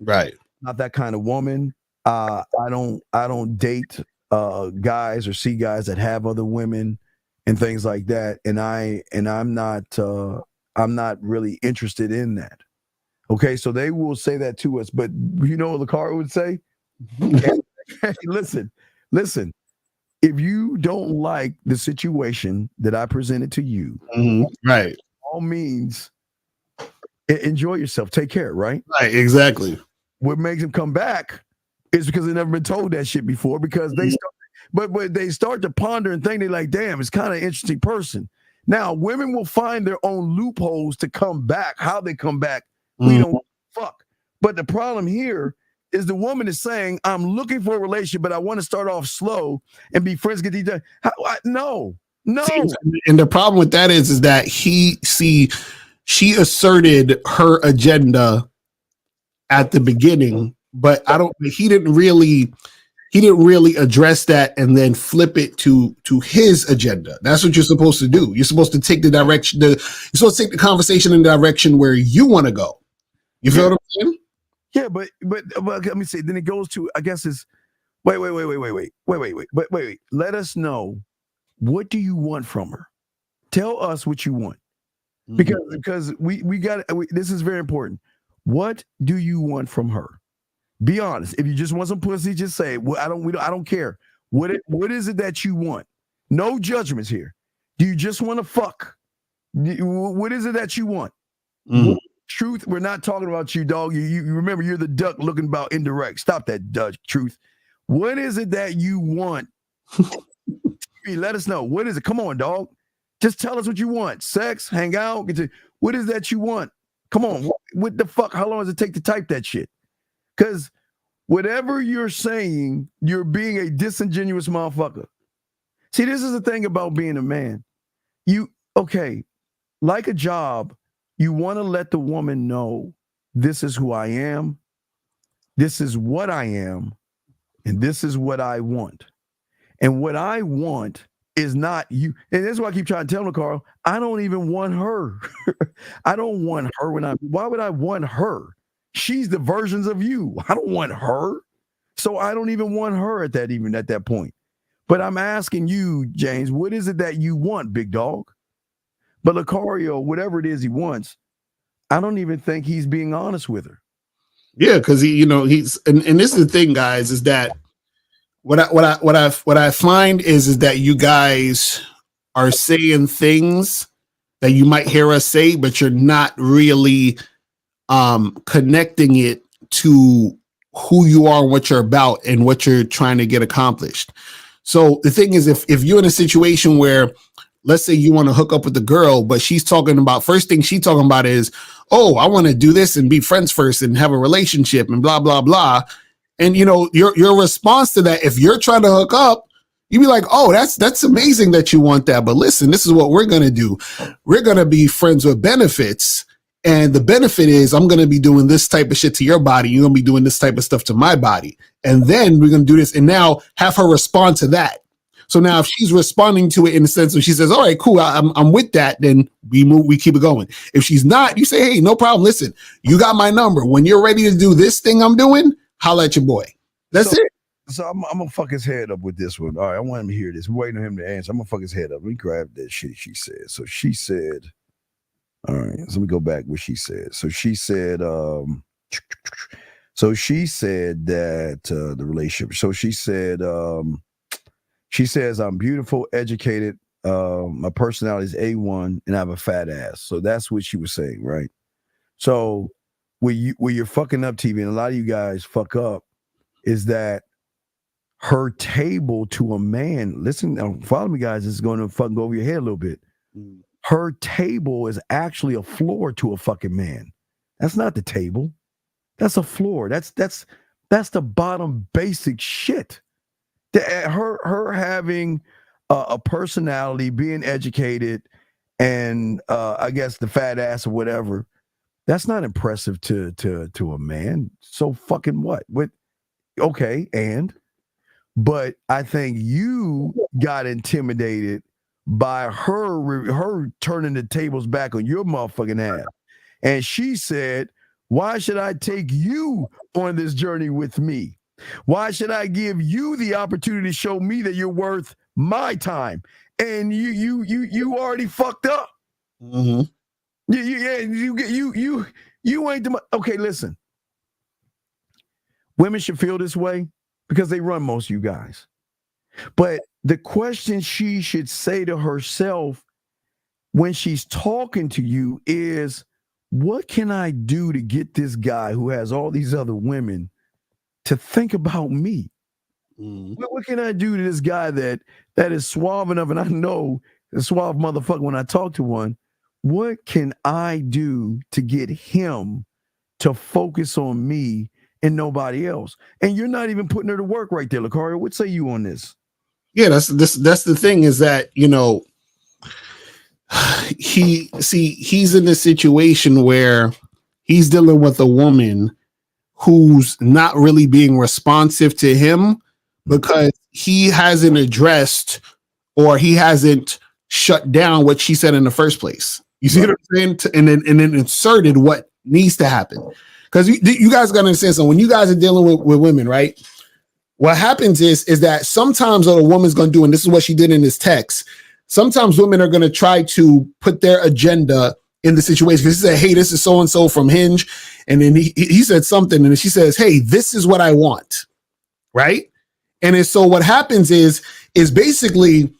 Right. Not that kind of woman. I don't date guys or see guys that have other women and things like that. And I'm not really interested in that. Okay, so they will say that to us. But you know what Lucario would say? Hey, listen. If you don't like the situation that I presented to you, right, all means enjoy yourself. Take care, right? Right, exactly. What makes them come back is because they've never been told that shit before. Because they start to ponder and think they're like, damn, it's kind of an interesting person. Now, women will find their own loopholes to come back. How they come back, we don't fuck. But the problem here is the woman is saying, I'm looking for a relationship, but I want to start off slow and be friends, get these done. No. See, and the problem with that is that she asserted her agenda at the beginning, but he didn't really address that and then flip it to his agenda. That's what you're supposed to do. You're supposed to take you're supposed to take the conversation in the direction where you want to go. You feel what I'm saying? Yeah, but let me see. Then it goes to, I guess it's wait. Let us know, what do you want from her? Tell us what you want. Because we got this is very important. What do you want from her? Be honest. If you just want some pussy, just say it. Well, I don't care. What is it that you want? No judgments here. Do you just want to fuck? What is it that you want? Truth, we're not talking about you, dog. You remember, you're the duck looking about indirect. Stop that, Truth. What is it that you want? Let us know. What is it? Come on, dog. Just tell us what you want. Sex, hang out. What is that you want? Come on. What the fuck? How long does it take to type that shit? Because whatever you're saying, you're being a disingenuous motherfucker. See, this is the thing about being a man. Like a job, you want to let the woman know this is who I am, this is what I am, and this is what I want. And what I want is not you. And that's why I keep trying to tell her, Carl, I don't even want her. I don't want her why would I want her? She's the versions of you. I don't want her. So I don't even want her at that point. But I'm asking you, James, what is it that you want, big dog? But Lucario, whatever it is he wants, I don't even think he's being honest with her. Yeah, because he's and this is the thing, guys, is that what I find is that you guys are saying things that you might hear us say, but you're not really connecting it to who you are and what you're about and what you're trying to get accomplished. So the thing is, if you're in a situation where, let's say you want to hook up with the girl, but she's talking about, first thing she's talking about is, oh, I want to do this and be friends first and have a relationship and blah, blah, blah. And, your response to that, if you're trying to hook up, you'd be like, oh, that's amazing that you want that. But listen, this is what we're going to do. We're going to be friends with benefits. And the benefit is I'm going to be doing this type of shit to your body. You're going to be doing this type of stuff to my body. And then we're going to do this and now have her respond to that. So now if she's responding to it in the sense of she says, all right, cool, I'm with that, then we keep it going. If she's not, you say, hey, no problem. Listen, you got my number. When you're ready to do this thing I'm doing, holla at your boy. That's it. So I'm going to fuck his head up with this one. All right, I want him to hear this. We're waiting on him to answer. I'm going to fuck his head up. Let me grab that shit she said. So she said, all right, so let me go back what she said. So she said, that the relationship. So she said, she says, I'm beautiful, educated. My personality is A1 and I have a fat ass. So that's what she was saying, right? So where you're fucking up, TV, and a lot of you guys fuck up, is that her table to a man, listen, follow me, guys, this is going to fucking go over your head a little bit. Her table is actually a floor to a fucking man. That's not the table. That's a floor. That's the bottom basic shit. Her having a personality, being educated, and I guess the fat ass or whatever, that's not impressive to a man. So fucking what? Okay, but I think you got intimidated by her turning the tables back on your motherfucking ass. And she said, why should I take you on this journey with me? Why should I give you the opportunity to show me that you're worth my time? And you already fucked up. Mm-hmm. You ain't the okay. Listen, women should feel this way because they run most of you guys. But the question she should say to herself when she's talking to you is, what can I do to get this guy who has all these other women to think about me? What can I do to this guy that is suave enough? And I know the suave motherfucker when I talk to one. What can I do to get him to focus on me and nobody else? And you're not even putting her to work right there, Lucario. What say you on this? Yeah, that's the thing is that, he's in a situation where he's dealing with a woman who's not really being responsive to him because he hasn't addressed or he hasn't shut down what she said in the first place. You see what I'm saying? And then inserted what needs to happen. Because you guys got to understand something. When you guys are dealing with women, right? What happens is that sometimes what a woman's going to do, and this is what she did in this text, sometimes women are going to try to put their agenda in the situation. Because he said, hey, this is so and so from Hinge, and then he said something, and she says, hey, this is what I want, right? And so what happens is basically,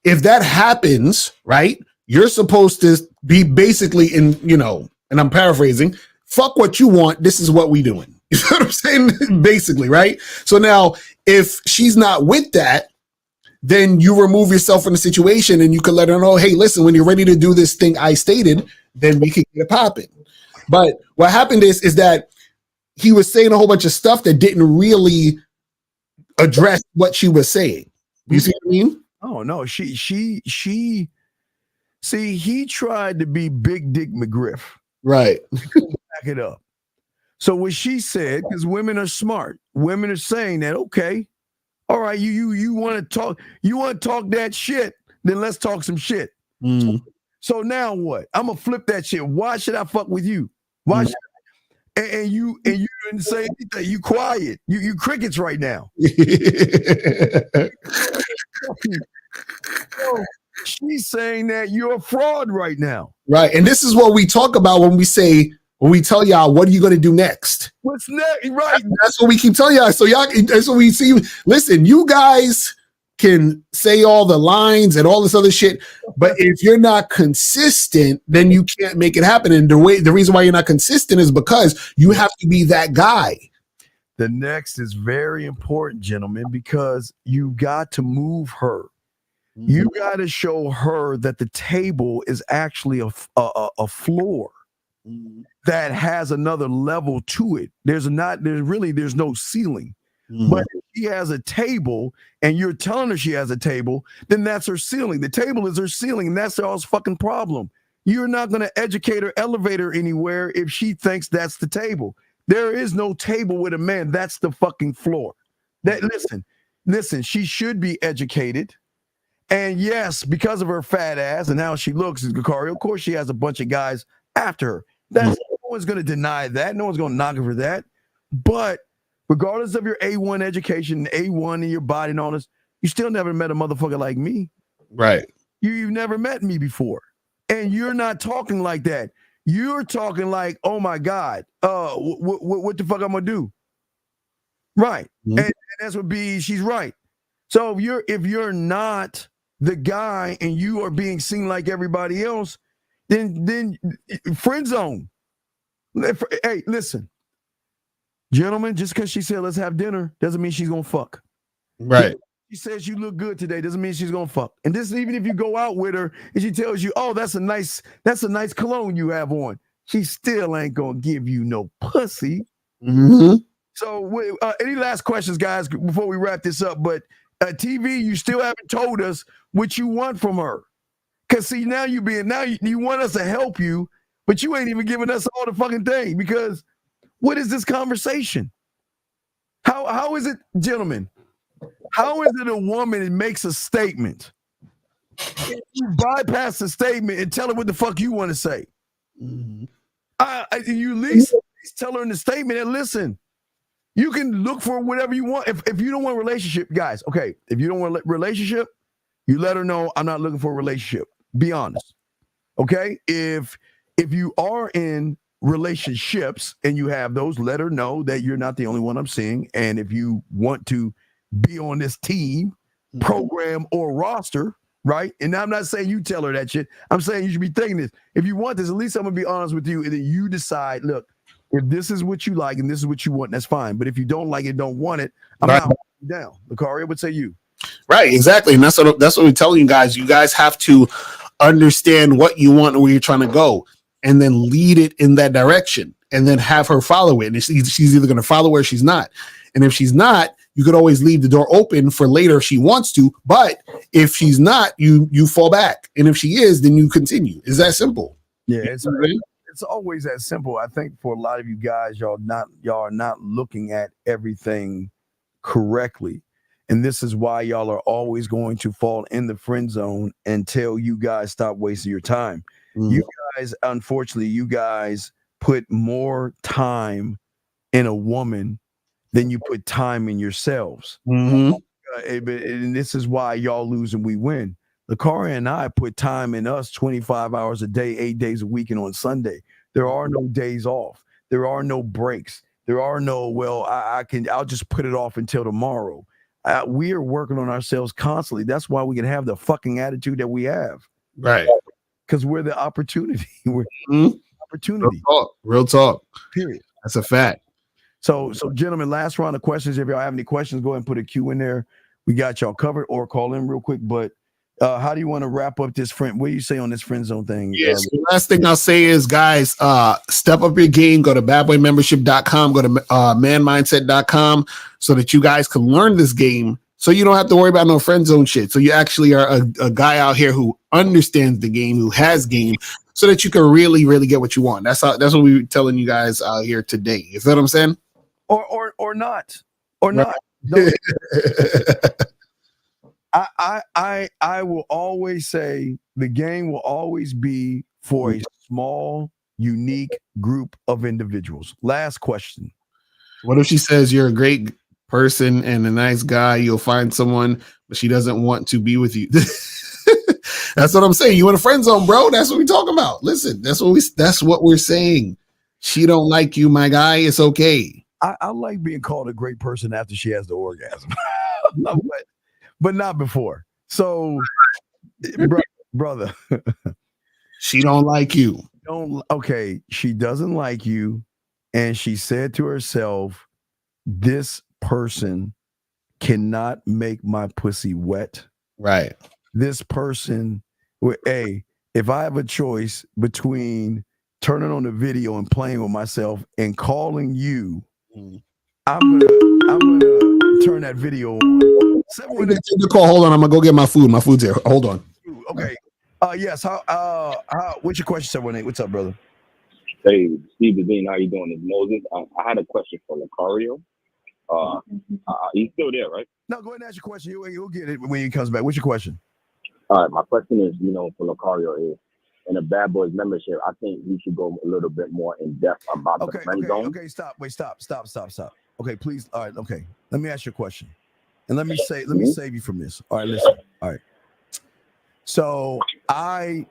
if that happens, right, you're supposed to be basically in, you know, and I'm paraphrasing, fuck what you want, this is what we doing. You know what I'm saying? Basically, right? So now if she's not with that, then you remove yourself from the situation and you can let her know, hey, listen, when you're ready to do this thing I stated, then we can get it popping. But what happened is that he was saying a whole bunch of stuff that didn't really address what she was saying. You see what I mean? Oh no, she see, he tried to be Big Dick McGriff. Right. Back it up. So what she said, because women are smart, women are saying that, okay, all right, you want to talk that shit, then let's talk some shit. So now what? I'm gonna flip that shit. Why should I fuck with you? Why should I? And you didn't say anything. You quiet. You crickets right now. So she's saying that you're a fraud right now. Right. And this is what we talk about when we tell y'all, what are you going to do next? What's next? Right. That's what we keep telling y'all. So y'all, that's what we see. Listen, you guys can say all the lines and all this other shit, but if you're not consistent, then you can't make it happen. And the reason why you're not consistent is because you have to be that guy. The next is very important, gentlemen, because you got to move her. You got to show her that the table is actually a floor that has another level to it. There's no ceiling. But if she has a table and you're telling her she has a table, then that's her ceiling. The table is her ceiling, and that's y'all's fucking problem. You're not going to educate or elevate her anywhere if she thinks that's the table. There is no table with a man. That's the fucking floor. Listen, she should be educated. And yes, because of her fat ass and how she looks, Gakari, of course she has a bunch of guys after her. No one's going to deny that. No one's going to knock her for that. But regardless of your A1 education, A1 in your body and all this, you still never met a motherfucker like me. Right. You've never met me before. And you're not talking like that. You're talking like, oh my God, what the fuck I'm going to do? Right. And that's what she's right. So if you're not the guy and you are being seen like everybody else, then friend zone. Hey, listen, gentlemen, just because she said let's have dinner doesn't mean she's gonna fuck. Right. She says you look good today doesn't mean she's gonna fuck. And this, even if you go out with her and she tells you, oh, that's a nice cologne you have on, she still ain't gonna give you no pussy. So any last questions, guys, before we wrap this up? But TV, you still haven't told us what you want from her. Because see, now you want us to help you, but you ain't even giving us all the fucking thing. Because what is this conversation? How is it, gentlemen? How is it a woman that makes a statement? You bypass the statement and tell her what the fuck you want to say. You at least tell her in the statement and listen. You can look for whatever you want. If you don't want a relationship, guys, okay, if you don't want a relationship, you let her know I'm not looking for a relationship. Be honest. Okay? If you are in relationships and you have those, let her know that you're not the only one I'm seeing. And if you want to be on this team, program, or roster, right? And I'm not saying you tell her that shit. I'm saying you should be thinking this. If you want this, at least I'm going to be honest with you, and then you decide, look, if this is what you like and this is what you want, that's fine. But if you don't like it, don't want it, I'm not down. Lakaria, what say you? Right, exactly. And that's what we're telling you guys. You guys have to understand what you want and where you're trying to go, and then lead it in that direction, and then have her follow it. And she's either going to follow or she's not. And if she's not, you could always leave the door open for later if she wants to. But if she's not, you fall back. And if she is, then you continue. It's that simple. Yeah, it's always that simple. I think for a lot of you guys, y'all are not looking at everything correctly. And this is why y'all are always going to fall in the friend zone until you guys stop wasting your time. You guys, unfortunately, you guys put more time in a woman than you put time in yourselves. And this is why y'all lose and we win. Lakari and I put time in us 25 hours a day, 8 days a week, and on Sunday. There are no days off. There are no breaks. There are no, I'll just put it off until tomorrow. We are working on ourselves constantly. That's why we can have the fucking attitude that we have. Right. Because we're the opportunity. We're opportunity. Real talk. Period. That's a fact. So gentlemen, last round of questions. If y'all have any questions, go ahead and put a Q in there. We got y'all covered, or call in real quick. But how do you want to wrap up this friend? What do you say on this friend zone thing? Yes. The last thing I'll say is, guys, step up your game. Go to badboymembership.com. Go to manmindset.com so that you guys can learn this game. So you don't have to worry about no friend zone shit. So you actually are a guy out here who understands the game, who has game, so that you can really, really get what you want. That's what we're telling you guys out here today. You feel what I'm saying? Or not. No. I will always say the game will always be for a small, unique group of individuals. Last question. What if she says you're a great person and a nice guy, you'll find someone, but she doesn't want to be with you? That's what I'm saying. You in a friend zone, bro. That's what we're talking about. Listen, that's what we're saying. She don't like you, my guy. It's okay. I like being called a great person after she has the orgasm. but not before. So, brother, she don't like you. Okay, she doesn't like you, and she said to herself, "This person cannot make my pussy wet." Right. This person, if I have a choice between turning on the video and playing with myself and calling you, I'm gonna turn that video on. Hold on, I'm gonna go get my food. My food's here. Hold on. Okay. Yes. How? What's your question, 718? What's up, brother? Hey, Steve Devine, how you doing? It's Moses. I had a question for Lucario. He's still there, right? No, go ahead and ask your question. He'll get it when he comes back. What's your question? All right, my question is, for Lucario is, in a Bad Boys membership, I think we should go a little bit more in depth about the friend zone. Okay, stop. Wait, stop. Okay, please. All right, okay. Let me ask you a question. And let me save you from this. All right, listen. All right. So I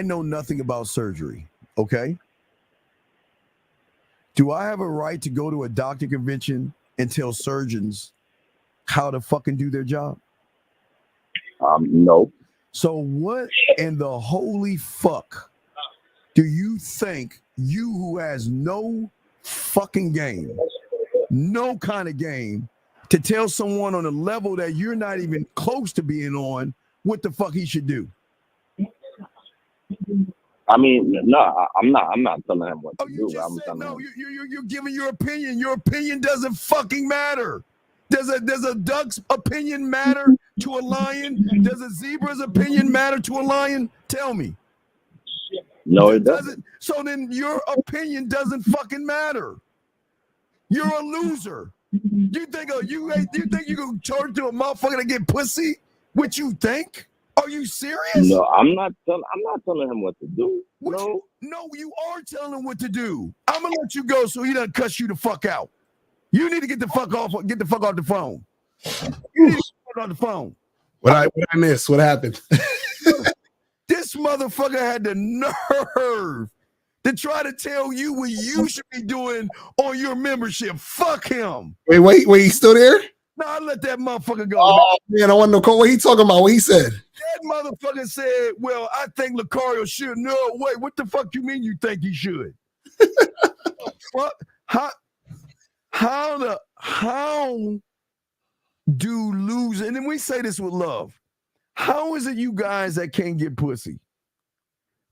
know nothing about surgery, okay? Do I have a right to go to a doctor convention and tell surgeons how to fucking do their job? No. So what in the holy fuck do you think, you who has no fucking game, no kind of game, to tell someone on a level that you're not even close to being on what the fuck he should do? I mean, no, I'm not telling him what to do. You're giving your opinion. Your opinion doesn't fucking matter. Does a duck's opinion matter to a lion? Does a zebra's opinion matter to a lion? Tell me. No, it doesn't. So then your opinion doesn't fucking matter. You're a loser. You think you can turn to a motherfucker to get pussy? What you think? Are you serious? No, I'm not telling him what to do. No, you are telling him what to do. I'm gonna let you go so he doesn't cuss you the fuck out. You need to get the fuck off the phone. You need to get off the phone. What I miss? What happened? This motherfucker had the nerve to try to tell you what you should be doing on your membership. Fuck him. Wait, he's still there? No, I let that motherfucker go. Oh, man, I want to know what he talking about. What he said? That motherfucker said, well, I think Lucario should. No, wait, what the fuck you mean you think he should? What? How do lose? And then we say this with love. How is it you guys that can't get pussy?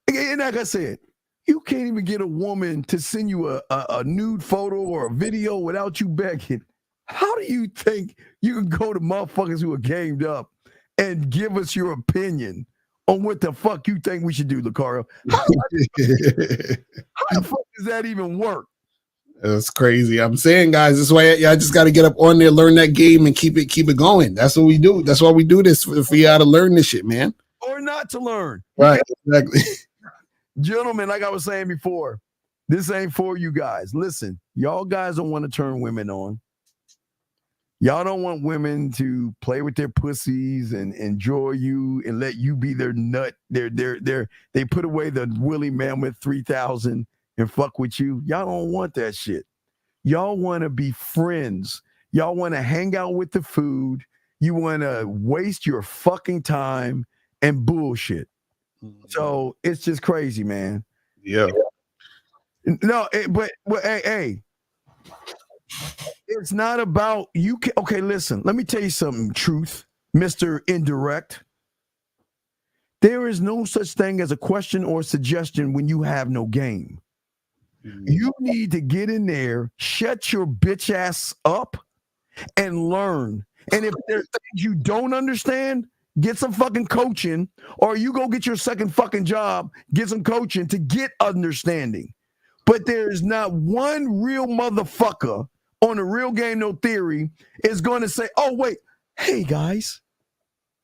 And like I said, you can't even get a woman to send you a nude photo or a video without you begging. How do you think you can go to motherfuckers who are gamed up and give us your opinion on what the fuck you think we should do, Lucario? How the fuck does that even work? That's crazy. I'm saying, guys, this way y'all just got to get up on there, learn that game, and keep it going. That's what we do. That's why we do this for y'all to learn this shit, man. Or not to learn. Right, exactly. Gentlemen, like I was saying before, this ain't for you guys. Listen, y'all guys don't want to turn women on. Y'all don't want women to play with their pussies and enjoy you and let you be their nut. They put away the Willie Mammoth 3000 and fuck with you. Y'all don't want that shit. Y'all want to be friends. Y'all want to hang out with the food. You want to waste your fucking time and bullshit. So it's just crazy, man. Yeah. No, but hey, it's not about you. Okay, listen, let me tell you something, truth, Mr. Indirect. There is no such thing as a question or suggestion when you have no game. You need to get in there, shut your bitch ass up, and learn. And if there's things you don't understand, get some fucking coaching, or you go get your second fucking job, get some coaching to get understanding. But there's not one real motherfucker on the Real Game No Theory is going to say, oh, wait, hey, guys,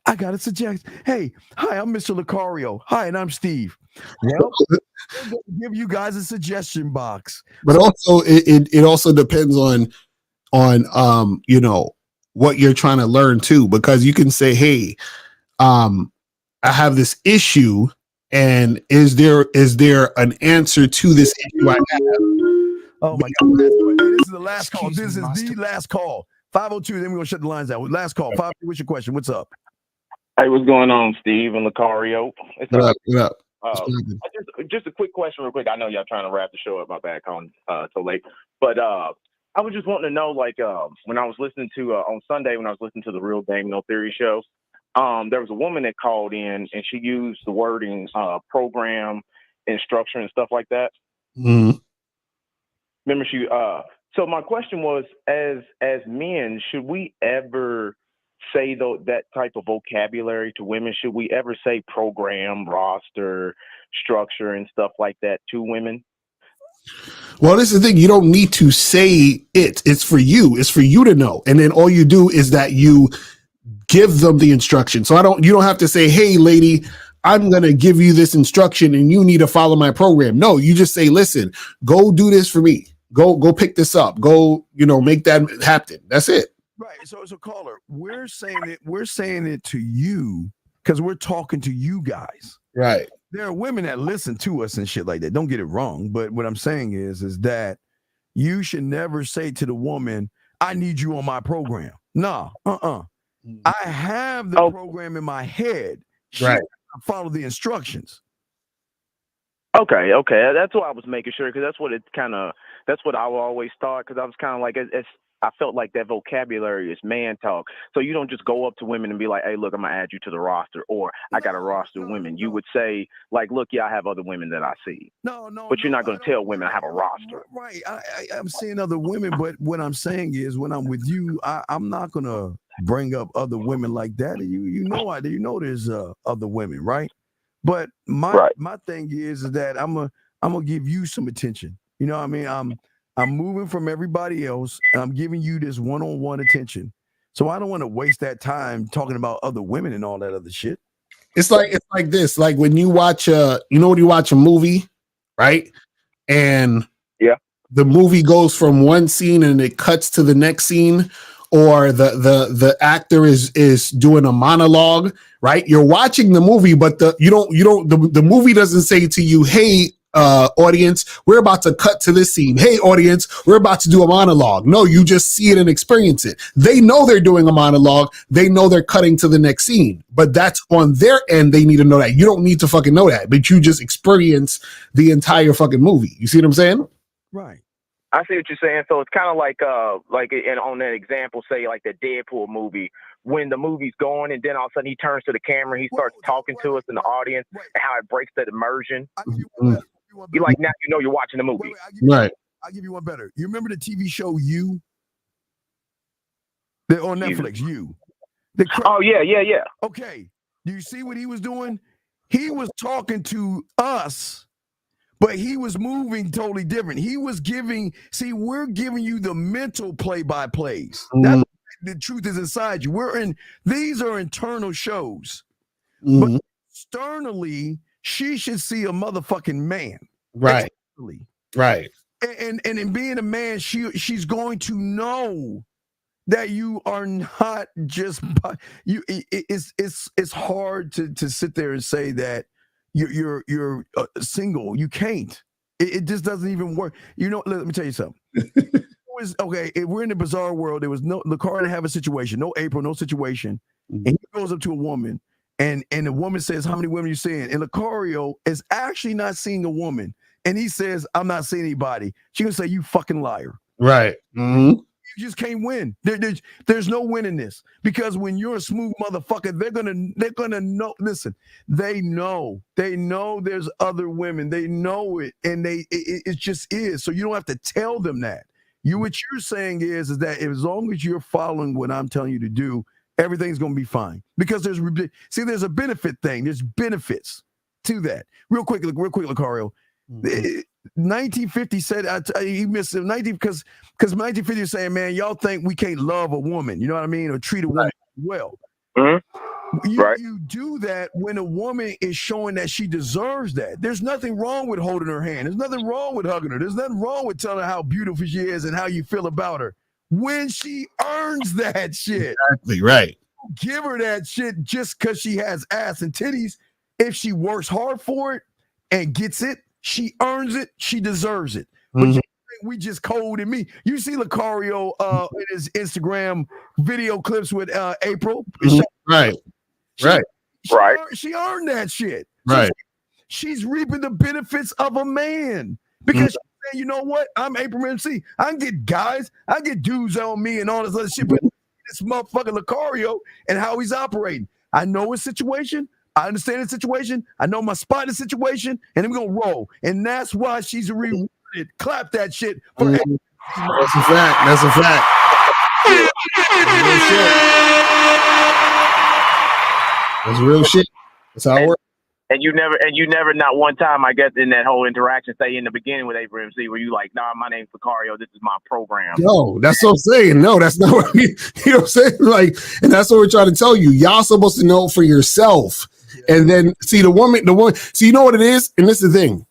I got a suggestion. Hey, hi, I'm Mr. Lucario. Hi, and I'm Steve. Well, I'm going to give you guys a suggestion box. But also, it also depends on you know, what you're trying to learn too, because you can say, hey, I have this issue, and is there an answer to this issue I have? Oh my God. Hey, this is the last call. This is the last call. 502, then we're going to shut the lines out. Last call. 502, what's your question? What's up? Hey, what's going on, Steve and Lucario? What up? Just a quick question real quick. I know y'all trying to wrap the show up. My bad calling so late. But I was just wanting to know, like, when I was listening to, on Sunday, when I was listening to the Real Game No Theory show, there was a woman that called in and she used the wording program and structure and stuff like that. Mm-hmm. Remember she, so my question was, as men, should we ever say that type of vocabulary to women? Should we ever say program, roster, structure, and stuff like that to women? Well, this is the thing. You don't need to say it. It's for you. It's for you to know. And then all you do is that you give them the instruction. So you don't have to say, hey, lady, I'm going to give you this instruction and you need to follow my program. No, you just say, listen, go do this for me. Go pick this up. Go, make that happen. That's it. Right. So as a caller, we're saying it to you because we're talking to you guys. Right. There are women that listen to us and shit like that. Don't get it wrong. But what I'm saying is that you should never say to the woman, I need you on my program. No, I have the program in my head. She right. Follow the instructions. Okay. That's what I was making sure, because that's what I always thought, because I was kind of like, I felt like that vocabulary is man talk. So you don't just go up to women and be like, hey, look, I'm going to add you to the roster, or I got a roster of women. You would say, like, look, yeah, I have other women that I see. But you're not going to tell women I have a roster. Right. I'm seeing other women, but what I'm saying is when I'm with you, I'm not going to bring up other women like that. You know there's other women, right? But my thing is that I'm gonna give you some attention. You know what I mean? I'm moving from everybody else, and I'm giving you this one-on-one attention. So I don't want to waste that time talking about other women and all that other shit. It's like this. Like when you watch when you watch a movie, right? And the movie goes from one scene and it cuts to the next scene, or the actor is doing a monologue, right? You're watching the movie, but the movie doesn't say to you, hey, audience, we're about to cut to this scene. Hey, audience, we're about to do a monologue. No, you just see it and experience it. They know they're doing a monologue. They know they're cutting to the next scene, but that's on their end. They need to know that. You don't need to fucking know that, but you just experience the entire fucking movie. You see what I'm saying? Right. I see what you're saying. So it's kind of like and on that example, say like the Deadpool movie, when the movie's going and then all of a sudden he turns to the camera, he starts talking to us in the audience, and how it breaks that immersion. You like, now you're watching the movie. Right. I'll give you one better. You remember the TV show You? They're on Netflix, You. Yeah. Okay. Do you see what he was doing? He was talking to us, but he was moving totally different. He was we're giving you the mental play-by-plays. That's the truth is inside you. These are internal shows. But externally, she should see a motherfucking man. Right. Externally. Right. And in being a man, she's going to know that you are not just you. It's hard to sit there and say that you're single. You can't. It just doesn't even work. You know, let me tell you something. Okay, if we're in the bizarre world, there was no Lucario didn't have a situation, no April, no situation, and he goes up to a woman, and the woman says, "How many women you seeing?" And Lucario is actually not seeing a woman, and he says, "I'm not seeing anybody." She gonna say, "You fucking liar!" Right. Mm-hmm. You just can't win. There's no win in this, because when you're a smooth motherfucker, they're gonna know. Listen, they know there's other women. They know it, and it just is. So you don't have to tell them that. What you're saying is that as long as you're following what I'm telling you to do, everything's gonna be fine. Because there's a benefit thing. There's benefits to that. Real quick, Lucario. 1950 said he missed it. 19 because 1950 is saying, man, y'all think we can't love a woman, you know what I mean, or treat a woman well. You do that when a woman is showing that she deserves that. There's nothing wrong with holding her hand. There's nothing wrong with hugging her. There's nothing wrong with telling her how beautiful she is and how you feel about her when she earns that shit. Exactly right. Give her that shit just because she has ass and titties. If she works hard for it and gets it, she earns it. She deserves it. But you think we just cold and me. You see Lucario in his Instagram video clips with April. Right. She earned that shit. Right. So she's reaping the benefits of a man because she's saying, you know what? I'm April MC. I can get guys. I get dudes on me and all this other shit. But this motherfucking Lucario and how he's operating. I know his situation. I understand the situation. I know my spot in the situation, and I'm gonna roll. And that's why she's rewarded. Clap that shit for That's a fact. That's a fact. That's real shit. That's how it works. And you never, not one time, I guess, in that whole interaction, say in the beginning with April MC, where you like, nah, my name's Lucario, this is my program. No, that's what I'm saying. No, that's not what you know what I'm saying? Like, and that's what we're trying to tell you. Y'all supposed to know for yourself. And then see the woman, see, you know what it is? And this is the thing.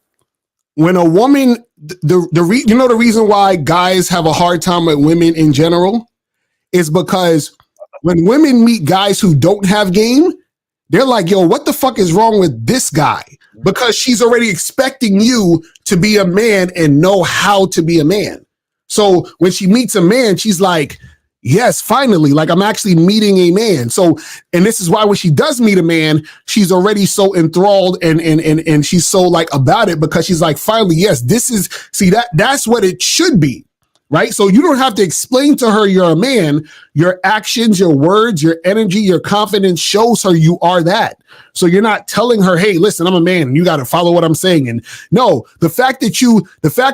When a woman, the reason why guys have a hard time with women in general is because when women meet guys who don't have game, they're like, yo, what the fuck is wrong with this guy? Because she's already expecting you to be a man and know how to be a man. So when she meets a man, she's like, yes, finally, like I'm actually meeting a man. So, and this is why when she does meet a man, she's already so enthralled and she's so like about it because she's like, finally, yes, that's what it should be. Right. So you don't have to explain to her you're a man. Your actions, your words, your energy, your confidence shows her you are that. So you're not telling her, hey, listen, I'm a man and you got to follow what I'm saying. And no, the fact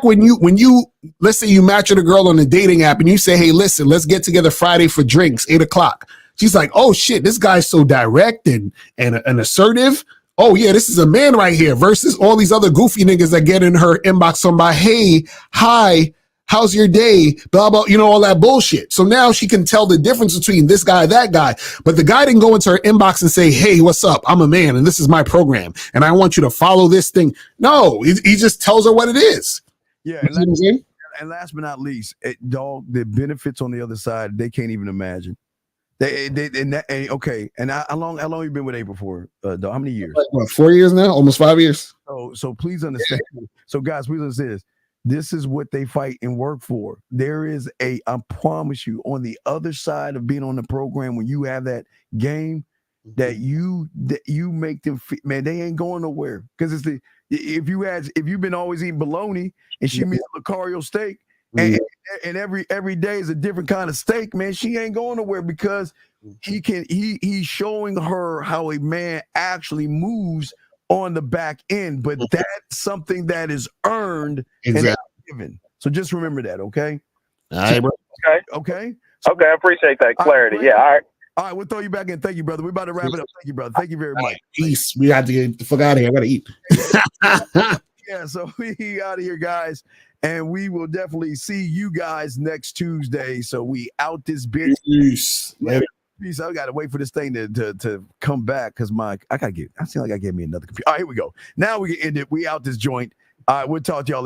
when you, let's say you match with a girl on a dating app and you say, hey, listen, let's get together Friday for drinks, 8:00. She's like, oh shit, this guy's so direct and assertive. Oh yeah, this is a man right here versus all these other goofy niggas that get in her inbox on by, hey, hi, how's your day? Blah, blah, all that bullshit. So now she can tell the difference between this guy, that guy. But the guy didn't go into her inbox and say, hey, what's up? I'm a man and this is my program. And I want you to follow this thing. No, he just tells her what it is. Yeah. And last but not least, the benefits on the other side, they can't even imagine. Okay. And how long you been with April for? Dog? How many years? Like, what, 4 years now? Almost 5 years. So please understand. So guys, please understand this. This is what they fight and work for. There is I promise you, on the other side of being on the program, when you have that game, that you make them, man, they ain't going nowhere. Because if you've been always eating bologna and she meets Lucario steak, and every day is a different kind of steak, man, she ain't going nowhere because he's showing her how a man actually moves on the back end, but that's something that is earned and given. So just remember that, okay? All right, bro. Okay. Okay, I appreciate that clarity. Yeah, all right. All right, we'll throw you back in. Thank you, brother. We're about to wrap it up. Thank you, brother. Thank you very much. Right, peace. We have to get the fuck out of here. I gotta eat. Yeah, so we out of here, guys. And we will definitely see you guys next Tuesday. So we out this bitch. Peace. Peace. I gotta wait for this thing to come back because I seem like I gave me another computer. All right, here we go. Now we can end it. We out this joint. All right, we'll talk to y'all later.